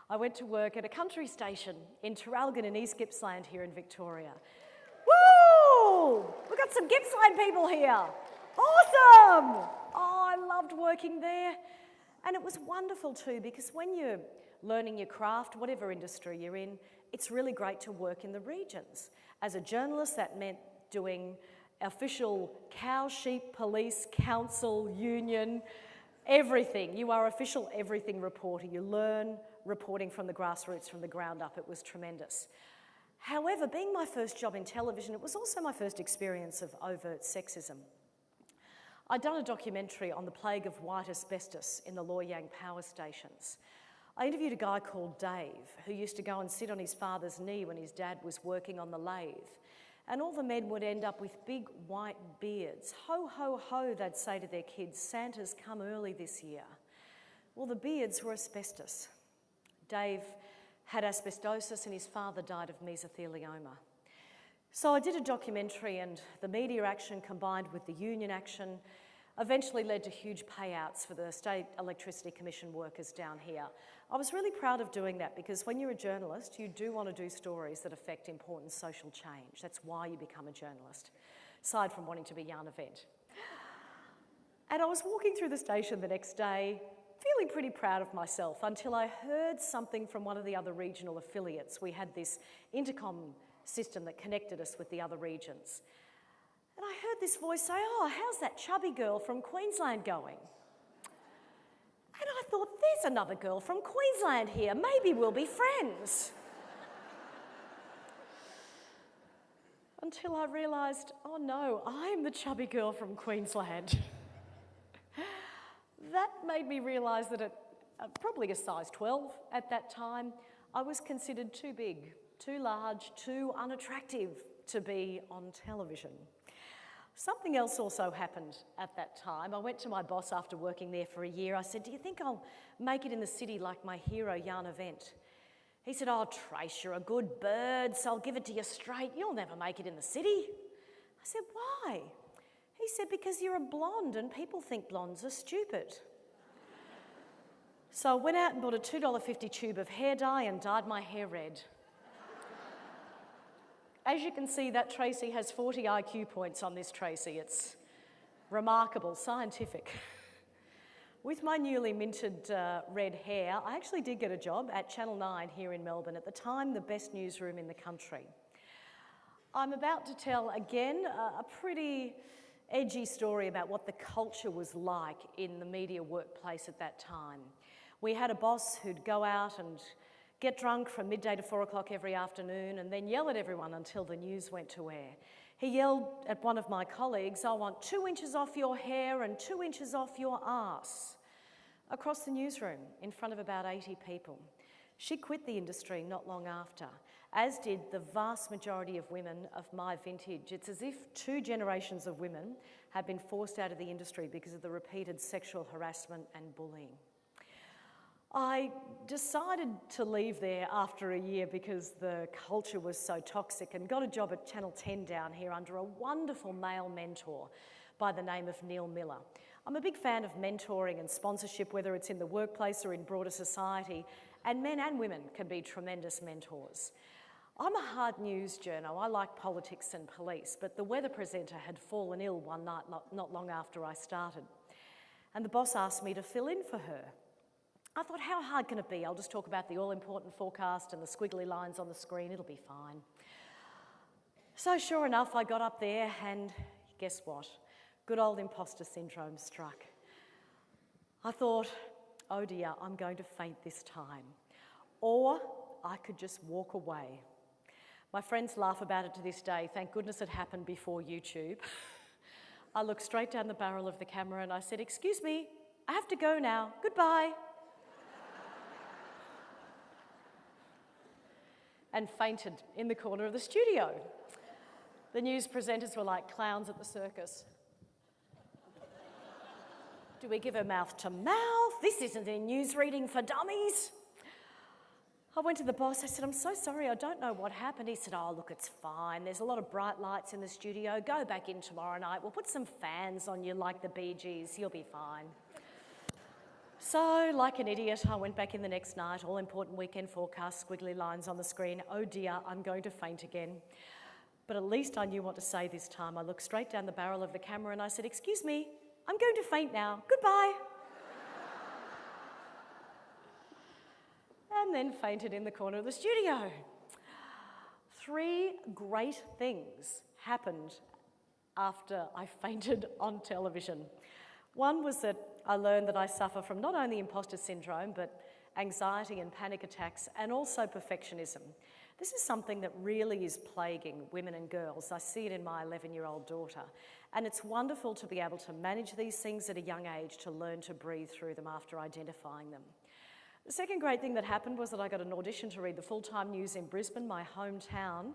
I went to work at a country station in Traralgon in East Gippsland here in Victoria. Woo! We've got some Gippsland people here. Awesome! Oh, I loved working there. And it was wonderful too, because when you're learning your craft, whatever industry you're in, it's really great to work in the regions. As a journalist, that meant doing official cow, sheep, police, council, union, everything. You are official everything reporter. You learn reporting from the grassroots, from the ground up. It was tremendous. However, being my first job in television, it was also my first experience of overt sexism. I'd done a documentary on the plague of white asbestos in the Loy Yang power stations. I interviewed a guy called Dave, who used to go and sit on his father's knee when his dad was working on the lathe. And all the men would end up with big white beards. Ho, ho, ho, they'd say to their kids, "Santa's come early this year." Well, the beards were asbestos. Dave had asbestosis and his father died of mesothelioma. So I did a documentary, and the media action combined with the union action eventually led to huge payouts for the State Electricity Commission workers down here. I was really proud of doing that because when you're a journalist, you do want to do stories that affect important social change. That's why you become a journalist, aside from wanting to be yarn event. And I was walking through the station the next day, feeling pretty proud of myself, until I heard something from one of the other regional affiliates. We had this intercom system that connected us with the other regions. And I heard this voice say, "Oh, how's that chubby girl from Queensland going?" And I thought, there's another girl from Queensland here. Maybe we'll be friends. Until I realised, oh no, I'm the chubby girl from Queensland. That made me realise that at probably a size 12 at that time, I was considered too big, too large, too unattractive to be on television. Something else also happened at that time. I went to my boss after working there for a year. I said, "Do you think I'll make it in the city like my hero Jan Event?" He said, "Oh, Trace, you're a good bird, so I'll give it to you straight. You'll never make it in the city." I said, "Why?" He said, "Because you're a blonde and people think blondes are stupid." So I went out and bought a $2.50 tube of hair dye and dyed my hair red. As you can see, that Tracy has 40 IQ points on this Tracy. It's remarkable, scientific. With my newly minted red hair, I actually did get a job at Channel 9 here in Melbourne, at the time the best newsroom in the country. I'm about to tell, again, a pretty edgy story about what the culture was like in the media workplace at that time. We had a boss who'd go out and get drunk from midday to 4 o'clock every afternoon and then yell at everyone until the news went to air. He yelled at one of my colleagues, "I want 2 inches off your hair and 2 inches off your arse," across the newsroom in front of about 80 people. She quit the industry not long after, as did the vast majority of women of my vintage. It's as if 2 generations of women had been forced out of the industry because of the repeated sexual harassment and bullying. I decided to leave there after a year because the culture was so toxic, and got a job at Channel 10 down here under a wonderful male mentor by the name of Neil Miller. I'm a big fan of mentoring and sponsorship, whether it's in the workplace or in broader society, and men and women can be tremendous mentors. I'm a hard news journo. I like politics and police, but the weather presenter had fallen ill one night not long after I started, and the boss asked me to fill in for her. I thought, how hard can it be? I'll just talk about the all-important forecast and the squiggly lines on the screen. It'll be fine. So sure enough, I got up there and guess what? Good old imposter syndrome struck. I thought, oh dear, I'm going to faint this time. Or I could just walk away. My friends laugh about it to this day. Thank goodness it happened before YouTube. I looked straight down the barrel of the camera and I said, "Excuse me, I have to go now. Goodbye." And fainted in the corner of the studio. The news presenters were like clowns at the circus. Do we give her mouth to mouth? This isn't a news reading for dummies. I went to the boss, I said, "I'm so sorry, I don't know what happened." He said, "Oh, look, it's fine. There's a lot of bright lights in the studio. Go back in tomorrow night. We'll put some fans on you like the Bee Gees. You'll be fine." So, like an idiot, I went back in the next night, all-important weekend forecast, squiggly lines on the screen. Oh dear, I'm going to faint again. But at least I knew what to say this time. I looked straight down the barrel of the camera and I said, "Excuse me, I'm going to faint now. Goodbye." And then fainted in the corner of the studio. 3 great things happened after I fainted on television. One was that I learned that I suffer from not only imposter syndrome, but anxiety and panic attacks, and also perfectionism. This is something that really is plaguing women and girls. I see it in my 11-year-old daughter. And it's wonderful to be able to manage these things at a young age, to learn to breathe through them after identifying them. The second great thing that happened was that I got an audition to read the full-time news in Brisbane, my hometown,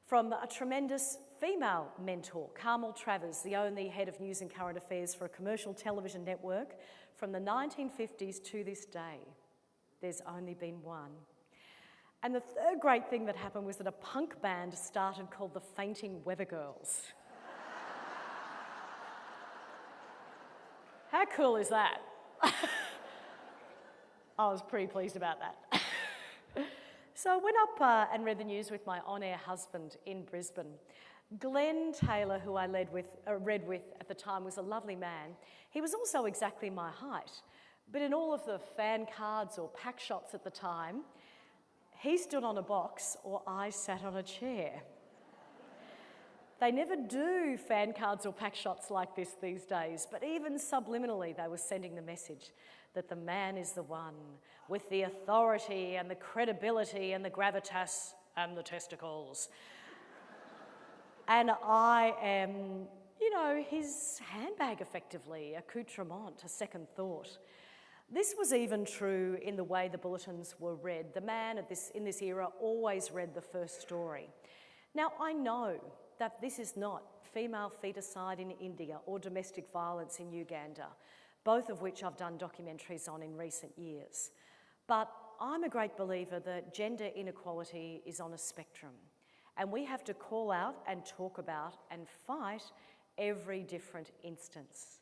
from a tremendous female mentor, Carmel Travers, the only head of news and current affairs for a commercial television network from the 1950s to this day. There's only been one. And the third great thing that happened was that a punk band started called the Fainting Weather Girls. How cool is that? I was pretty pleased about that. So I went up and read the news with my on-air husband in Brisbane. Glenn Taylor, who I read with at the time, was a lovely man. He was also exactly my height, but in all of the fan cards or pack shots at the time, he stood on a box or I sat on a chair. They never do fan cards or pack shots like this these days, but even subliminally they were sending the message that the man is the one with the authority and the credibility and the gravitas and the testicles. And I am, his handbag effectively, accoutrement, a second thought. This was even true in the way the bulletins were read. The man in this era always read the first story. Now, I know that this is not female feticide in India or domestic violence in Uganda, both of which I've done documentaries on in recent years. But I'm a great believer that gender inequality is on a spectrum, and we have to call out and talk about and fight every different instance.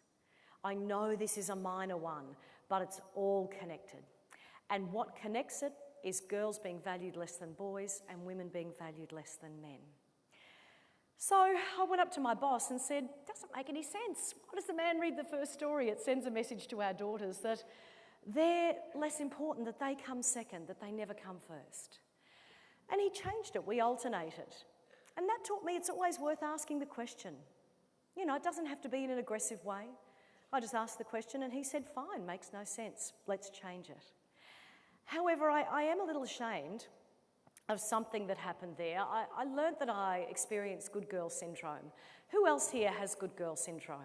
I know this is a minor one, but it's all connected. And what connects it is girls being valued less than boys and women being valued less than men. So I went up to my boss and said, "Doesn't make any sense. Why does the man read the first story? It sends a message to our daughters that they're less important, that they come second, that they never come first." And he changed it. We alternated. And that taught me it's always worth asking the question, You know, it doesn't have to be in an aggressive way. I just asked the question and he said, fine, makes no sense, let's change it. However, I am a little ashamed of something that happened there. I learnt that I experienced good girl syndrome. Who else here has good girl syndrome?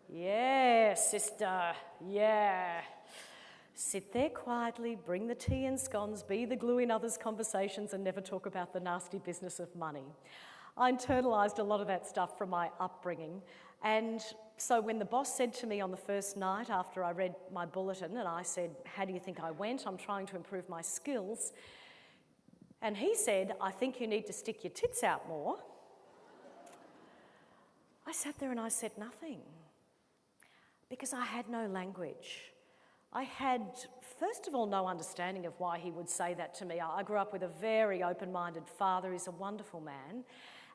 Yeah, sister, yeah. Sit there quietly, bring the tea and scones, be the glue in others' conversations and never talk about the nasty business of money. I internalised a lot of that stuff from my upbringing, and so when the boss said to me on the first night after I read my bulletin and I said, how do you think I went? I'm trying to improve my skills. And he said, I think you need to stick your tits out more. I sat there and I said nothing because I had no language. I had, first of all, no understanding of why he would say that to me. I grew up with a very open-minded father. He's a wonderful man.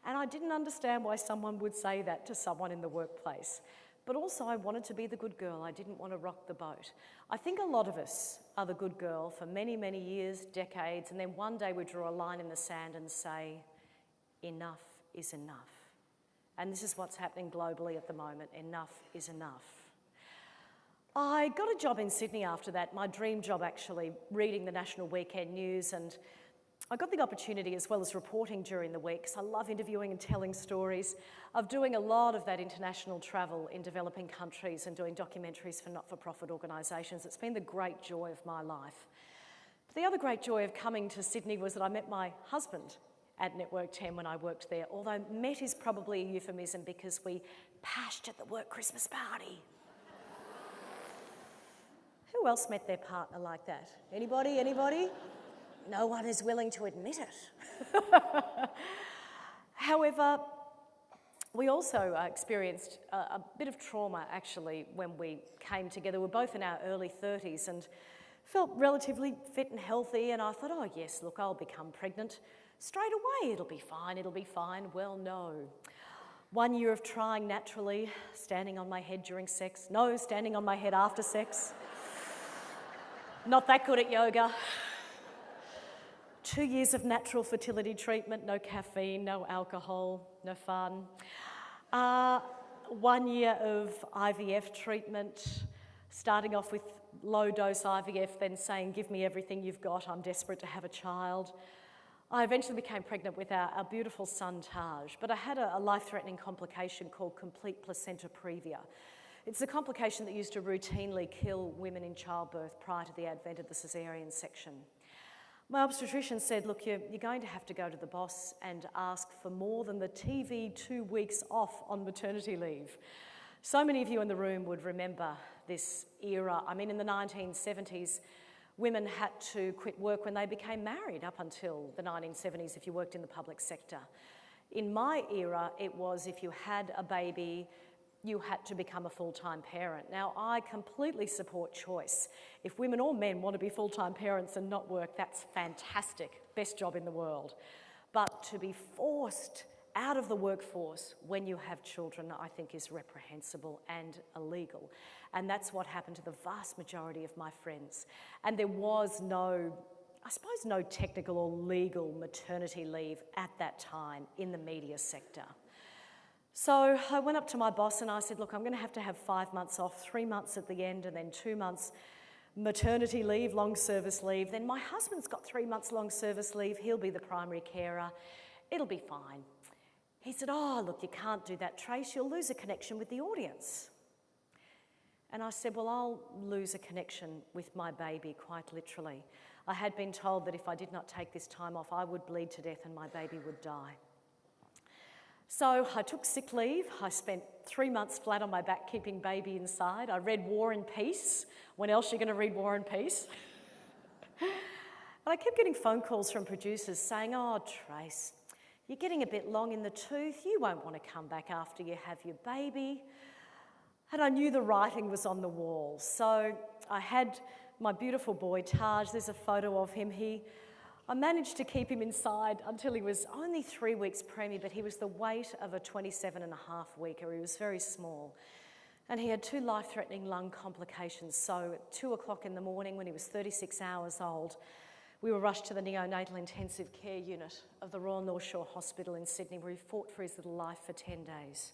And I didn't understand why someone would say that to someone in the workplace. But also I wanted to be the good girl. I didn't want to rock the boat. I think a lot of us are the good girl for many, many years, decades, and then one day we draw a line in the sand and say, enough is enough. And this is what's happening globally at the moment. Enough is enough. I got a job in Sydney after that, my dream job actually, reading the National Weekend News, and I got the opportunity, as well as reporting during the week, because I love interviewing and telling stories, of doing a lot of that international travel in developing countries and doing documentaries for not-for-profit organisations. It's been the great joy of my life. But the other great joy of coming to Sydney was that I met my husband at Network 10 when I worked there, although met is probably a euphemism because we pashed at the work Christmas party. Who else met their partner like that? Anybody? Anybody? No one is willing to admit it. However, we also experienced a bit of trauma actually when we came together. We're both in our early 30s and felt relatively fit and healthy, and I thought, oh yes, look, I'll become pregnant straight away. It'll be fine, it'll be fine. Well, no. 1 year of trying naturally, standing on my head during sex. No, standing on my head after sex. Not that good at yoga. 2 years of natural fertility treatment, no caffeine, no alcohol, no fun. 1 year of IVF treatment, starting off with low-dose IVF, then saying, give me everything you've got, I'm desperate to have a child. I eventually became pregnant with our beautiful son, Taj, but I had a life-threatening complication called complete placenta previa. It's a complication that used to routinely kill women in childbirth prior to the advent of the caesarean section. My obstetrician said, look, you're going to have to go to the boss and ask for more than the TV 2 weeks off on maternity leave. So many of you in the room would remember this era. I mean, in the 1970s, women had to quit work when they became married up until the 1970s if you worked in the public sector. In my era, it was if you had a baby, you had to become a full-time parent. Now, I completely support choice. If women or men want to be full-time parents and not work, that's fantastic, best job in the world. But to be forced out of the workforce when you have children, I think is reprehensible and illegal. And that's what happened to the vast majority of my friends. And there was no technical or legal maternity leave at that time in the media sector. So I went up to my boss and I said, look, I'm going to have 5 months off, 3 months at the end and then 2 months maternity leave, long service leave. Then my husband's got 3 months long service leave. He'll be the primary carer. It'll be fine. He said, oh, look, you can't do that, Trace. You'll lose a connection with the audience. And I said, well, I'll lose a connection with my baby, quite literally. I had been told that if I did not take this time off, I would bleed to death and my baby would die. So I took sick leave. I spent 3 months flat on my back keeping baby inside. I read War and Peace. When else are you going to read War and Peace? And I kept getting phone calls from producers saying, oh, Trace, you're getting a bit long in the tooth. You won't want to come back after you have your baby. And I knew the writing was on the wall. So I had my beautiful boy, Taj. There's a photo of him. I managed to keep him inside until he was only 3 weeks preemie, but he was the weight of a 27.5-weeker. He was very small. And he had 2 life-threatening lung complications. So at 2 o'clock in the morning, when he was 36 hours old, we were rushed to the neonatal intensive care unit of the Royal North Shore Hospital in Sydney, where he fought for his little life for 10 days.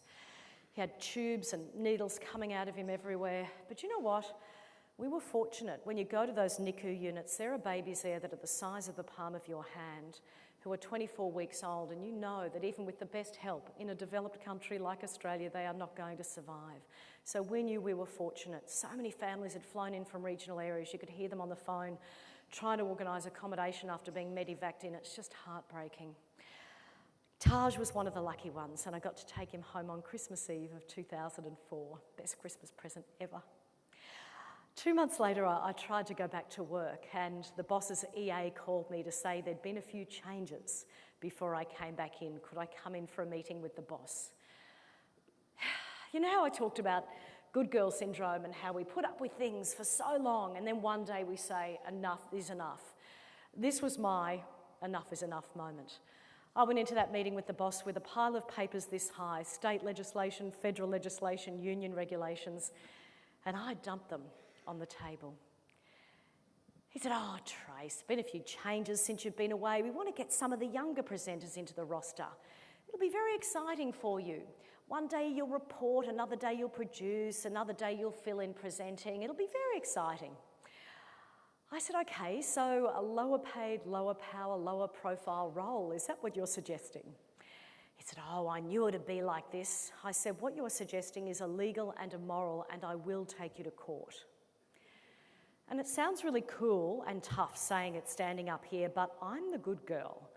He had tubes and needles coming out of him everywhere. But you know what? We were fortunate. When you go to those NICU units, there are babies there that are the size of the palm of your hand, who are 24 weeks old, and you know that even with the best help in a developed country like Australia, they are not going to survive. So we knew we were fortunate. So many families had flown in from regional areas. You could hear them on the phone trying to organise accommodation after being medevaced in. It's just heartbreaking. Taj was one of the lucky ones, and I got to take him home on Christmas Eve of 2004. Best Christmas present ever. 2 months later, I tried to go back to work, and the boss's EA called me to say there'd been a few changes before I came back in. Could I come in for a meeting with the boss? You know how I talked about good girl syndrome and how we put up with things for so long, and then one day we say, enough is enough. This was my enough is enough moment. I went into that meeting with the boss with a pile of papers this high, state legislation, federal legislation, union regulations, and I dumped them on the table. He said, oh, Trace, been a few changes since you've been away. We want to get some of the younger presenters into the roster. It'll be very exciting for you. One day you'll report, another day you'll produce, another day you'll fill in presenting. It'll be very exciting. I said, okay, so a lower paid, lower power, lower profile role, is that what you're suggesting? He said, oh, I knew it'd be like this. I said, what you're suggesting is illegal and immoral, and I will take you to court. And it sounds really cool and tough saying it standing up here, but I'm the good girl.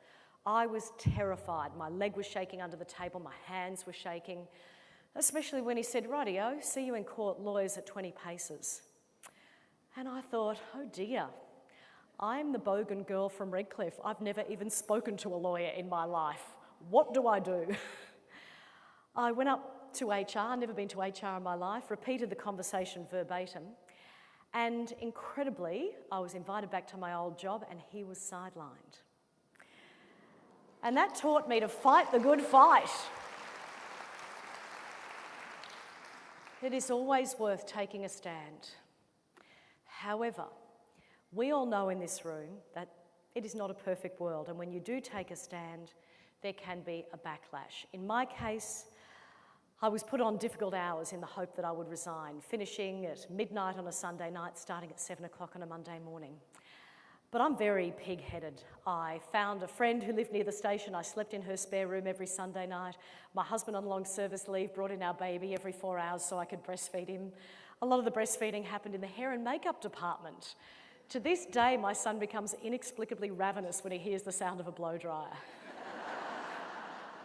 I was terrified. My leg was shaking under the table, my hands were shaking, especially when he said, rightio, see you in court, lawyers at 20 paces. And I thought, oh dear, I'm the bogan girl from Redcliffe. I've never even spoken to a lawyer in my life. What do I do? I went up to HR, never been to HR in my life, repeated the conversation verbatim, and incredibly, I was invited back to my old job and he was sidelined. And that taught me to fight the good fight. It is always worth taking a stand. However, we all know in this room that it is not a perfect world, and when you do take a stand, there can be a backlash. In my case, I was put on difficult hours in the hope that I would resign, finishing at midnight on a Sunday night, starting at 7 o'clock on a Monday morning. But I'm very pig-headed. I found a friend who lived near the station. I slept in her spare room every Sunday night. My husband on long service leave brought in our baby every 4 hours so I could breastfeed him. A lot of the breastfeeding happened in the hair and makeup department. To this day, my son becomes inexplicably ravenous when he hears the sound of a blow dryer.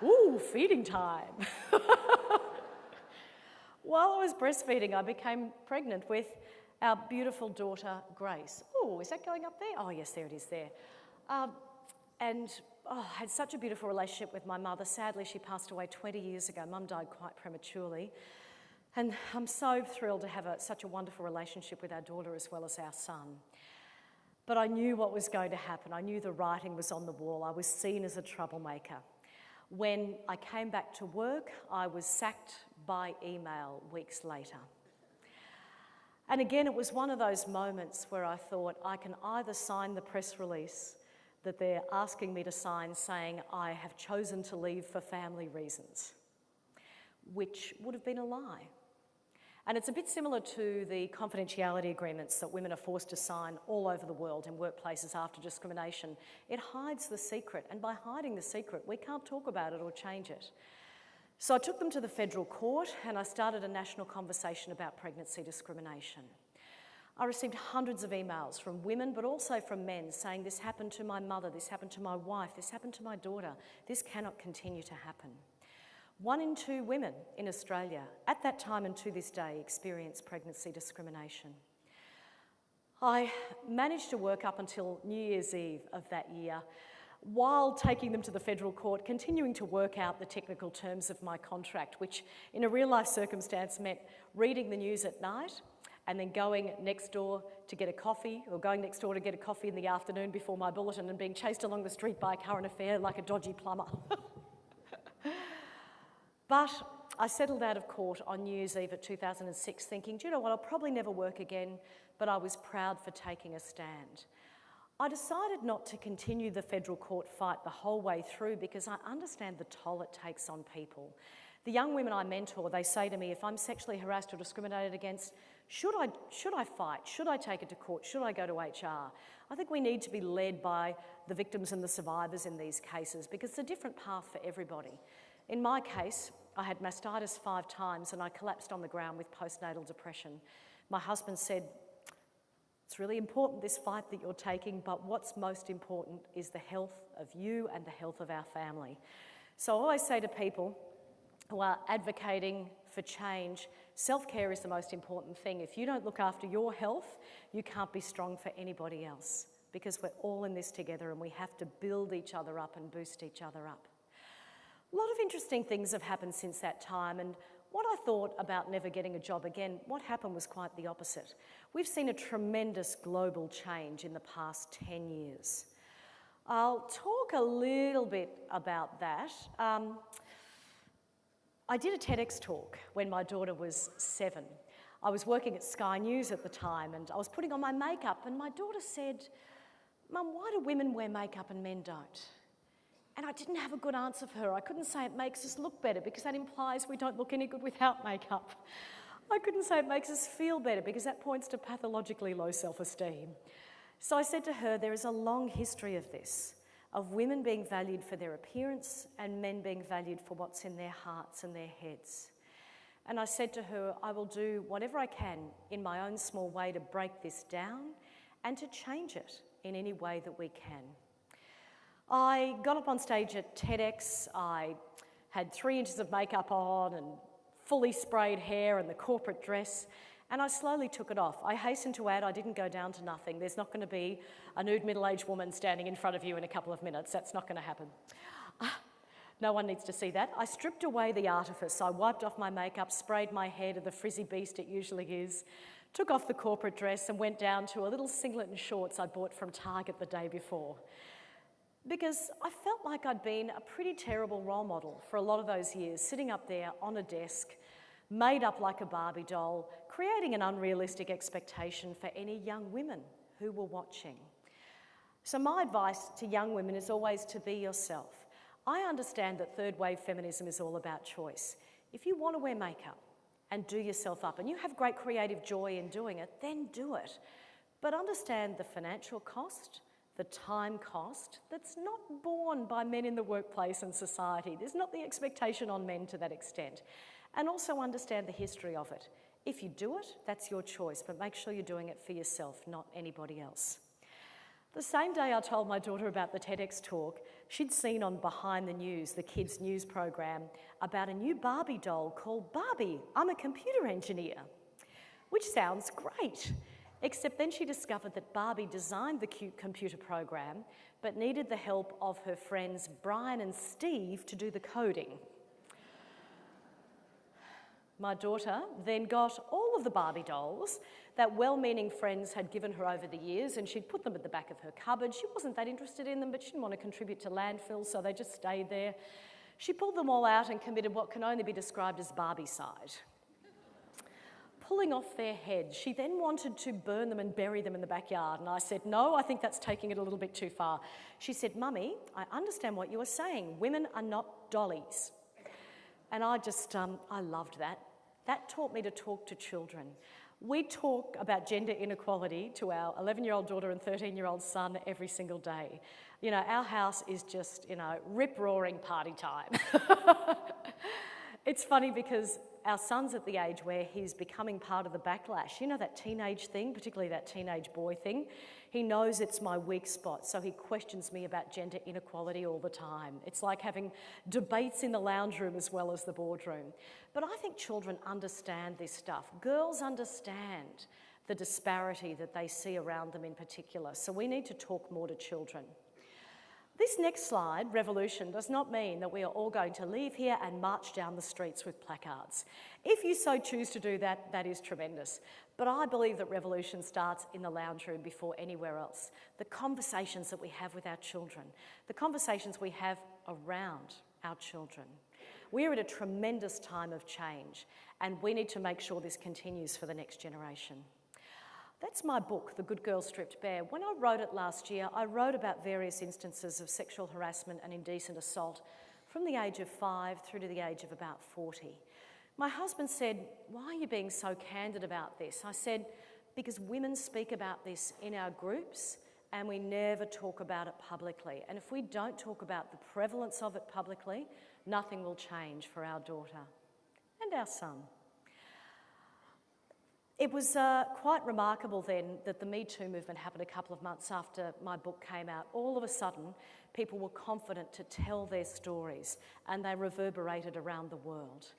Ooh, feeding time. While I was breastfeeding, I became pregnant with our beautiful daughter, Grace. Oh, is that going up there? Oh, yes, there it is there. I had such a beautiful relationship with my mother. Sadly, she passed away 20 years ago. Mum died quite prematurely. And I'm so thrilled to have such a wonderful relationship with our daughter as well as our son. But I knew what was going to happen. I knew the writing was on the wall. I was seen as a troublemaker. When I came back to work, I was sacked by email weeks later. And again, it was one of those moments where I thought I can either sign the press release that they're asking me to sign saying I have chosen to leave for family reasons, which would have been a lie. And it's a bit similar to the confidentiality agreements that women are forced to sign all over the world in workplaces after discrimination. It hides the secret, and by hiding the secret, we can't talk about it or change it. So I took them to the federal court and I started a national conversation about pregnancy discrimination. I received hundreds of emails from women, but also from men, saying this happened to my mother, this happened to my wife, this happened to my daughter. This cannot continue to happen. 1 in 2 women in Australia at that time and to this day experience pregnancy discrimination. I managed to work up until New Year's Eve of that year while taking them to the federal court, continuing to work out the technical terms of my contract, which in a real life circumstance meant reading the news at night and then going next door to get a coffee, or going next door to get a coffee in the afternoon before my bulletin and being chased along the street by a current affair like a dodgy plumber. But I settled out of court on New Year's Eve of 2006 thinking, do you know what, I'll probably never work again, but I was proud for taking a stand. I decided not to continue the federal court fight the whole way through because I understand the toll it takes on people. The young women I mentor, they say to me, if I'm sexually harassed or discriminated against, should I fight? Should I take it to court? Should I go to HR? I think we need to be led by the victims and the survivors in these cases because it's a different path for everybody. In my case, I had mastitis 5 times and I collapsed on the ground with postnatal depression. My husband said, it's really important, this fight that you're taking, but what's most important is the health of you and the health of our family. So I always say to people who are advocating for change, self-care is the most important thing. If you don't look after your health, you can't be strong for anybody else because we're all in this together and we have to build each other up and boost each other up. A lot of interesting things have happened since that time, and what I thought about never getting a job again, what happened was quite the opposite. We've seen a tremendous global change in the past 10 years. I'll talk a little bit about that. I did a TEDx talk when my daughter was 7. I was working at Sky News at the time and I was putting on my makeup and my daughter said, "Mum, why do women wear makeup and men don't?" And I didn't have a good answer for her. I couldn't say it makes us look better because that implies we don't look any good without makeup. I couldn't say it makes us feel better because that points to pathologically low self-esteem. So I said to her, there is a long history of this, of women being valued for their appearance and men being valued for what's in their hearts and their heads. And I said to her, I will do whatever I can in my own small way to break this down and to change it in any way that we can. I got up on stage at TEDx. I had 3 inches of makeup on and fully sprayed hair and the corporate dress, and I slowly took it off. I hasten to add I didn't go down to nothing. There's not going to be a nude middle-aged woman standing in front of you in a couple of minutes. That's not going to happen. No one needs to see that. I stripped away the artifice. I wiped off my makeup, sprayed my hair to the frizzy beast it usually is, took off the corporate dress and went down to a little singlet and shorts I bought from Target the day before. Because I felt like I'd been a pretty terrible role model for a lot of those years, sitting up there on a desk, made up like a Barbie doll, creating an unrealistic expectation for any young women who were watching. So my advice to young women is always to be yourself. I understand that third wave feminism is all about choice. If you want to wear makeup and do yourself up and you have great creative joy in doing it, then do it. But understand the financial cost, the time cost that's not borne by men in the workplace and society. There's not the expectation on men to that extent. And also understand the history of it. If you do it, that's your choice, but make sure you're doing it for yourself, not anybody else. The same day I told my daughter about the TEDx talk, she'd seen on Behind the News, the kids' news program, about a new Barbie doll called Barbie, I'm a Computer Engineer, which sounds great. Except then she discovered that Barbie designed the cute computer program but needed the help of her friends Brian and Steve to do the coding. My daughter then got all of the Barbie dolls that well-meaning friends had given her over the years and she'd put them at the back of her cupboard. She wasn't that interested in them, but she didn't want to contribute to landfill, so they just stayed there. She pulled them all out and committed what can only be described as Barbie-cide. Pulling off their heads. She then wanted to burn them and bury them in the backyard. And I said, no, I think that's taking it a little bit too far. She said, Mummy, I understand what you are saying. Women are not dollies. And I loved that. That taught me to talk to children. We talk about gender inequality to our 11-year-old daughter and 13-year-old son every single day. You know, our house is just, rip-roaring party time. It's funny because our son's at the age where he's becoming part of the backlash. You know, that teenage thing, particularly that teenage boy thing? He knows it's my weak spot, so he questions me about gender inequality all the time. It's like having debates in the lounge room as well as the boardroom. But I think children understand this stuff. Girls understand the disparity that they see around them in particular, so we need to talk more to children. This next slide, revolution, does not mean that we are all going to leave here and march down the streets with placards. If you so choose to do that, that is tremendous. But I believe that revolution starts in the lounge room before anywhere else. The conversations that we have with our children, the conversations we have around our children. We're at a tremendous time of change, and we need to make sure this continues for the next generation. That's my book, The Good Girl Stripped Bare. When I wrote it last year, I wrote about various instances of sexual harassment and indecent assault from the age of 5 through to the age of about 40. My husband said, "Why are you being so candid about this?" I said, "Because women speak about this in our groups and we never talk about it publicly. And if we don't talk about the prevalence of it publicly, nothing will change for our daughter and our son." It was quite remarkable then that the Me Too movement happened a couple of months after my book came out. All of a sudden, people were confident to tell their stories and they reverberated around the world.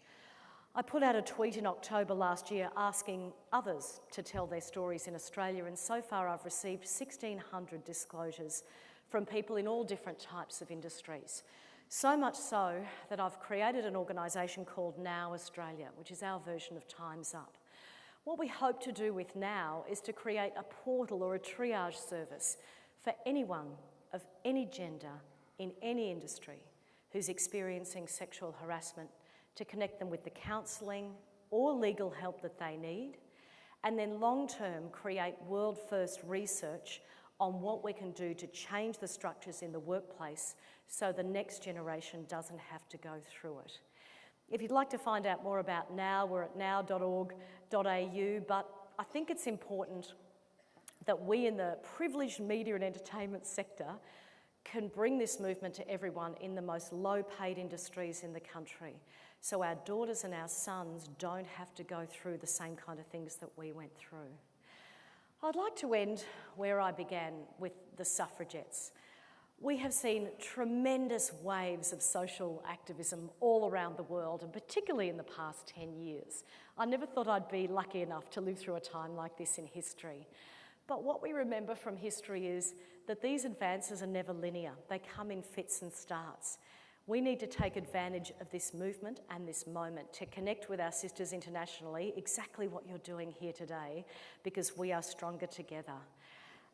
I put out a tweet in October last year asking others to tell their stories in Australia, and so far I've received 1,600 disclosures from people in all different types of industries. So much so that I've created an organisation called Now Australia, which is our version of Time's Up. What we hope to do with Now is to create a portal or a triage service for anyone of any gender in any industry who's experiencing sexual harassment, to connect them with the counselling or legal help that they need, and then long-term create world-first research on what we can do to change the structures in the workplace so the next generation doesn't have to go through it. If you'd like to find out more about Now, we're at now.org.au, but I think it's important that we in the privileged media and entertainment sector can bring this movement to everyone in the most low-paid industries in the country, so our daughters and our sons don't have to go through the same kind of things that we went through. I'd like to end where I began, with the suffragettes. We have seen tremendous waves of social activism all around the world, and particularly in the past 10 years. I never thought I'd be lucky enough to live through a time like this in history. But what we remember from history is that these advances are never linear. They come in fits and starts. We need to take advantage of this movement and this moment to connect with our sisters internationally, exactly what you're doing here today, because we are stronger together.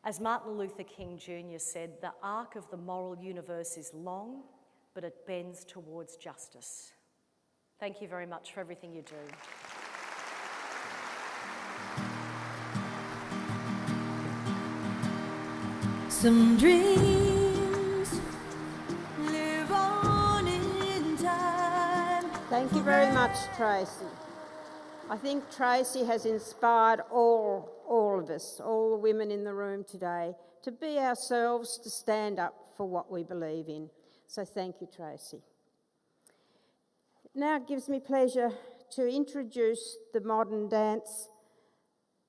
As Martin Luther King Jr. said, the arc of the moral universe is long, but it bends towards justice. Thank you very much for everything you do. Some dreams live on in time. Thank you very much, Tracy. I think Tracy has inspired all of us, all the women in the room today, to be ourselves, to stand up for what we believe in. So thank you, Tracy. Now it gives me pleasure to introduce the modern dance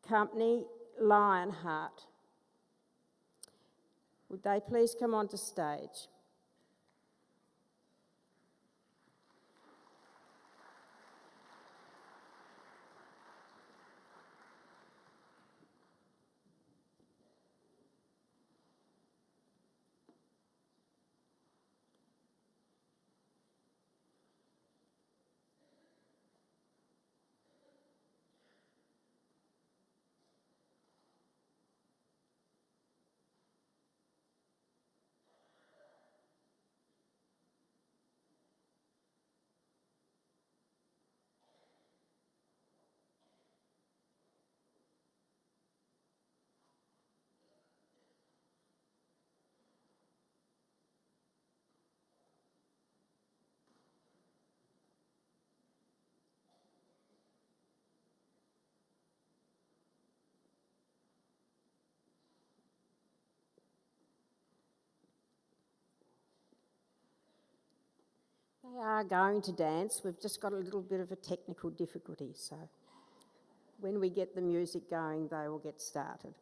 company, Lionheart. Would they please come onto stage? They are going to dance. We've just got a little bit of a technical difficulty, so when we get the music going, they will get started.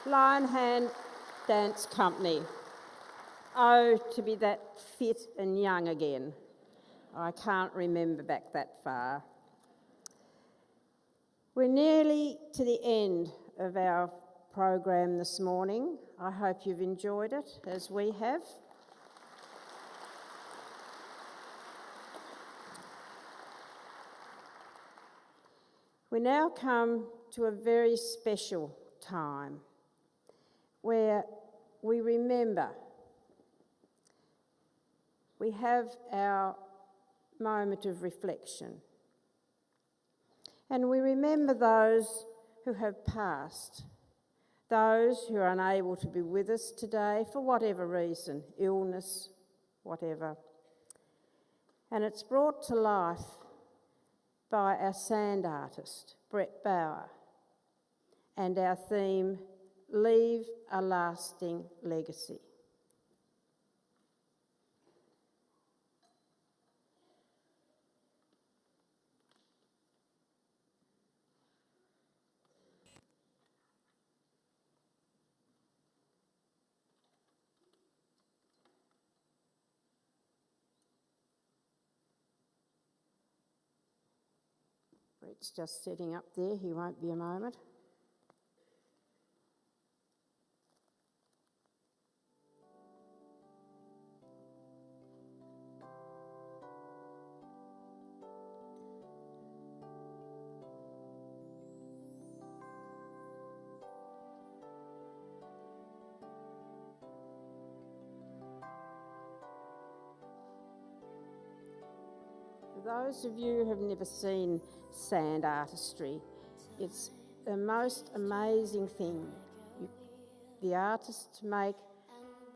Lion Hand Dance Company. Oh, to be that fit and young again. I can't remember back that far. We're nearly to the end of our program this morning. I hope you've enjoyed it as we have. We now come to a very special time where we remember. We have our moment of reflection. And we remember those who have passed, those who are unable to be with us today for whatever reason, illness, whatever. And it's brought to life by our sand artist, Brett Bauer, and our theme, Leave a Lasting Legacy. Brett's just setting up there, he won't be a moment. For those of you who have never seen sand artistry, it's the most amazing thing. The artists make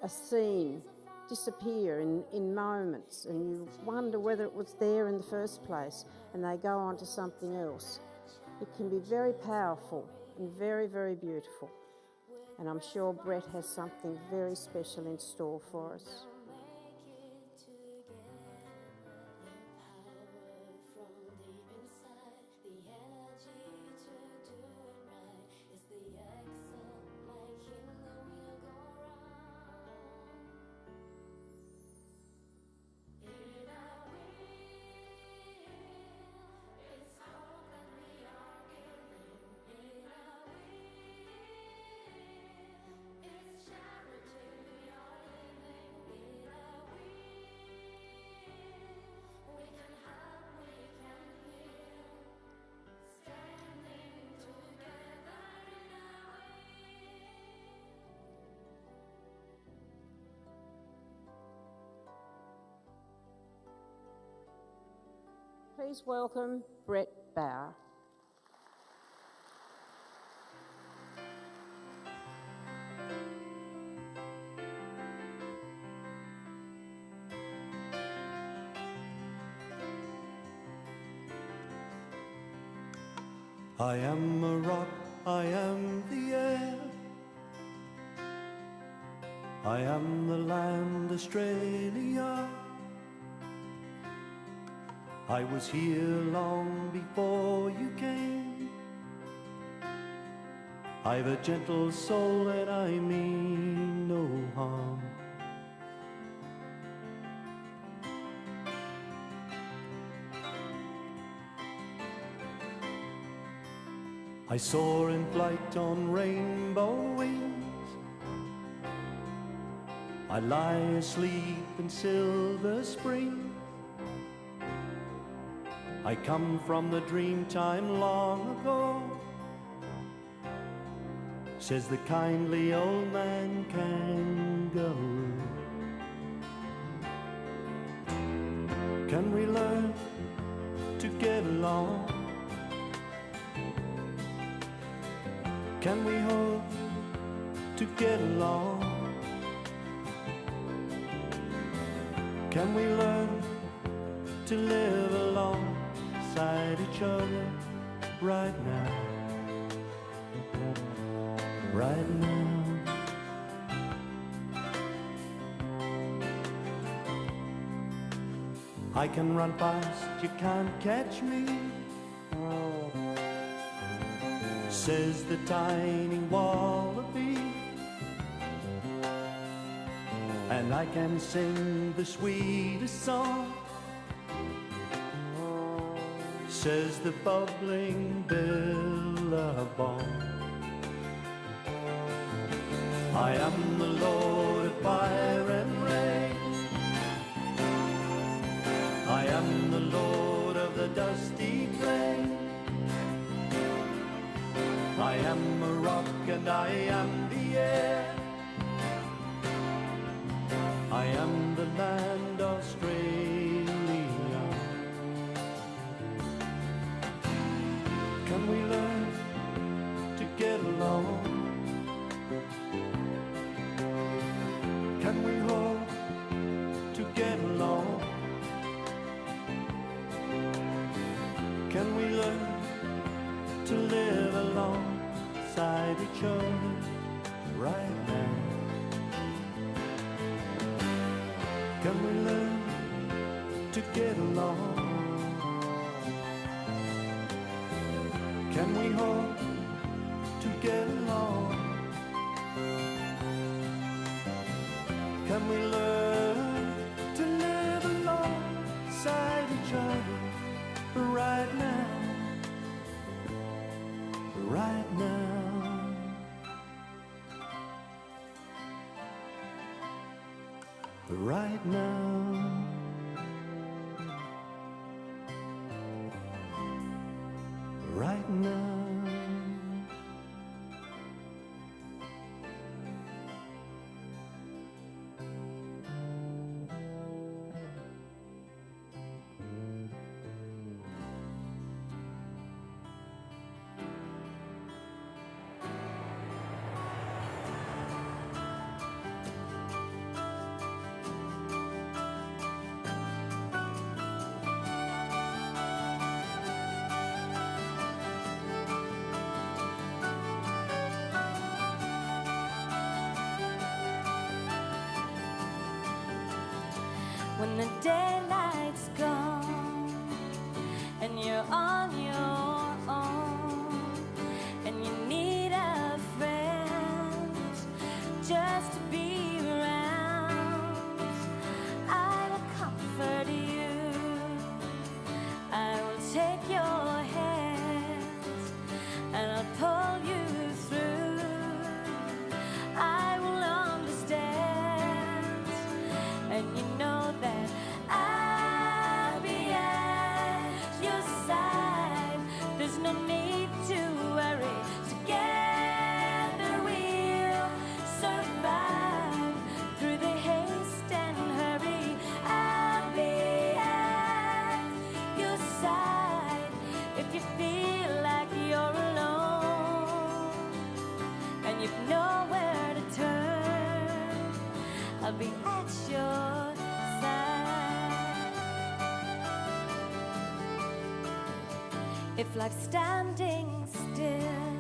a scene disappear in moments, and you wonder whether it was there in the first place, and they go on to something else. It can be very powerful and very, very beautiful. And I'm sure Brett has something very special in store for us. Please welcome Brett Bauer. I am a rock, I am the air, I am the land, Australia. I was here long before you came. I've a gentle soul and I mean no harm. I soar in flight on rainbow wings. I lie asleep in Silver Spring. I come from the dream time long ago, says the kindly old man kangaroo. Can we learn to get along? Can we hope to get along? Can we learn to live along beside each other right now, right now. I can run fast, you can't catch me, says the tiny wallaby. and I can sing the sweetest song, says the bubbling billabong. I am the Lord of fire and rain, I am the Lord of the dusty plain. I am a rock and I am the air, I am the land Australia. Can we learn to get along? Can we hope to get along? Can we learn to live alongside each other right now? Can we learn to get along? Can we hope to get along? Can we learn to live alongside each other right now? Right now. Right now. Right now. When the daylight's gone and you're on your own and you need a friend just to be around, I will comfort you, I will take your hands and I'll pull you through, I will understand, and you know that I'll be at your side. There's no need to worry. Together we'll survive through the haste and hurry. I'll be at your side if you feel like you're alone and you've nowhere to turn. I'll be at your side. If life's standing still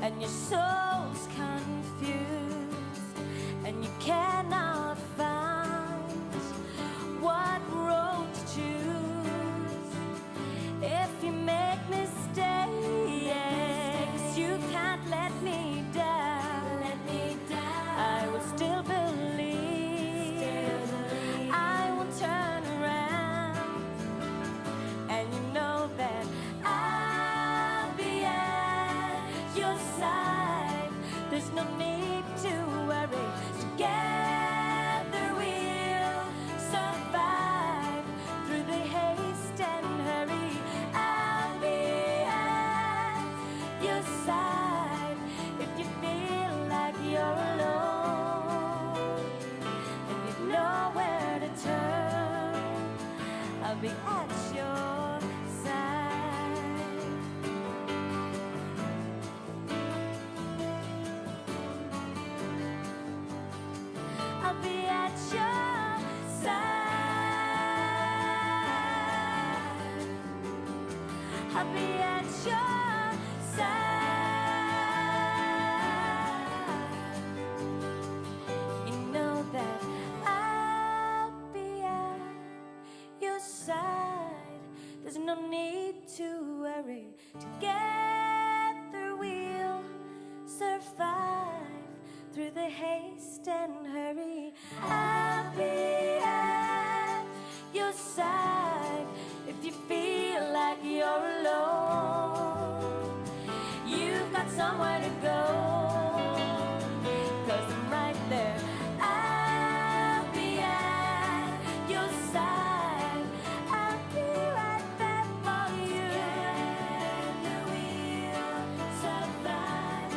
and your soul's confused and you cannot find what road to choose, if you make mistakes, you can't let me down. I will still believe, I will turn around, and you know that I'll be at your side. There's no need to worry. Together we'll survive through the haste and hurry. I'll be at your side if you feel like you're alone and you've nowhere to turn. I'll be at your side. I'll be at your side. I'll be at your side. You know that I'll be at your side. There's no need to worry. Together we'll survive through the haste and hurry. I'll be at your side if you feel like you're alone. You've got somewhere to go, 'cause I'm right there. I'll be at your side. I'll be right there for you. You will survive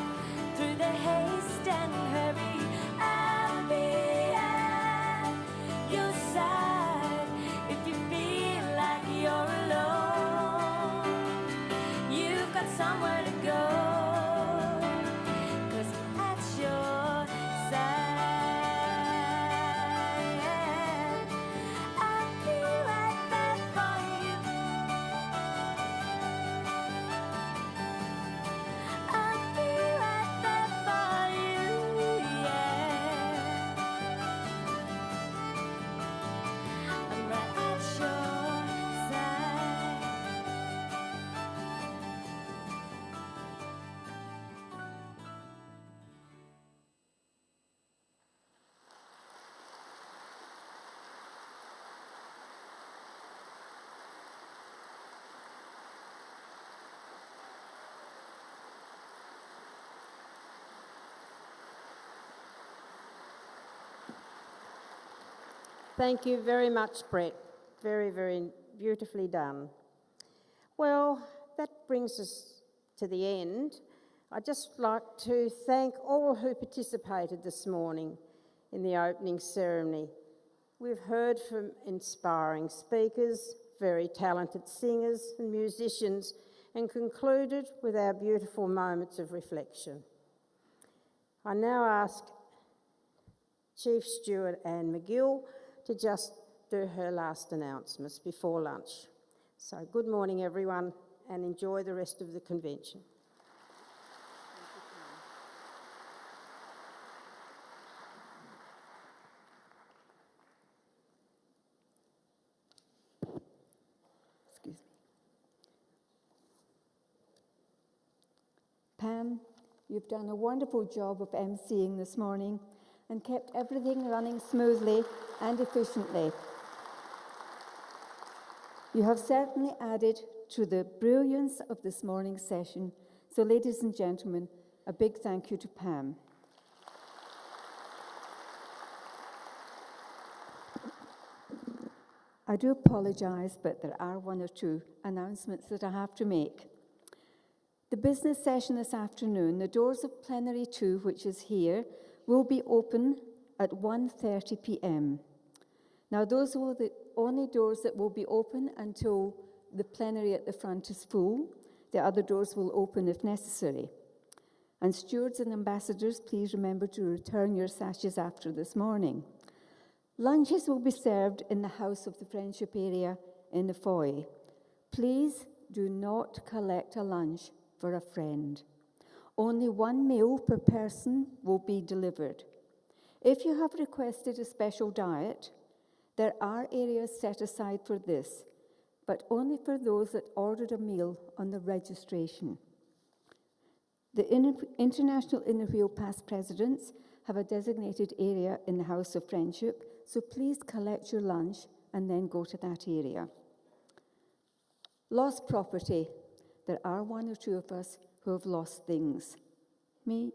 through the haste and hurry. I'll be at your side if you feel like you're alone. You've got somewhere to go, 'cause at your side, I'll be right there for you. I'll be right there for you, yeah. I'm right at your side. Thank you very much, Brett. Very, very beautifully done. Well, that brings us to the end. I'd just like to thank all who participated this morning in the opening ceremony. We've heard from inspiring speakers, very talented singers and musicians, and concluded with our beautiful moments of reflection. I now ask Chief Steward Anne McGill to just do her last announcements before lunch. So good morning, everyone, and enjoy the rest of the convention. Excuse me. Pam, you've done a wonderful job of emceeing this morning and kept everything running smoothly and efficiently. You have certainly added to the brilliance of this morning's session. So, ladies and gentlemen, a big thank you to Pam. I do apologise, but there are one or two announcements that I have to make. The business session this afternoon, the doors of Plenary 2, which is here, will be open at 1:30 p.m. Now, those are the only doors that will be open until the plenary at the front is full. The other doors will open if necessary. And stewards and ambassadors, please remember to return your sashes after this morning. Lunches will be served in the House of the Friendship area in the foyer. Please do not collect a lunch for a friend. Only one meal per person will be delivered. If you have requested a special diet, there are areas set aside for this, but only for those that ordered a meal on the registration. The International Inner Wheel past presidents have a designated area in the House of Friendship, so please collect your lunch and then go to that area. Lost property. There are one or two of us who have lost things. Me?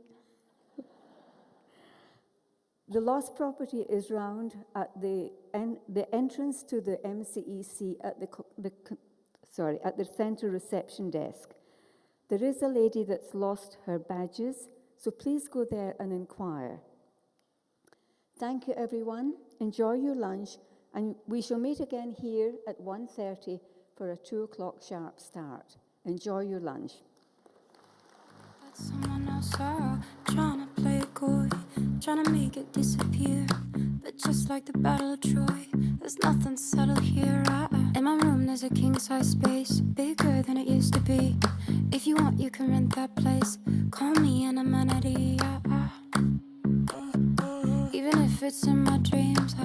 The lost property is round at the entrance to the MCEC at the centre reception desk. There is a lady that's lost her badges, so please go there and inquire. Thank you, everyone. Enjoy your lunch, and we shall meet again here at 1:30 for a 2 o'clock sharp start. Enjoy your lunch. Someone else out, trying to play it coy, trying to make it disappear. But just like the Battle of Troy, there's nothing settled here. In my room there's a king-size space, bigger than it used to be. If you want, you can rent that place. Call me an amenity. Even if it's in my dreams,